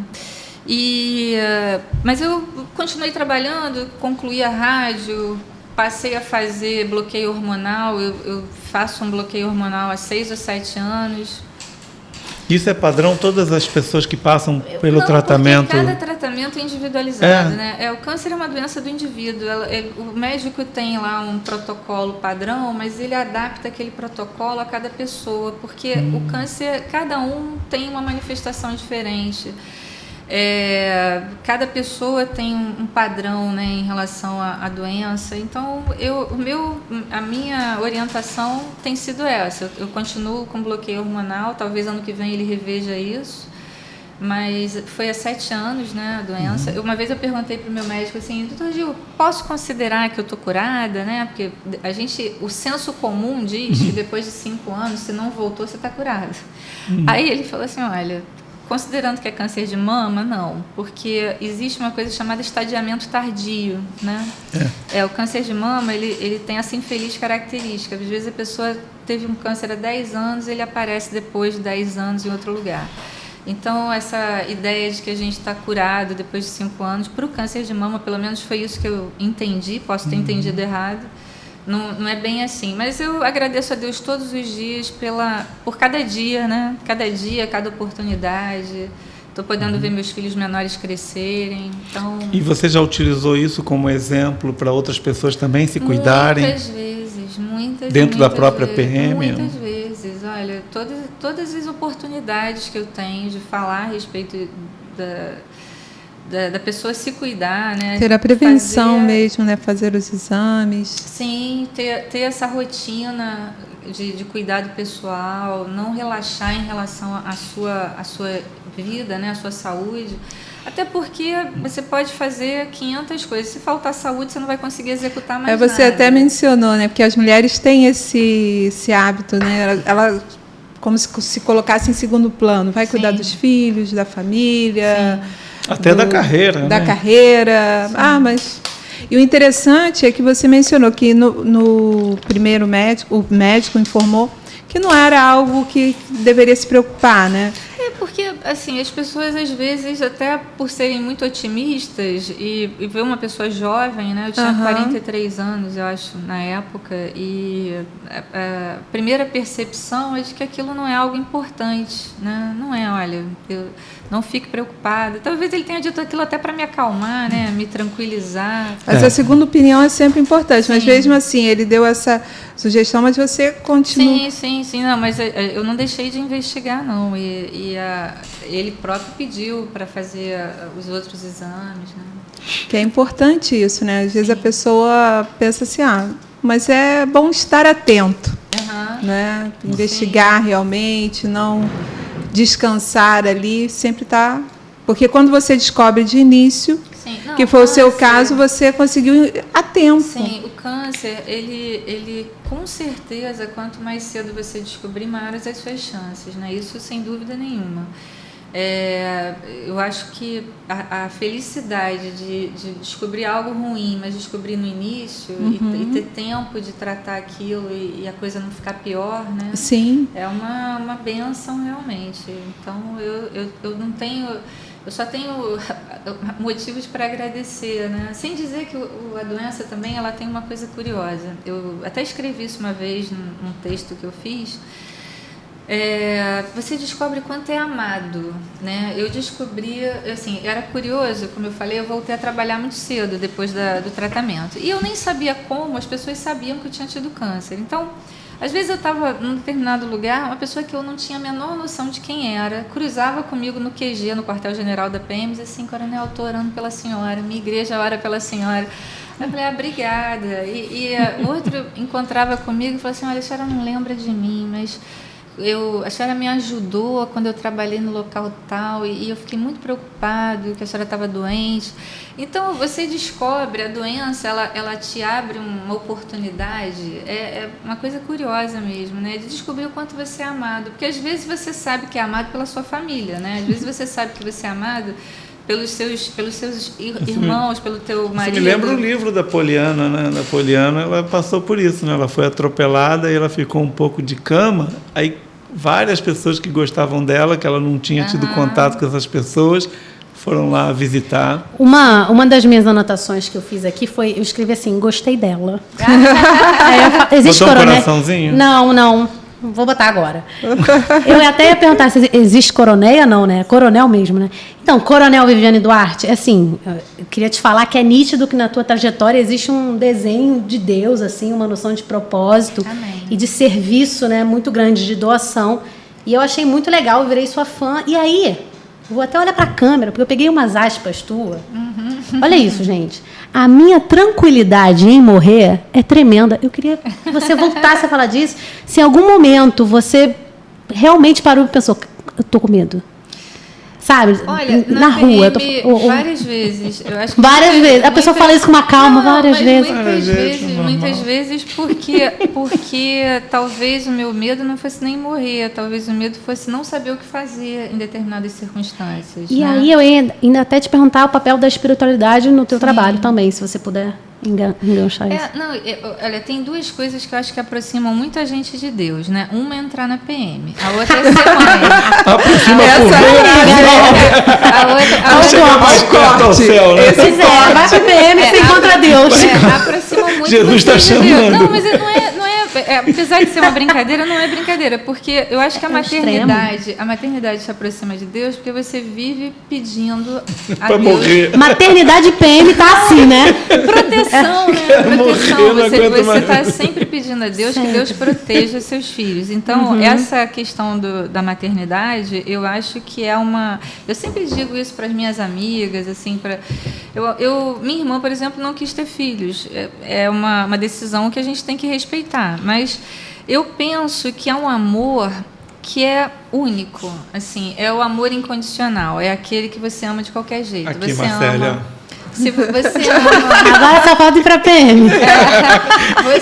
S2: Mas eu continuei trabalhando, concluí a rádio, passei a fazer bloqueio hormonal. Eu faço um bloqueio hormonal há 6 ou 7 anos.
S1: Isso é padrão todas as pessoas que passam pelo tratamento?
S2: Cada tratamento é individualizado, né? O câncer é uma doença do indivíduo. O médico tem lá um protocolo padrão, mas ele adapta aquele protocolo a cada pessoa, porque o câncer, cada um tem uma manifestação diferente. Cada pessoa tem um padrão, né, em relação à doença. Então, a minha orientação tem sido essa. Eu continuo com bloqueio hormonal, talvez ano que vem ele reveja isso, mas foi há 7 anos, né, a doença. Uma vez eu perguntei para o meu médico assim: doutor Gil, posso considerar que eu estou curada, né? Porque o senso comum diz que depois de 5 anos, se não voltou, você está curada. Aí ele falou assim: olha, considerando que é câncer de mama, não, porque existe uma coisa chamada estadiamento tardio, né? O câncer de mama, ele tem essa infeliz característica. Às vezes a pessoa teve um câncer há 10 anos, ele aparece depois de 10 anos em outro lugar. Então, essa ideia de que a gente está curado depois de 5 anos, para o câncer de mama, pelo menos foi isso que eu entendi, posso ter entendido errado. Não é bem assim, mas eu agradeço a Deus todos os dias por cada dia, né? Cada dia, cada oportunidade. Estou podendo ver meus filhos menores crescerem. Então,
S1: e você já utilizou isso como exemplo para outras pessoas também se cuidarem?
S2: Muitas vezes.
S1: Dentro da própria PM?
S2: Muitas vezes. Olha, todas as oportunidades que eu tenho de falar a respeito da pessoa se cuidar, né?
S3: Ter a prevenção mesmo, né? Fazer os exames.
S2: Sim, ter essa rotina de cuidado pessoal, não relaxar em relação à sua vida, né? À sua saúde. Até porque você pode fazer 500 coisas. Se faltar saúde, você não vai conseguir executar mais nada.
S3: Você até mencionou, né? Porque as mulheres têm esse hábito, né? Ela como se colocasse em segundo plano. Vai cuidar dos filhos, da família...
S1: Sim. Até da carreira.
S3: Da
S1: né?
S3: carreira. Sim. Mas... E o interessante é que você mencionou que no primeiro o médico informou que não era algo que deveria se preocupar, né?
S2: Porque, assim, as pessoas, às vezes, até por serem muito otimistas e ver uma pessoa jovem, né? Eu tinha 43 anos, eu acho, na época, e a primeira percepção é de que aquilo não é algo importante, né? Não é, olha, não fique preocupada. Talvez ele tenha dito aquilo até para me acalmar, né? Me tranquilizar.
S3: Mas a segunda opinião é sempre importante. Sim. Mas mesmo assim, ele deu essa sugestão, mas você continua...
S2: Sim. Não, mas eu não deixei de investigar, não. Ele próprio pediu para fazer os outros exames, né?
S3: Que é importante isso, né? Às vezes a pessoa pensa assim, mas é bom estar atento, né? Investigar realmente, não descansar ali, sempre tá... Porque quando você descobre de início, que foi o seu caso, você conseguiu a tempo.
S2: Sim, o câncer, ele com certeza, quanto mais cedo você descobrir, maiores as suas chances, né? Isso sem dúvida nenhuma. Eu acho que a felicidade de descobrir algo ruim, mas descobrir no início e ter tempo de tratar aquilo e a coisa não ficar pior, né?
S3: Sim.
S2: É uma bênção realmente. Então eu não tenho... Eu só tenho motivos para agradecer, né? Sem dizer que a doença também ela tem uma coisa curiosa. Eu até escrevi isso uma vez num texto que eu fiz. Você descobre quanto é amado, né? Eu descobri, assim, era curioso, como eu falei, eu voltei a trabalhar muito cedo depois do tratamento. E eu nem sabia como, as pessoas sabiam que eu tinha tido câncer. Então, às vezes eu estava num determinado lugar, uma pessoa que eu não tinha a menor noção de quem era, cruzava comigo no QG, no quartel-general da PM, e dizia assim, coronel, estou orando pela senhora, minha igreja ora pela senhora. Eu falei, obrigada. E outro encontrava comigo e falou assim, olha, a senhora não lembra de mim, mas... a senhora me ajudou quando eu trabalhei no local tal e eu fiquei muito preocupado que a senhora estava doente. Então, você descobre a doença, ela te abre uma oportunidade, é uma coisa curiosa mesmo, né? De descobrir o quanto você é amado. Porque às vezes você sabe que é amado pela sua família, né? Às vezes você sabe que você é amado pelos seus irmãos, pelo teu marido.
S1: Você me lembra o livro da Poliana, né? Da Poliana, ela passou por isso, né? Ela foi atropelada e ela ficou um pouco de cama, aí várias pessoas que gostavam dela, que ela não tinha tido contato com essas pessoas, foram lá visitar.
S4: Uma das minhas anotações que eu fiz aqui foi, eu escrevi assim, gostei dela. Existe
S1: botou
S4: coronel?
S1: Um coraçãozinho?
S4: Não. Vou botar agora. Eu até ia perguntar se existe coronéia, não, né? Coronel mesmo, né? Então, Coronel Viviane Duarte, assim, eu queria te falar que é nítido que na tua trajetória existe um desenho de Deus, assim, uma noção de propósito.
S2: Amém.
S4: E de serviço, né? Muito grande, de doação. E eu achei muito legal, eu virei sua fã. E aí, vou até olhar para a câmera, porque eu peguei umas aspas tuas. Olha isso, gente. A minha tranquilidade em morrer é tremenda. Eu queria que você voltasse a falar disso. Se em algum momento você realmente parou e pensou, eu estou com medo. Sabe?
S2: Olha,
S4: na rua.
S2: Várias vezes. Eu acho que
S4: várias vezes. A pessoa fala isso com uma calma, várias vezes.
S2: Muitas vezes porque talvez o meu medo não fosse nem morrer, talvez o medo fosse não saber o que fazer em determinadas circunstâncias.
S4: E
S2: né?
S4: aí eu ia ainda até te perguntar o papel da espiritualidade no teu trabalho também, se você puder enganchar isso.
S2: Olha, tem duas coisas que eu acho que aproximam muita gente de Deus, né? Uma é entrar na PM, a outra é ser mãe.
S1: Aproxima
S3: ao céu, né?
S4: Vai para a PM e você encontra Deus.
S2: Aproxima muito
S1: Jesus está chamando.
S2: Deus. Não, mas apesar de ser uma brincadeira, não é brincadeira, porque eu acho que a maternidade se aproxima de Deus porque você vive pedindo a Deus.
S1: Morrer.
S4: Maternidade PM tá assim, né?
S2: Proteção, né? Proteção. Você está sempre pedindo a Deus que Deus proteja seus filhos. Então, essa questão da maternidade, eu acho que é uma... Eu sempre digo isso para as minhas amigas, assim, minha irmã, por exemplo, não quis ter filhos. É uma decisão que a gente tem que respeitar. Mas eu penso que é um amor que é único, assim, é o amor incondicional, é aquele que você ama de qualquer jeito.
S1: Aqui,
S2: você
S1: Marcélia.
S2: ama... Se você ama...
S4: Agora só falta ir para PM.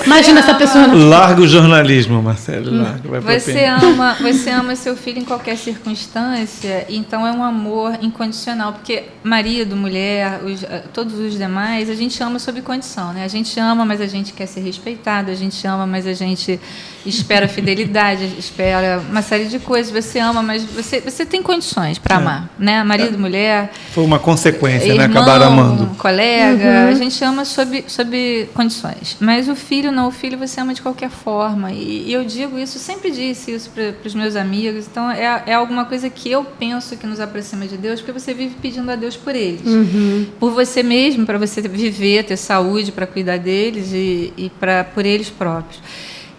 S4: Imagina essa pessoa.
S1: Larga o jornalismo, Marcelo. Larga, vai pra PM.
S2: Você ama seu filho em qualquer circunstância, então é um amor incondicional, porque marido, mulher, todos os demais, a gente ama sob condição, né? A gente ama, mas a gente quer ser respeitado, a gente ama, mas a gente espera fidelidade, espera uma série de coisas. Você ama, mas você tem condições para amar, né? Marido, mulher...
S1: Foi uma consequência,
S2: irmão,
S1: né? Acabaram amando.
S2: Colega, a gente ama sob condições. Mas o filho não, o filho você ama de qualquer forma. E eu digo isso, sempre disse isso para os meus amigos. Então, é alguma coisa que eu penso que nos aproxima de Deus, porque você vive pedindo a Deus por eles. Por você mesmo, para você viver, ter saúde, para cuidar deles e por eles próprios.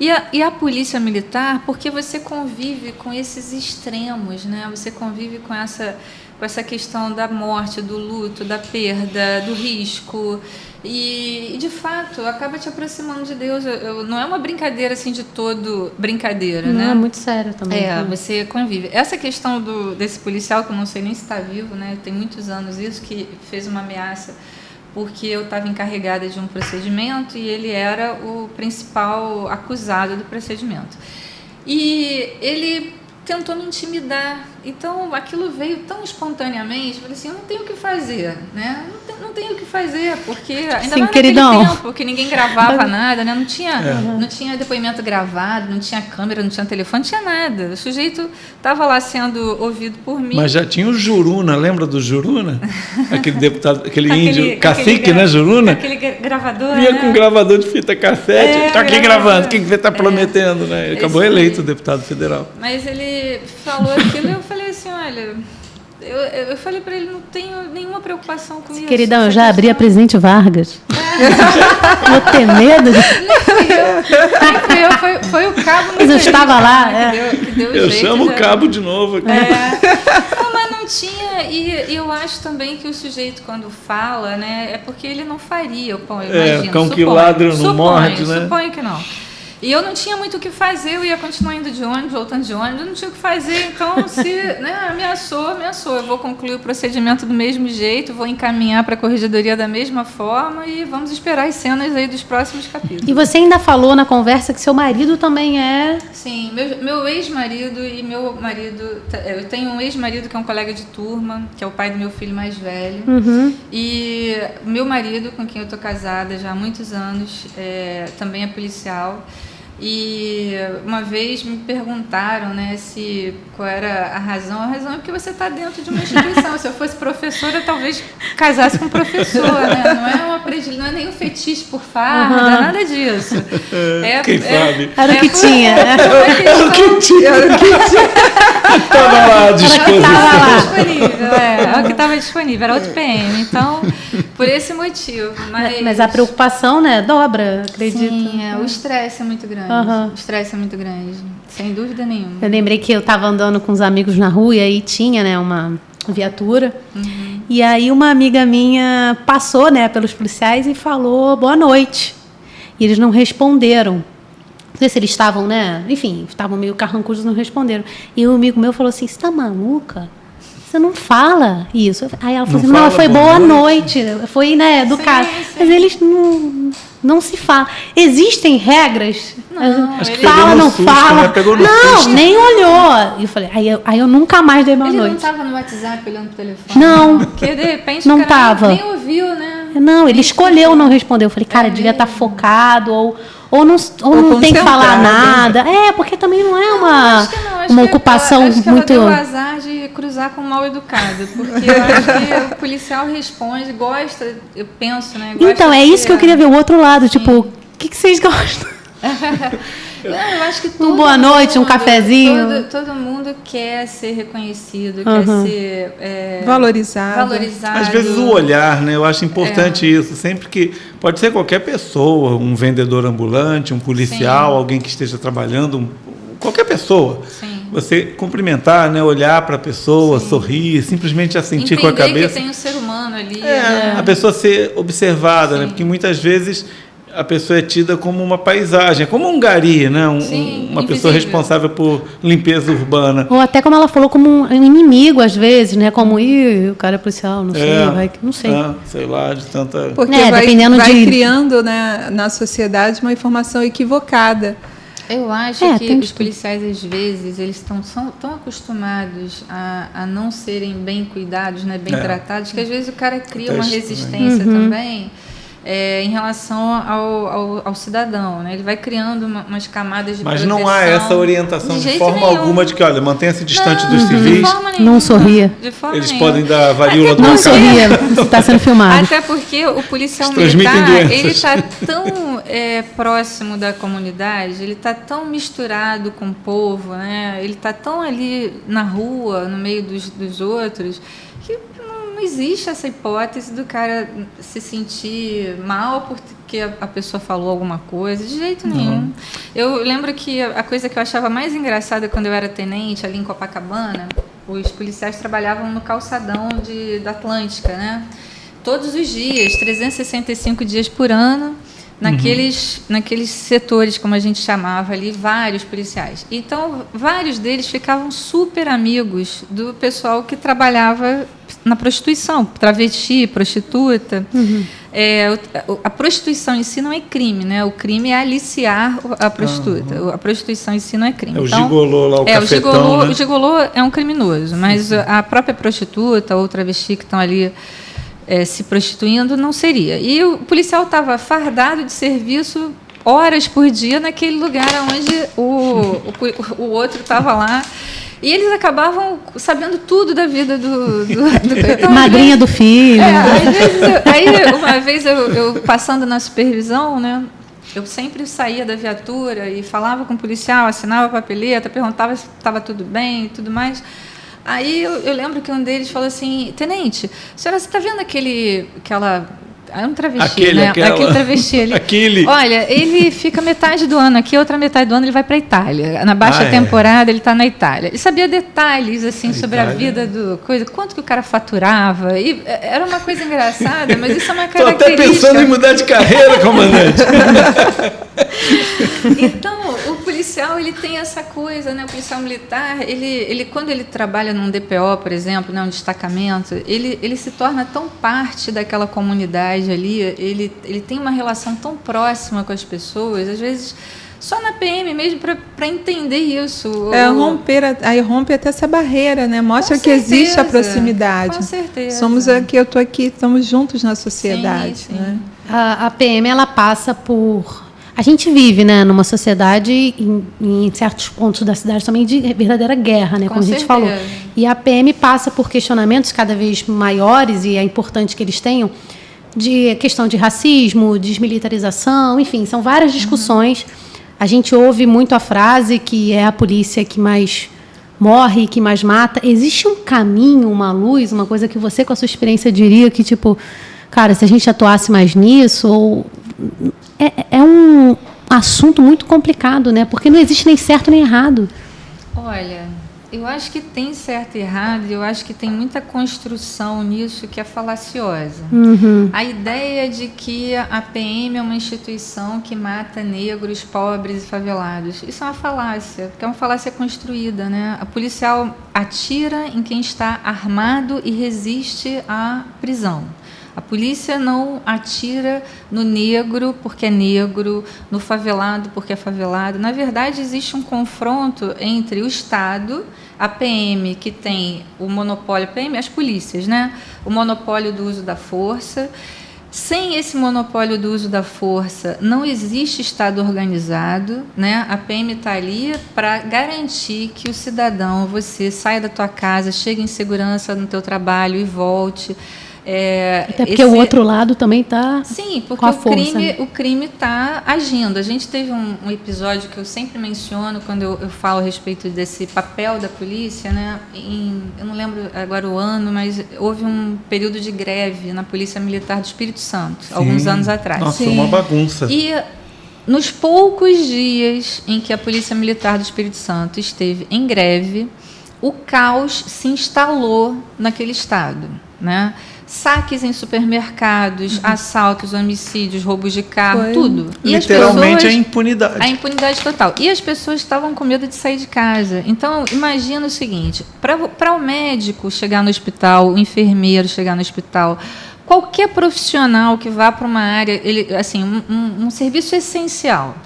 S2: E a polícia militar, porque você convive com esses extremos, né? Você convive com essa questão da morte, do luto, da perda, do risco. E de fato, acaba te aproximando de Deus. Não é uma brincadeira assim de todo brincadeira, né?
S4: Não, é muito sério também.
S2: Você convive. Essa questão desse policial, que eu não sei nem se está vivo, né? Tem muitos anos isso, que fez uma ameaça porque eu estava encarregada de um procedimento e ele era o principal acusado do procedimento. E ele tentou me intimidar. Então, aquilo veio tão espontaneamente, eu falei assim, eu não tenho o que fazer, né? Não tenho o que fazer, porque ainda mais naquele tempo que ninguém gravava nada, né? Não tinha depoimento gravado, não tinha câmera, não tinha telefone, não tinha nada. O sujeito estava lá sendo ouvido por mim.
S1: Mas já tinha o Juruna, lembra do Juruna? Aquele deputado, aquele índio, cacique, né, Juruna?
S2: Aquele gravador,
S1: Ia com um gravador de fita cassete, está aqui gravando, o que você está prometendo, né? Ele acabou eleito deputado federal.
S2: Mas ele falou aquilo e eu falei assim, olha, eu falei para ele, não tenho nenhuma preocupação com isso.
S4: Queridão, eu já abri a Presidente Vargas. Vou ter medo?
S2: Foi o cabo.
S4: Mas eu estava lá.
S2: Que deu
S1: eu
S2: jeito,
S1: chamo o cabo de novo aqui.
S2: Não, mas não tinha, e eu acho também que o sujeito quando fala, né, é porque ele não faria, eu imagino.
S1: Cão que ladra não morde, né?
S2: Suponho que não. E eu não tinha muito o que fazer, eu ia continuar indo de ônibus, voltando de ônibus, eu não tinha o que fazer, então se ameaçou, eu vou concluir o procedimento do mesmo jeito, vou encaminhar para a corregedoria da mesma forma e vamos esperar as cenas aí dos próximos capítulos.
S4: E você ainda falou na conversa que seu marido também é...
S2: Sim, meu ex-marido e meu marido, eu tenho um ex-marido que é um colega de turma, que é o pai do meu filho mais velho, e meu marido, com quem eu estou casada já há muitos anos, também é policial. E uma vez me perguntaram, né, qual era a razão. A razão é porque você está dentro de uma instituição. Se eu fosse professora, talvez casasse com professor, né? Não é nenhum fetiche por farda, nada disso.
S1: Quem sabe?
S4: Era o que tinha.
S1: Era o que tinha. Estava lá à disposição.
S2: Era o que estava disponível, era outro PM. Então, por esse motivo.
S4: Mas a preocupação, né, dobra, acredito.
S2: Sim, o estresse é muito grande. O estresse é muito grande, sem dúvida nenhuma.
S4: Eu lembrei que eu estava andando com os amigos na rua e aí tinha, né, uma viatura. E aí uma amiga minha passou, né, pelos policiais e falou boa noite. E eles não responderam. Não sei se eles estavam, né, enfim, estavam meio carrancudos, não responderam. E um amigo meu falou assim, você está maluca? Você não fala isso. Aí ela falou assim, não, foi boa noite. Foi, né, educado. Mas eles não se falam. Existem regras?
S2: Não,
S4: fala, não
S1: susto,
S4: fala.
S1: Né? Pegou no
S4: não,
S1: susto.
S4: Nem olhou. E eu falei, aí eu nunca mais dei boa noite.
S2: Ele não estava no WhatsApp olhando o telefone?
S4: Não.
S2: Porque de repente
S4: não
S2: o cara
S4: tava.
S2: nem ouviu, né?
S4: Não, ele escolheu não responder. Eu falei, cara, devia estar focado ou não tem que falar nada. Porque também não é uma ocupação
S2: acho que
S4: muito...
S2: Ela deu o azar de cruzar com um mal educado, porque eu acho que o policial responde, gosta, eu penso, né?
S4: Então, é isso que eu queria ver, o outro lado, tipo, o que vocês gostam?
S2: Eu acho que
S4: boa noite, um cafezinho.
S2: Todo mundo quer ser reconhecido, quer ser
S3: valorizado.
S1: Às vezes o olhar, né? Eu acho importante isso. Sempre que pode ser qualquer pessoa, um vendedor ambulante, um policial, alguém que esteja trabalhando, qualquer pessoa.
S2: Sim.
S1: Você cumprimentar, né? Olhar para a pessoa, sorrir, simplesmente assentir
S2: entender
S1: com a cabeça.
S2: Que tem um ser humano ali. Né?
S1: A pessoa ser observada, né? Porque muitas vezes a pessoa é tida como uma paisagem, é como um gari, né? Uma pessoa responsável por limpeza urbana.
S4: Ou até como ela falou, como um inimigo às vezes, né? Como o cara é policial, não sei, não sei.
S1: Sei lá, de tanta...
S3: Porque vai criando, né, na sociedade uma informação equivocada.
S2: Eu acho que os policiais, às vezes, eles são tão acostumados a não serem bem cuidados, né, bem tratados, que às vezes o cara cria uma resistência também em relação ao cidadão. Né? Ele vai criando umas camadas de proteção. Mas
S1: não há essa orientação de forma alguma de que, olha, mantenha-se distante dos civis.
S2: De forma
S4: não sorria.
S1: Eles podem dar varíola do
S4: macaco. Não sorria, você está sendo filmado.
S2: Até porque o policial militar, ele está tão próximo da comunidade, ele está tão misturado com o povo, né? Ele está tão ali na rua, no meio dos outros, que não existe essa hipótese do cara se sentir mal porque a pessoa falou alguma coisa, de jeito nenhum. Eu lembro que a coisa que eu achava mais engraçada quando eu era tenente ali em Copacabana, os policiais trabalhavam no calçadão da Atlântica, né? Todos os dias, 365 dias por ano, naqueles setores, como a gente chamava ali, vários policiais. Então, vários deles ficavam super amigos do pessoal que trabalhava na prostituição, travesti, prostituta. A prostituição em si não é crime, né? O crime é aliciar a prostituta. A prostituição em si não é crime.
S1: É o gigolô lá, o cafetão, né?
S2: O gigolô é um criminoso, mas a própria prostituta ou o travesti que estão ali se prostituindo não seria. E o policial estava fardado de serviço horas por dia naquele lugar onde o outro estava lá. E eles acabavam sabendo tudo da vida do
S4: madrinha do filho.
S2: Aí uma vez eu passando na supervisão, né? Eu sempre saía da viatura e falava com o policial, assinava a papeleta, perguntava se estava tudo bem e tudo mais. Aí eu lembro que um deles falou assim: tenente, senhora, você está vendo aquela... É um travesti, né? Aquele travesti ali. Olha, ele fica metade do ano aqui, outra metade do ano ele vai para a Itália. Na baixa temporada ele está na Itália. Ele sabia detalhes assim sobre a vida do coisa, quanto que o cara faturava. E era uma coisa engraçada, mas isso é uma característica.
S1: Estou até pensando em mudar de carreira, comandante.
S2: Então, o policial, ele tem essa coisa, né? O policial militar, ele quando ele trabalha num DPO, por exemplo, né, um destacamento, ele se torna tão parte daquela comunidade ali, ele tem uma relação tão próxima com as pessoas, às vezes só na PM mesmo para entender isso.
S3: Rompe até essa barreira, né? Mostra que existe a proximidade.
S2: Com certeza.
S3: Somos aqui, eu estou aqui, estamos juntos na sociedade. Sim. Né?
S4: A PM, ela passa por... A gente vive, né, numa sociedade, em certos pontos da cidade também, de verdadeira guerra, né, como a gente falou. E a PM passa por questionamentos cada vez maiores, e é importante que eles tenham, de questão de racismo, desmilitarização, enfim, são várias discussões. A gente ouve muito a frase que é a polícia que mais morre, que mais mata. Existe um caminho, uma luz, uma coisa que você, com a sua experiência, diria que, tipo, cara, se a gente atuasse mais nisso, ou... É um assunto muito complicado, né? Porque não existe nem certo nem errado.
S2: Olha, eu acho que tem certo e errado, eu acho que tem muita construção nisso que é falaciosa. A ideia de que a PM é uma instituição que mata negros, pobres e favelados, isso é uma falácia, porque é uma falácia construída, né? A policial atira em quem está armado e resiste à prisão. A polícia não atira no negro porque é negro, no favelado porque é favelado. Na verdade, existe um confronto entre o Estado, a PM, que tem o monopólio, PM, as polícias, né? O monopólio do uso da força. Sem esse monopólio do uso da força, não existe Estado organizado, né? A PM está ali para garantir que o cidadão, você saia da tua casa, chegue em segurança no teu trabalho e volte.
S4: Até porque o outro lado também está.
S2: Sim, porque
S4: com a força,
S2: o crime está agindo. A gente teve um episódio que eu sempre menciono quando eu falo a respeito desse papel da polícia, né? Eu não lembro agora o ano, mas houve um período de greve na Polícia Militar do Espírito Santo, alguns anos atrás.
S1: Nossa, foi uma bagunça.
S2: E nos poucos dias em que a Polícia Militar do Espírito Santo esteve em greve, o caos se instalou naquele estado, né? Saques em supermercados, assaltos, homicídios, roubos de carro, tudo. E
S1: literalmente a impunidade.
S2: A impunidade total. E as pessoas estavam com medo de sair de casa. Então, imagina o seguinte, para o médico chegar no hospital, o enfermeiro chegar no hospital, qualquer profissional que vá para uma área, um serviço essencial.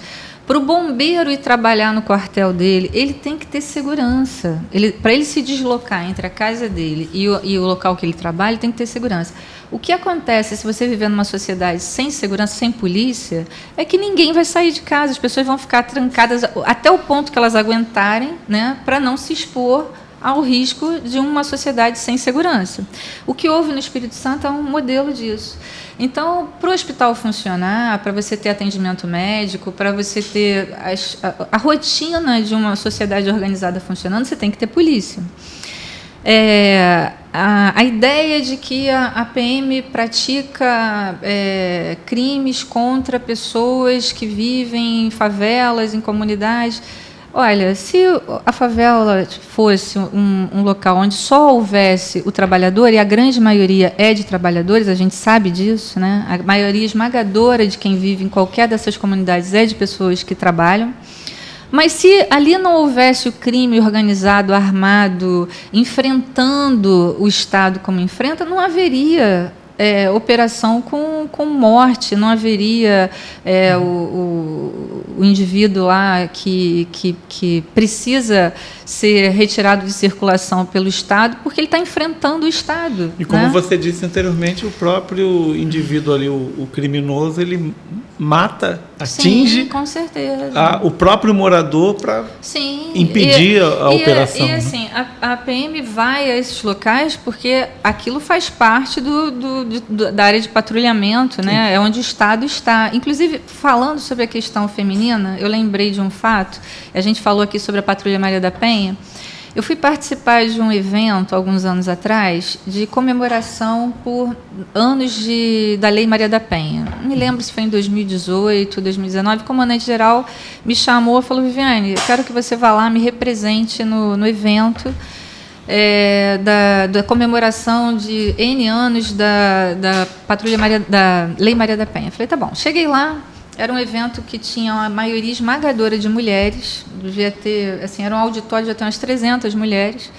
S2: Para o bombeiro ir trabalhar no quartel dele, ele tem que ter segurança. Para ele se deslocar entre a casa dele e o local que ele trabalha, ele tem que ter segurança. O que acontece se você viver numa sociedade sem segurança, sem polícia, é que ninguém vai sair de casa. As pessoas vão ficar trancadas até o ponto que elas aguentarem, né, para não se expor ao risco de uma sociedade sem segurança. O que houve no Espírito Santo é um modelo disso. Então, para o hospital funcionar, para você ter atendimento médico, para você ter a rotina de uma sociedade organizada funcionando, você tem que ter polícia. A ideia de que a PM pratica crimes contra pessoas que vivem em favelas, em comunidades. Olha, se a favela fosse um local onde só houvesse o trabalhador, e a grande maioria é de trabalhadores, a gente sabe disso, né? A maioria esmagadora de quem vive em qualquer dessas comunidades é de pessoas que trabalham. Mas se ali não houvesse o crime organizado, armado, enfrentando o Estado como enfrenta, não haveria operação com morte, não haveria o indivíduo lá que precisa ser retirado de circulação pelo Estado, porque ele está enfrentando o Estado.
S1: E como
S2: né?
S1: você disse anteriormente, o próprio indivíduo ali, o criminoso, ele mata, atinge.
S2: Sim, com certeza.
S1: O próprio morador para impedir a operação.
S2: E assim, a PM vai a esses locais porque aquilo faz parte da área de patrulhamento, né? É onde o Estado está. Inclusive, falando sobre a questão feminina, eu lembrei de um fato, a gente falou aqui sobre a Patrulha Maria da Penha. Eu fui participar de um evento, alguns anos atrás, de comemoração por anos da Lei Maria da Penha. Não me lembro se foi em 2018, 2019. O comandante-geral me chamou e falou: Viviane, eu quero que você vá lá, me represente no evento da comemoração de N anos da Lei Maria da Penha. Eu falei, tá bom. Cheguei lá. Era um evento que tinha uma maioria esmagadora de mulheres, devia ter, assim, era um auditório, já tem umas 300 mulheres,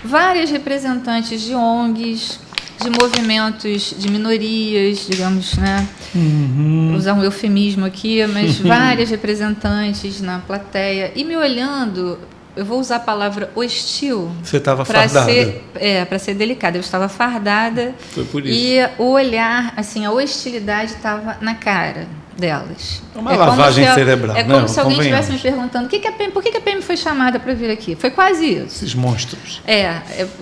S2: várias representantes de ONGs, de movimentos de minorias, digamos, né? Vou usar um eufemismo aqui, mas várias representantes na plateia, e me olhando, eu vou usar a palavra hostil.
S1: Você estava fardada.
S2: Para ser delicada, eu estava fardada.
S1: Foi por isso.
S2: E o olhar, assim, a hostilidade estava na cara delas.
S1: Uma lavagem cerebral.
S2: É como se alguém estivesse me perguntando por que a PM foi chamada para vir aqui. Foi quase isso.
S1: Esses monstros.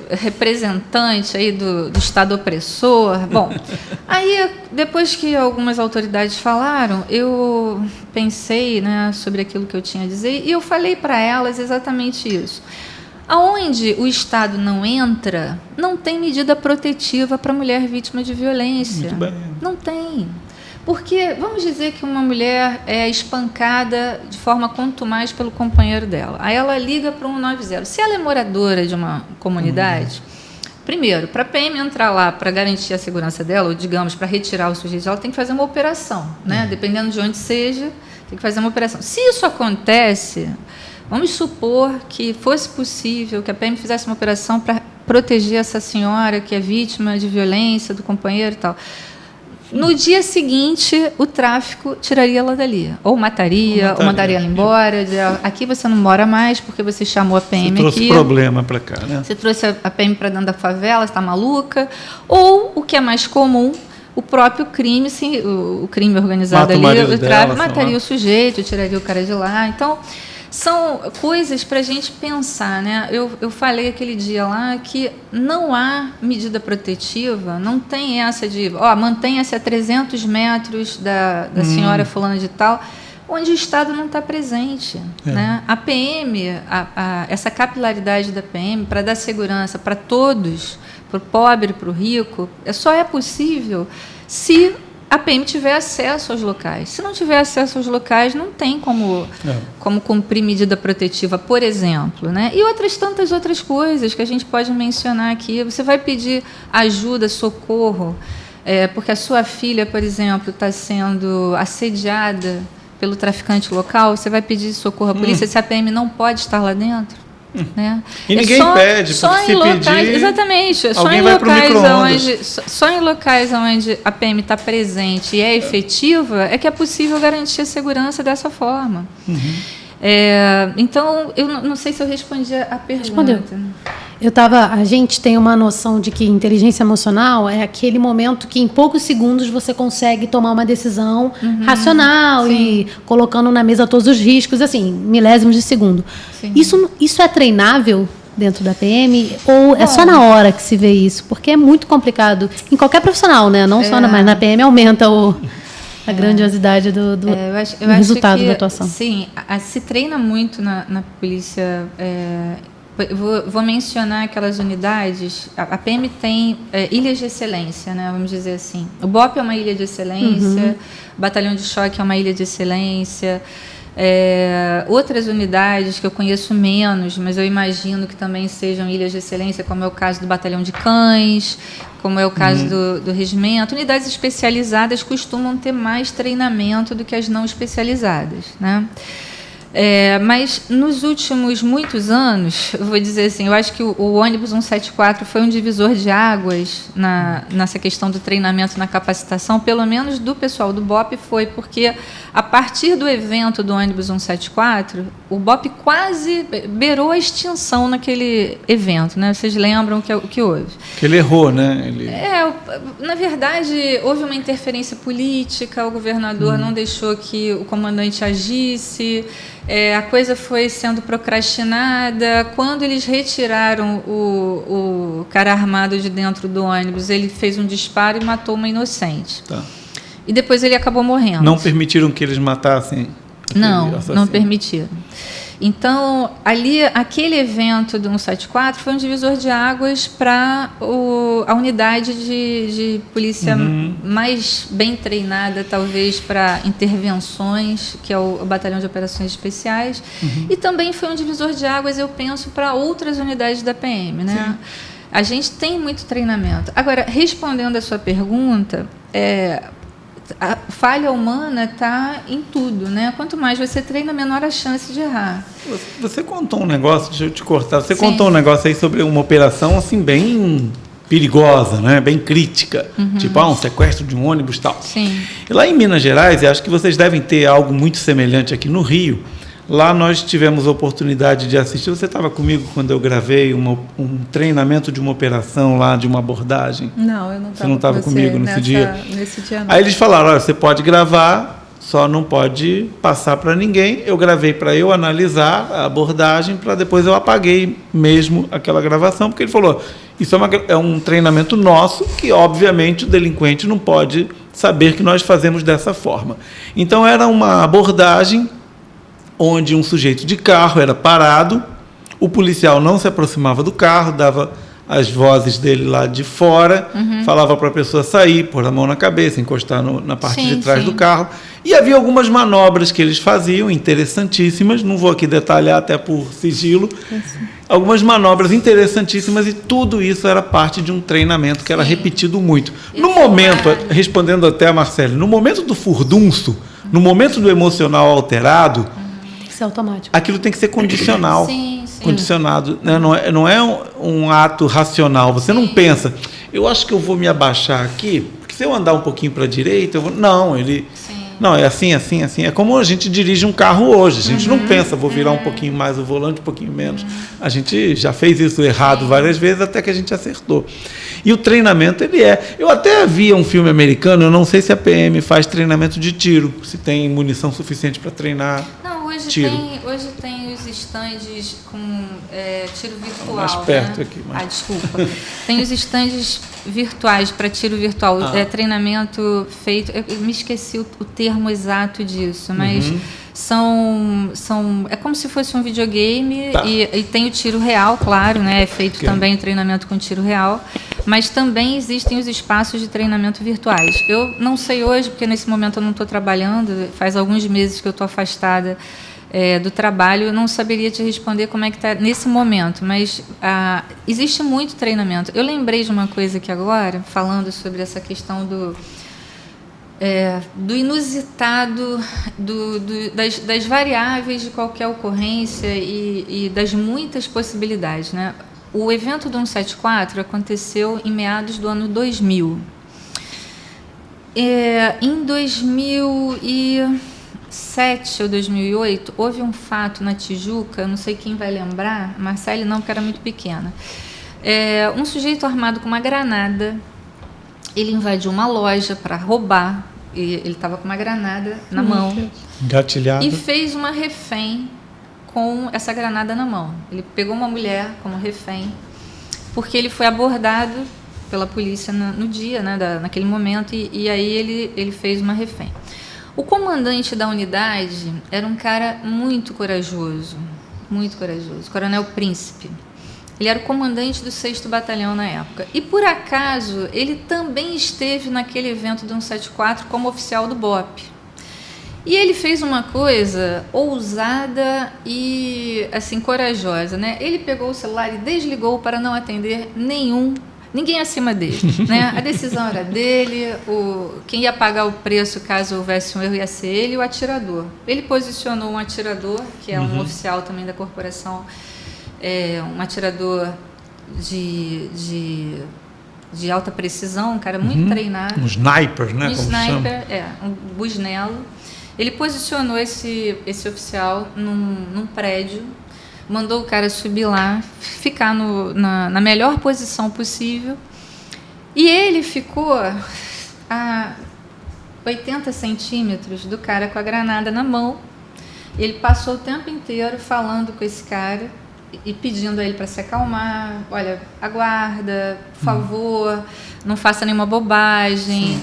S2: Representante aí do Estado opressor. Bom, aí depois que algumas autoridades falaram, eu pensei, né, sobre aquilo que eu tinha a dizer e eu falei para elas exatamente isso. Aonde o Estado não entra, não tem medida protetiva para a mulher vítima de violência.
S1: Muito bem.
S2: Não tem. Porque, vamos dizer que uma mulher é espancada de forma contumaz pelo companheiro dela. Aí ela liga para o 190. Se ela é moradora de uma comunidade, primeiro, para a PM entrar lá para garantir a segurança dela, ou, digamos, para retirar o sujeito, ela tem que fazer uma operação, né? Dependendo de onde seja, tem que fazer uma operação. Se isso acontece, vamos supor que fosse possível que a PM fizesse uma operação para proteger essa senhora que é vítima de violência do companheiro e tal. No dia seguinte, o tráfico tiraria ela dali. Ou mataria, ou mandaria ela embora. Aqui você não mora mais porque você chamou a PM aqui. Você
S1: trouxe problema para cá, né?
S2: Você trouxe a PM para dentro da favela, você está maluca. Ou, o que é mais comum, o próprio crime, o crime organizado ali, o tráfico mataria o sujeito, tiraria o cara de lá. Então, são coisas para a gente pensar, né? Eu falei aquele dia lá que não há medida protetiva, não tem essa de, mantenha-se a 300 metros da senhora fulana de tal, onde o Estado não está presente. Né? A PM, essa capilaridade da PM, para dar segurança para todos, para o pobre, para o rico, só é possível se a PM tiver acesso aos locais. Se não tiver acesso aos locais, não tem como cumprir medida protetiva, por exemplo. Né? E tantas outras coisas que a gente pode mencionar aqui. Você vai pedir ajuda, socorro, porque a sua filha, por exemplo, está sendo assediada pelo traficante local, você vai pedir socorro à polícia se a PM não pode estar lá dentro? Né?
S1: E ninguém pede, porque se pedir,
S2: exatamente, só em locais onde a PM está presente e é efetiva é que é possível garantir a segurança dessa forma. Então, eu não sei se eu respondi a pergunta.
S4: Respondeu. A gente tem uma noção de que inteligência emocional é aquele momento que em poucos segundos você consegue tomar uma decisão racional e colocando na mesa todos os riscos, assim, milésimos de segundo. Isso é treinável dentro da PM ou é só na hora que se vê isso? Porque é muito complicado em qualquer profissional, né? Não só mas na PM aumenta a grandiosidade do resultado da atuação.
S2: Sim, se treina muito na polícia. Vou mencionar aquelas unidades. A PM tem ilhas de excelência, né, vamos dizer assim. O BOP é uma ilha de excelência, o Batalhão de Choque é uma ilha de excelência. Outras unidades que eu conheço menos, mas eu imagino que também sejam ilhas de excelência, como é o caso do Batalhão de Cães, como é o caso do Regimento. Unidades especializadas costumam ter mais treinamento do que as não especializadas, né? Mas nos últimos muitos anos, eu vou dizer assim, eu acho que o ônibus 174 foi um divisor de águas nessa questão do treinamento, na capacitação, pelo menos do pessoal do BOP foi, porque a partir do evento do ônibus 174, o BOP quase beirou a extinção naquele evento, né? Vocês lembram o que houve?
S1: Que ele errou, né?
S2: Na verdade, houve uma interferência política, o governador não deixou que o comandante agisse, a coisa foi sendo procrastinada. Quando eles retiraram o cara armado de dentro do ônibus, ele fez um disparo e matou uma inocente. Tá. E depois ele acabou morrendo.
S1: Não permitiram que eles matassem?
S2: Não permitiram. Então, aquele evento do 174 foi um divisor de águas para a unidade de polícia mais bem treinada, talvez, para intervenções, que é o Batalhão de Operações Especiais. E também foi um divisor de águas, eu penso, para outras unidades da PM. Né? A gente tem muito treinamento. Agora, respondendo a sua pergunta, a falha humana está em tudo, né? Quanto mais você treina, menor a chance de errar.
S1: Você contou um negócio, deixa eu te cortar, contou um negócio aí sobre uma operação assim bem perigosa, né? Bem crítica, tipo um sequestro de um ônibus e tal.
S2: Sim.
S1: E lá em Minas Gerais, e acho que vocês devem ter algo muito semelhante aqui no Rio, lá nós tivemos a oportunidade de assistir. Você estava comigo quando eu gravei um treinamento de uma operação lá, de uma abordagem?
S3: Não, eu não estava.
S1: Você não estava comigo nesse dia?
S3: Nesse dia não.
S1: Aí eles falaram, olha, você pode gravar, só não pode passar para ninguém. Eu gravei para eu analisar a abordagem, para depois eu apaguei mesmo aquela gravação, porque ele falou, isso é um treinamento nosso, que obviamente o delinquente não pode saber que nós fazemos dessa forma. Então era uma abordagem onde um sujeito de carro era parado, o policial não se aproximava do carro, dava as vozes dele lá de fora, falava para a pessoa sair, pôr a mão na cabeça, encostar na parte de trás do carro. E havia algumas manobras que eles faziam, interessantíssimas, não vou aqui detalhar até por sigilo, algumas manobras interessantíssimas, e tudo isso era parte de um treinamento que era repetido muito. No momento, respondendo até a Marcele, no momento do furdunço, no momento do emocional alterado,
S4: automático.
S1: Aquilo tem que ser condicional.
S2: Sim.
S1: Condicionado. Né? Não é um ato racional. Você não pensa, eu acho que eu vou me abaixar aqui, porque se eu andar um pouquinho para a direita, eu vou... Não, Não, é assim. É como a gente dirige um carro hoje. A gente não pensa, vou virar um pouquinho mais o volante, um pouquinho menos. A gente já fez isso errado várias vezes, até que a gente acertou. E o treinamento, Eu até vi um filme americano, eu não sei se a PM faz treinamento de tiro, se tem munição suficiente para treinar.
S2: Não, hoje
S1: tiro.
S2: Hoje tem os estandes com tiro virtual.
S1: Mais perto,
S2: né?
S1: aqui. Mais...
S2: desculpa. Tem os estandes virtuais para tiro virtual. Treinamento feito... Eu me esqueci o termo exato disso, mas é como se fosse um videogame e tem o tiro real, claro, né? É feito também treinamento com tiro real, mas também existem os espaços de treinamento virtuais. Eu não sei hoje, porque nesse momento eu não estou trabalhando, faz alguns meses que eu estou afastada do trabalho, eu não saberia te responder como é que está nesse momento, mas existe muito treinamento. Eu lembrei de uma coisa aqui agora, falando sobre essa questão do inusitado, das variáveis de qualquer ocorrência e das muitas possibilidades, né? O evento do 174 aconteceu em meados do ano 2000. Em 2007 ou 2008, houve um fato na Tijuca, não sei quem vai lembrar, Marcele não, porque era muito pequena. Um sujeito armado com uma granada, ele invadiu uma loja para roubar, e ele estava com uma granada na mão.
S1: Gatilhado.
S2: E fez uma refém com essa granada na mão. Ele pegou uma mulher como refém, porque ele foi abordado pela polícia no dia, né, naquele momento, e aí ele fez uma refém. O comandante da unidade era um cara muito corajoso, Coronel Príncipe. Ele era o comandante do 6º Batalhão na época. E, por acaso, ele também esteve naquele evento do 174 como oficial do BOPE. E ele fez uma coisa ousada e, assim, corajosa, né? Ele pegou o celular e desligou para não atender ninguém acima dele, né? A decisão era dele, quem ia pagar o preço caso houvesse um erro ia ser ele e o atirador. Ele posicionou um atirador, que é um oficial também da corporação, um atirador de alta precisão, um cara muito treinado.
S1: Um sniper, né?
S2: Um sniper, um busnelo. Ele posicionou esse oficial num prédio, mandou o cara subir lá, ficar na melhor posição possível, e ele ficou a 80 centímetros do cara com a granada na mão. Ele passou o tempo inteiro falando com esse cara e pedindo a ele para se acalmar. Olha, aguarda, por favor, não faça nenhuma bobagem.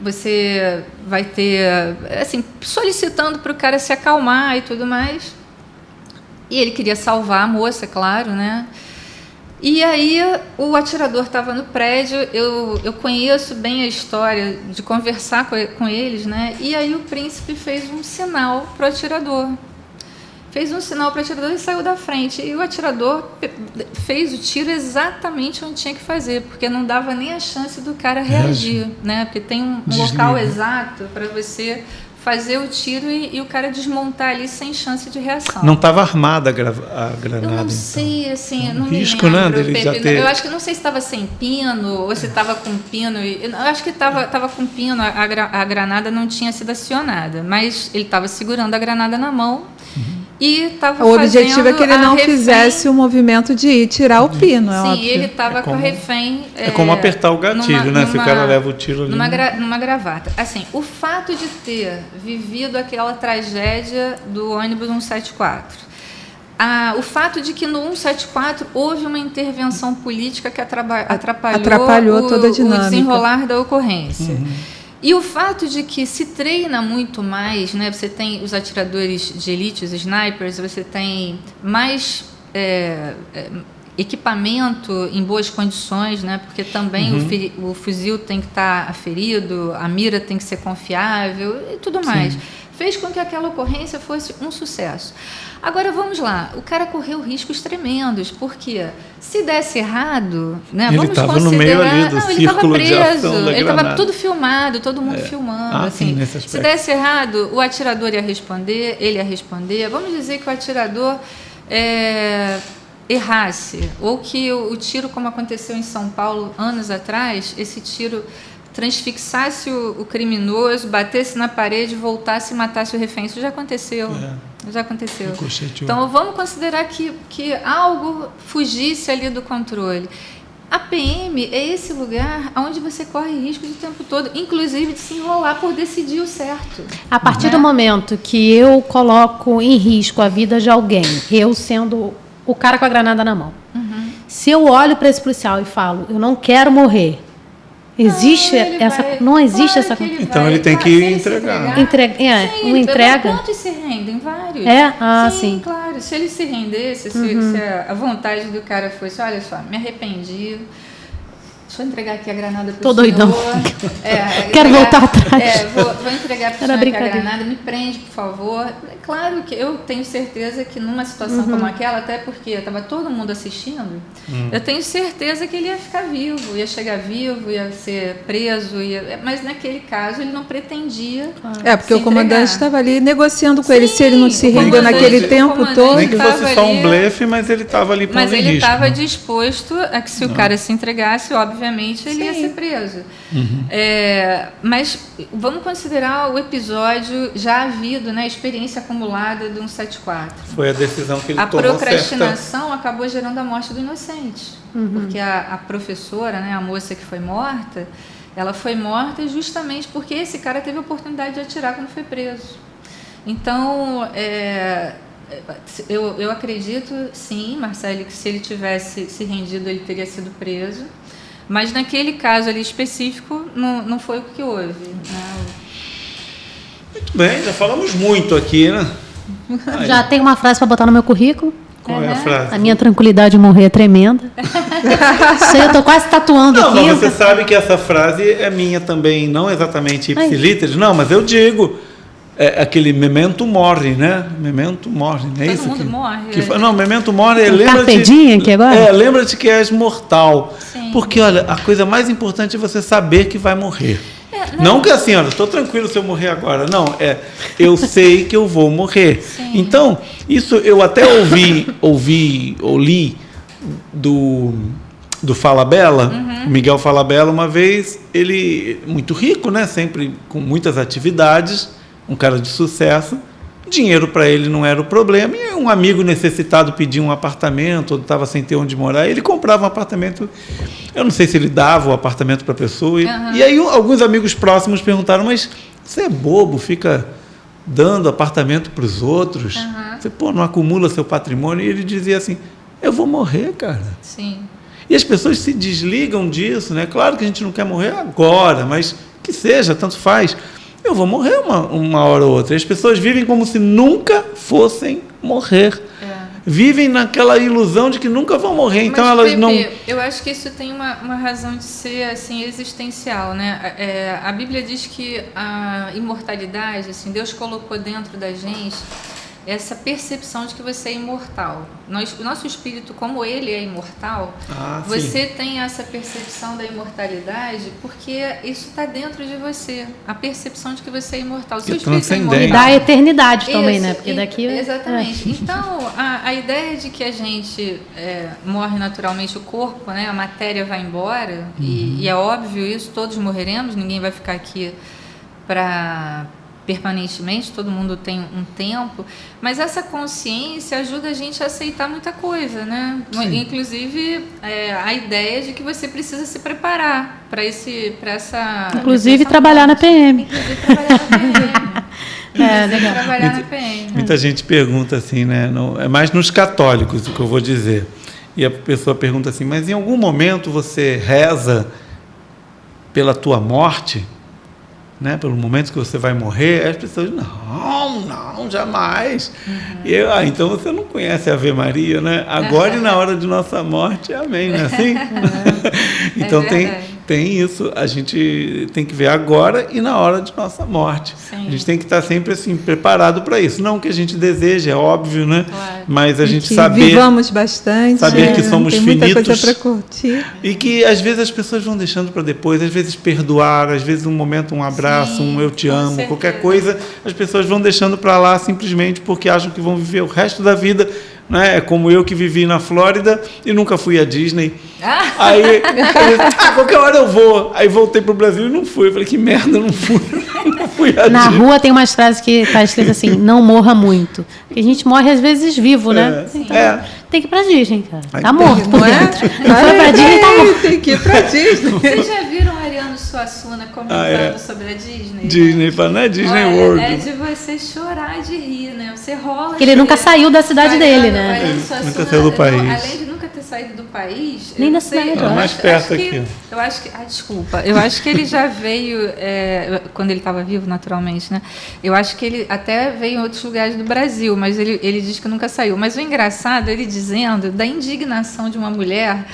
S2: Você vai ter, assim, solicitando para o cara se acalmar e tudo mais. E ele queria salvar a moça, claro, né? E aí o atirador estava no prédio, eu conheço bem a história de conversar com eles, né? E aí o príncipe fez um sinal para o atirador. E saiu da frente. E o atirador fez o tiro exatamente onde tinha que fazer, porque não dava nem a chance do cara reagir, né? Porque tem um local exato para você fazer o tiro e o cara desmontar ali sem chance de reação.
S1: Não estava armada a granada,
S2: eu não sei,
S1: então.
S2: assim, não
S1: risco,
S2: me lembro,
S1: né, dele já ter...
S2: Eu acho que não sei se estava sem pino ou se estava com pino. Eu acho que estava com pino, a granada não tinha sido acionada, mas ele estava segurando a granada na mão. E tava
S3: o objetivo é que ele não fizesse o movimento de ir tirar o pino, é óbvio.
S2: Sim, ele estava com a refém...
S1: É como apertar o gatilho, né? Se o cara leva o tiro ali...
S2: Numa gravata. Assim, o fato de ter vivido aquela tragédia do ônibus 174, o fato de que no 174 houve uma intervenção política que atrapalhou toda a dinâmica, o desenrolar da ocorrência. E o fato de que se treina muito mais, né? Você tem os atiradores de elite, os snipers, você tem mais equipamento em boas condições, né? Porque também o fuzil tem que estar aferido, a mira tem que ser confiável e tudo mais. Fez com que aquela ocorrência fosse um sucesso. Agora, vamos lá, o cara correu riscos tremendos, porque se desse errado, né,
S1: ele estava no meio ali do círculo de ação da
S2: ele estava tudo filmado, todo mundo filmando. Assim, se desse errado, o atirador ia responder, ele ia responder. Vamos dizer que o atirador errasse, ou que o tiro, como aconteceu em São Paulo anos atrás, esse tiro transfixasse o criminoso, batesse na parede, voltasse e matasse o refém. Isso já aconteceu. Já aconteceu. Então, vamos considerar que algo fugisse ali do controle. A PM é esse lugar onde você corre riscos o tempo todo, inclusive de se enrolar por decidir o certo.
S4: A partir do momento que eu coloco em risco a vida de alguém, eu sendo o cara com a granada na mão, se eu olho para esse policial e falo, eu não quero morrer, existe não existe essa...
S1: Então ele tem que entregar.
S4: Uma entrega.
S2: Quantos se rendem? Vários.
S4: Sim.
S2: Claro. Se ele se rendesse, se a vontade do cara fosse, olha só, me arrependi, deixa eu entregar aqui a granada para o senhor. Tô doidão.
S4: Quero voltar atrás.
S2: Vou entregar para o senhor aqui a granada, me prende, por favor. É claro que eu tenho certeza que numa situação como aquela, até porque estava todo mundo assistindo, eu tenho certeza que ele ia ficar vivo, ia chegar vivo, ia ser preso, mas naquele caso ele não pretendia
S3: porque o comandante estava ali negociando com ele, se ele não se rendeu naquele tempo todo.
S1: Nem que fosse só um blefe, mas ele estava ali pondo em risco.
S2: Mas ele estava disposto a que se o cara se entregasse, obviamente, ele ia ser preso. Mas vamos considerar o episódio já havido, né, a experiência acumulada do 174.
S1: Foi a decisão que ele tomou.
S2: A procrastinação acabou gerando a morte do inocente. Porque a professora, né, a moça que foi morta, ela foi morta justamente porque esse cara teve a oportunidade de atirar quando foi preso. Então, eu acredito, sim, Marcelo, que se ele tivesse se rendido, ele teria sido preso. Mas naquele caso ali específico, não foi o que houve. Né?
S1: Muito bem, já falamos muito aqui, né?
S4: Já tem uma frase para botar no meu currículo.
S1: Qual é a frase?
S4: A minha tranquilidade de morrer é tremenda. Eu estou quase tatuando aqui.
S1: Mas você sabe que essa frase é minha também, não exatamente ipsilíteres, não, mas eu digo... aquele memento mori, né? Memento mori, não é
S2: Todo
S1: isso?
S2: Todo mundo morre.
S1: Não, memento mori,
S4: lembra-te aqui agora?
S1: Lembra-te que és mortal.
S2: Sim.
S1: Porque, olha, a coisa mais importante é você saber que vai morrer. Não que assim, olha, estou tranquilo se eu morrer agora. Não, eu sei que eu vou morrer.
S2: Sim.
S1: Então, isso eu até ouvi ou li do Falabella, Miguel Falabella, uma vez, ele muito rico, né? Sempre com muitas atividades, um cara de sucesso, dinheiro para ele não era o problema, e um amigo necessitado pedia um apartamento, ou estava sem ter onde morar, ele comprava um apartamento, eu não sei se ele dava o apartamento para a pessoa, e aí alguns amigos próximos perguntaram, mas você é bobo, fica dando apartamento para os outros, você não acumula seu patrimônio, e ele dizia assim, eu vou morrer, cara.
S2: Sim.
S1: E as pessoas se desligam disso, né? Claro que a gente não quer morrer agora, mas que seja, tanto faz. Eu vou morrer uma hora ou outra. As pessoas vivem como se nunca fossem morrer. Vivem naquela ilusão de que nunca vão morrer. Então
S2: mas,
S1: elas
S2: Pepe,
S1: não...
S2: Eu acho que isso tem uma razão de ser assim, existencial, né? A Bíblia diz que a imortalidade, assim, Deus colocou dentro da gente essa percepção de que você é imortal. O nosso espírito, como ele é imortal, você tem essa percepção da imortalidade porque isso está dentro de você. A percepção de que você é imortal. O seu espírito é imortal.
S4: E da eternidade também, né? Porque daqui...
S2: Exatamente. Então, a ideia de que a gente morre naturalmente, o corpo, né? A matéria vai embora, e é óbvio isso, todos morreremos, ninguém vai ficar aqui para... permanentemente, todo mundo tem um tempo, mas essa consciência ajuda a gente a aceitar muita coisa, né? Sim. Inclusive a ideia de que você precisa se preparar para essa...
S4: Inclusive trabalhar na PM.
S2: Inclusive trabalhar na PM.
S1: Legal.
S2: Trabalhar na PM.
S1: Muita gente pergunta assim, né? É mais nos católicos o que eu vou dizer. E a pessoa pergunta assim, mas em algum momento você reza pela tua morte? Né, pelo momento que você vai morrer, as pessoas não, jamais. E eu, então você não conhece a Ave Maria, né? Agora e na hora de nossa morte, amém, não é assim? Então tem isso, a gente tem que ver agora e na hora de nossa morte. Sim. A gente tem que estar sempre assim preparado para isso. Não que a gente deseje, é óbvio, né?
S2: Claro.
S1: Mas a gente
S3: vivamos bastante,
S1: saber que somos
S3: tem
S1: finitos,
S3: muita coisa para curtir.
S1: E que às vezes as pessoas vão deixando para depois, às vezes perdoar, às vezes um momento, um abraço, um eu te amo,
S2: certeza.
S1: Qualquer coisa, as pessoas vão deixando para lá simplesmente porque acham que vão viver o resto da vida né? É como eu que vivi na Flórida e nunca fui à Disney. Aí, qualquer hora eu vou. Aí voltei pro Brasil e não fui. Eu falei, que merda, não fui. Não fui à
S4: Na
S1: Disney.
S4: rua tem umas frases que tá escrito assim, não morra muito. Porque a gente morre às vezes vivo, né? Então, tem que ir pra Disney, cara.
S1: Aí
S4: Tá morto por
S3: Não é?
S4: dentro. Não foi pra Disney, tá morto.
S3: Tem que ir pra Disney.
S2: Vocês já viram a Ariano Suassuna comentando sobre a Disney?
S1: Disney, falando, é Disney
S2: Olha,
S1: World.
S2: é de você chorar de rir, né? Você rola.
S4: Porque ele nunca saiu da cidade dele, né?
S2: Ariano Suassuna,
S1: Nunca saiu do país.
S2: Além de nunca ter saído do país.
S4: Nem
S2: eu
S4: da
S2: sei,
S4: cidade,
S2: eu
S4: ó.
S1: Mais
S2: acho-
S1: perto
S2: acho que-
S1: aqui.
S2: Eu acho que. Desculpa. Eu acho que ele já veio. Quando ele estava vivo, naturalmente, né? Eu acho que ele até veio em outros lugares do Brasil, mas ele diz que nunca saiu. Mas o engraçado é ele dizendo da indignação de uma mulher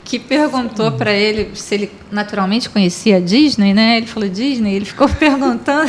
S2: que perguntou para ele se ele naturalmente conhecia a Disney, né? Ele falou Disney, ele ficou perguntando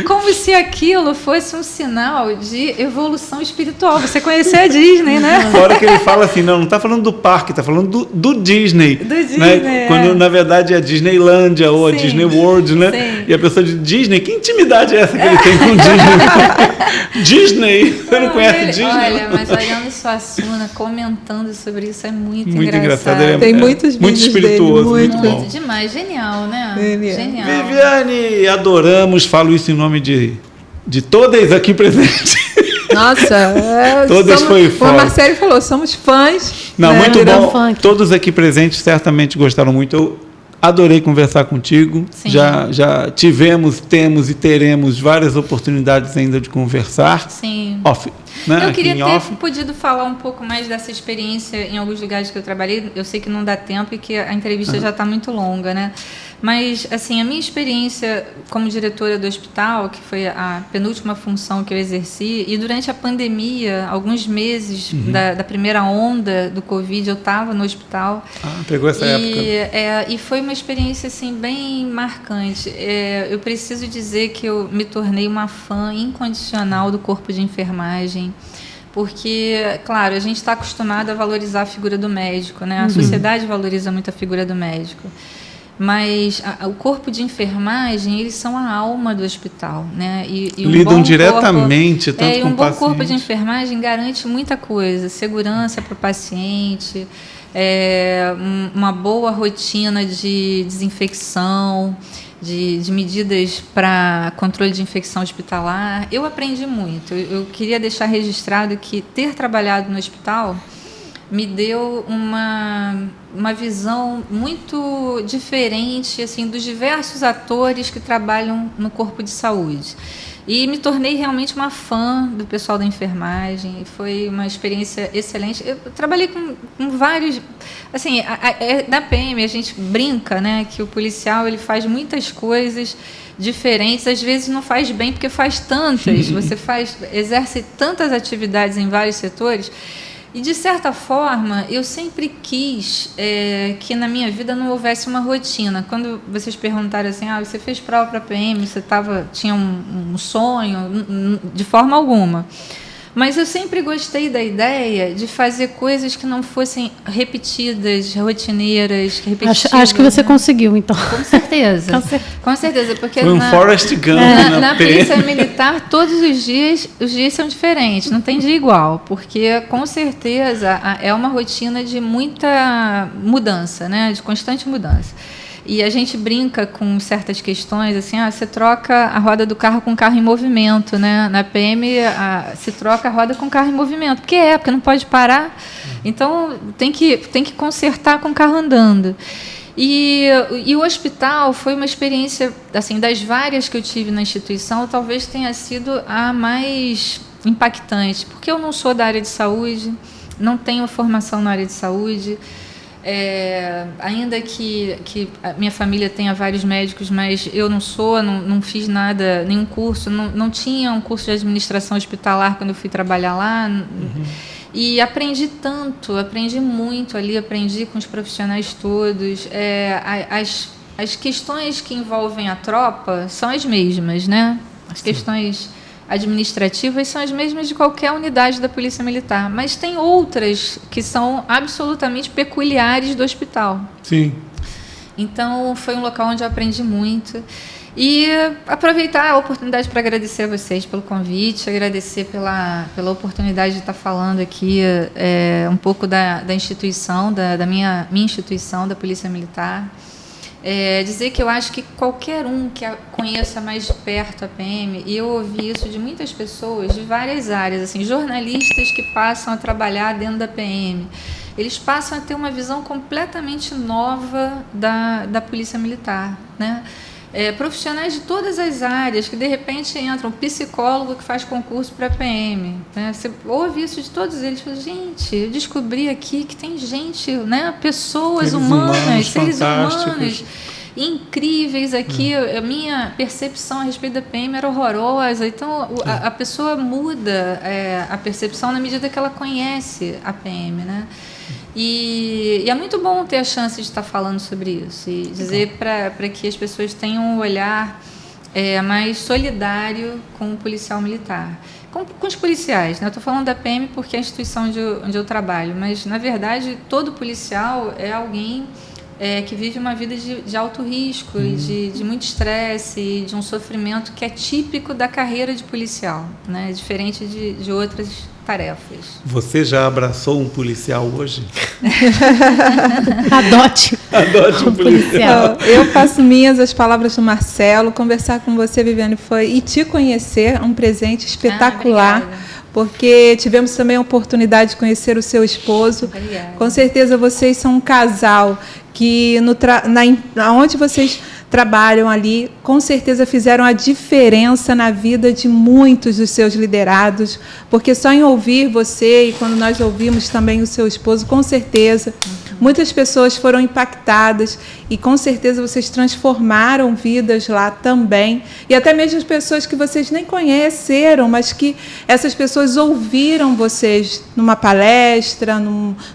S2: como se aquilo fosse um sinal de evolução espiritual. Você conhecer a Disney, né?
S1: Fora que ele fala assim, não está falando do parque, está falando do Disney.
S2: Do Disney,
S1: né? Quando, na verdade, é a Disneylândia ou a
S2: Sim.
S1: Disney World, né?
S2: Sim.
S1: E a pessoa diz, Disney, que intimidade é essa que ele tem com Disney? Disney? Você não conhece Disney?
S2: Olha, mas Ariano Suassuna comentando sobre isso é muito
S1: engraçado. Ele é
S3: Tem muitos
S1: muito
S3: vídeos
S1: espirituoso,
S3: dele,
S1: muito
S2: Muito
S1: bom.
S2: demais, genial, né?
S3: Ele é.
S2: Genial.
S1: Viviane, adoramos, falo isso em nome de todas aqui presentes.
S3: Nossa,
S1: Todas foi
S3: como a
S1: foda.
S3: Marcele falou, somos fãs.
S1: Não,
S3: né?
S1: muito
S4: Virando
S1: bom.
S4: funk.
S1: Todos aqui presentes certamente gostaram muito. Eu adorei conversar contigo.
S2: Sim.
S1: Já temos e teremos várias oportunidades ainda de conversar.
S2: Sim.
S1: Off, né?
S2: Eu
S1: Aqui
S2: queria
S1: em
S2: ter
S1: off.
S2: podido falar um pouco mais dessa experiência em alguns lugares que eu trabalhei. Eu sei que não dá tempo e que a entrevista já está muito longa, né? Mas, assim, a minha experiência como diretora do hospital, que foi a penúltima função que eu exerci, e durante a pandemia, alguns meses da primeira onda do Covid, eu estava no hospital.
S1: Pegou essa época.
S2: E foi uma experiência, assim, bem marcante. Eu preciso dizer que eu me tornei uma fã incondicional do corpo de enfermagem. Porque, claro, a gente está acostumado a valorizar a figura do médico, né? A sociedade valoriza muito a figura do médico. Mas o corpo de enfermagem, eles são a alma do hospital, né? E
S1: Lidam
S2: bom
S1: diretamente tanto
S2: e
S1: com
S2: um
S1: o
S2: bom
S1: paciente.
S2: corpo de enfermagem garante muita coisa, segurança para o paciente, uma boa rotina de desinfecção, de medidas para controle de infecção hospitalar. Eu aprendi muito. Eu queria deixar registrado que ter trabalhado no hospital me deu uma visão muito diferente, assim, dos diversos atores que trabalham no corpo de saúde. E me tornei realmente uma fã do pessoal da enfermagem. Foi uma experiência excelente. Eu trabalhei com vários... Assim, na PM a gente brinca, né, que o policial ele faz muitas coisas diferentes. Às vezes não faz bem porque faz tantas. Você exerce tantas atividades em vários setores. E, de certa forma, eu sempre quis que na minha vida não houvesse uma rotina. Quando vocês perguntaram assim, você fez prova para a PM, você tinha um sonho? De forma alguma. Mas eu sempre gostei da ideia de fazer coisas que não fossem repetidas, rotineiras, repetitivas.
S4: Acho que você conseguiu, então.
S2: Com certeza. Com certeza, porque
S1: Foi um Forrest Gump
S2: na
S1: PM.
S2: polícia militar, todos os dias são diferentes, não tem dia igual, porque com certeza é uma rotina de muita mudança, né? De constante mudança. E a gente brinca com certas questões, assim, você troca a roda do carro com o carro em movimento, né? Na PM se troca a roda com o carro em movimento, porque não pode parar. Então tem que consertar com o carro andando. E o hospital foi uma experiência, assim, das várias que eu tive na instituição, talvez tenha sido a mais impactante, porque eu não sou da área de saúde, não tenho formação na área de saúde. Ainda que a minha família tenha vários médicos, mas eu não fiz nada, nenhum curso, não tinha um curso de administração hospitalar quando eu fui trabalhar lá. E aprendi muito ali, aprendi com os profissionais todos. As questões que envolvem a tropa são as mesmas, né? As questões administrativas são as mesmas de qualquer unidade da Polícia Militar, mas tem outras que são absolutamente peculiares do hospital.
S1: Sim.
S2: Então, foi um local onde eu aprendi muito. E aproveitar a oportunidade para agradecer a vocês pelo convite, agradecer pela oportunidade de estar falando aqui um pouco da instituição, da minha instituição, da Polícia Militar. Dizer que eu acho que qualquer um que conheça mais de perto a PM, e eu ouvi isso de muitas pessoas de várias áreas, assim, jornalistas que passam a trabalhar dentro da PM, eles passam a ter uma visão completamente nova da Polícia Militar, né? Profissionais de todas as áreas, que de repente entra um psicólogo que faz concurso para PM, né? Você ouve isso de todos eles, fala, gente, eu descobri aqui que tem gente, né? Pessoas humanas, seres humanos incríveis aqui. A minha percepção a respeito da PM era horrorosa, então a pessoa muda a percepção na medida que ela conhece a PM, né? E é muito bom ter a chance de estar falando sobre isso e dizer para que as pessoas tenham um olhar mais solidário com o policial militar. Com os policiais, né? Eu estou falando da PM porque é a instituição onde eu trabalho, mas, na verdade, todo policial é alguém que vive uma vida de alto risco, e de muito estresse, e de um sofrimento que é típico da carreira de policial, né? Diferente de outras tarefas.
S1: Você já abraçou um policial hoje?
S4: Adote
S1: um policial.
S3: Eu faço minhas as palavras do Marcelo. Conversar com você, Viviane, e te conhecer um presente espetacular. Porque tivemos também a oportunidade de conhecer o seu esposo.
S2: Obrigada.
S3: Com certeza vocês são um casal que onde vocês trabalham ali, com certeza fizeram a diferença na vida de muitos dos seus liderados, porque só em ouvir você, e quando nós ouvimos também o seu esposo, com certeza, muitas pessoas foram impactadas, e com certeza vocês transformaram vidas lá também, e até mesmo as pessoas que vocês nem conheceram, mas que essas pessoas ouviram vocês numa palestra,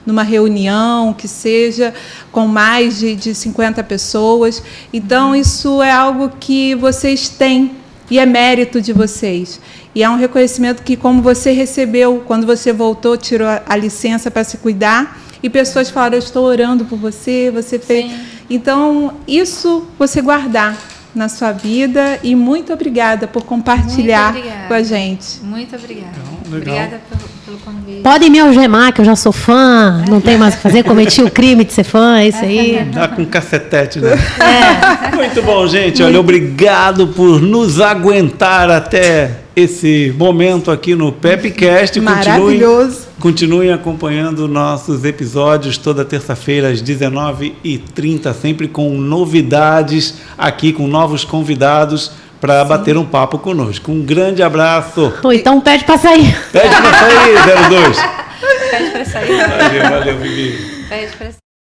S3: numa reunião, que seja com mais de 50 pessoas. Então, isso é algo que vocês têm e é mérito de vocês. E é um reconhecimento que, como você recebeu, quando você voltou, tirou a licença para se cuidar, e pessoas falaram, eu estou orando por você, você fez. Sim. Então, isso você guardar na sua vida, e muito obrigada por compartilhar com a gente.
S2: Muito obrigada. Obrigada pelo convite.
S4: Podem me algemar, que eu já sou fã, não tenho mais o que fazer, cometi o crime de ser fã, é isso aí.
S1: Dá com cacetete, né? Muito bom, gente. Olha, obrigado por nos aguentar até esse momento aqui no PepCast.
S3: Maravilhoso.
S1: Continuem acompanhando nossos episódios toda terça-feira às 19h30, sempre com novidades aqui, com novos convidados para bater um papo conosco. Um grande abraço.
S4: Ou então pede para sair.
S1: Pede para sair, 02.
S2: Pede para sair.
S1: Valeu, Vivi.
S2: Pede para sair.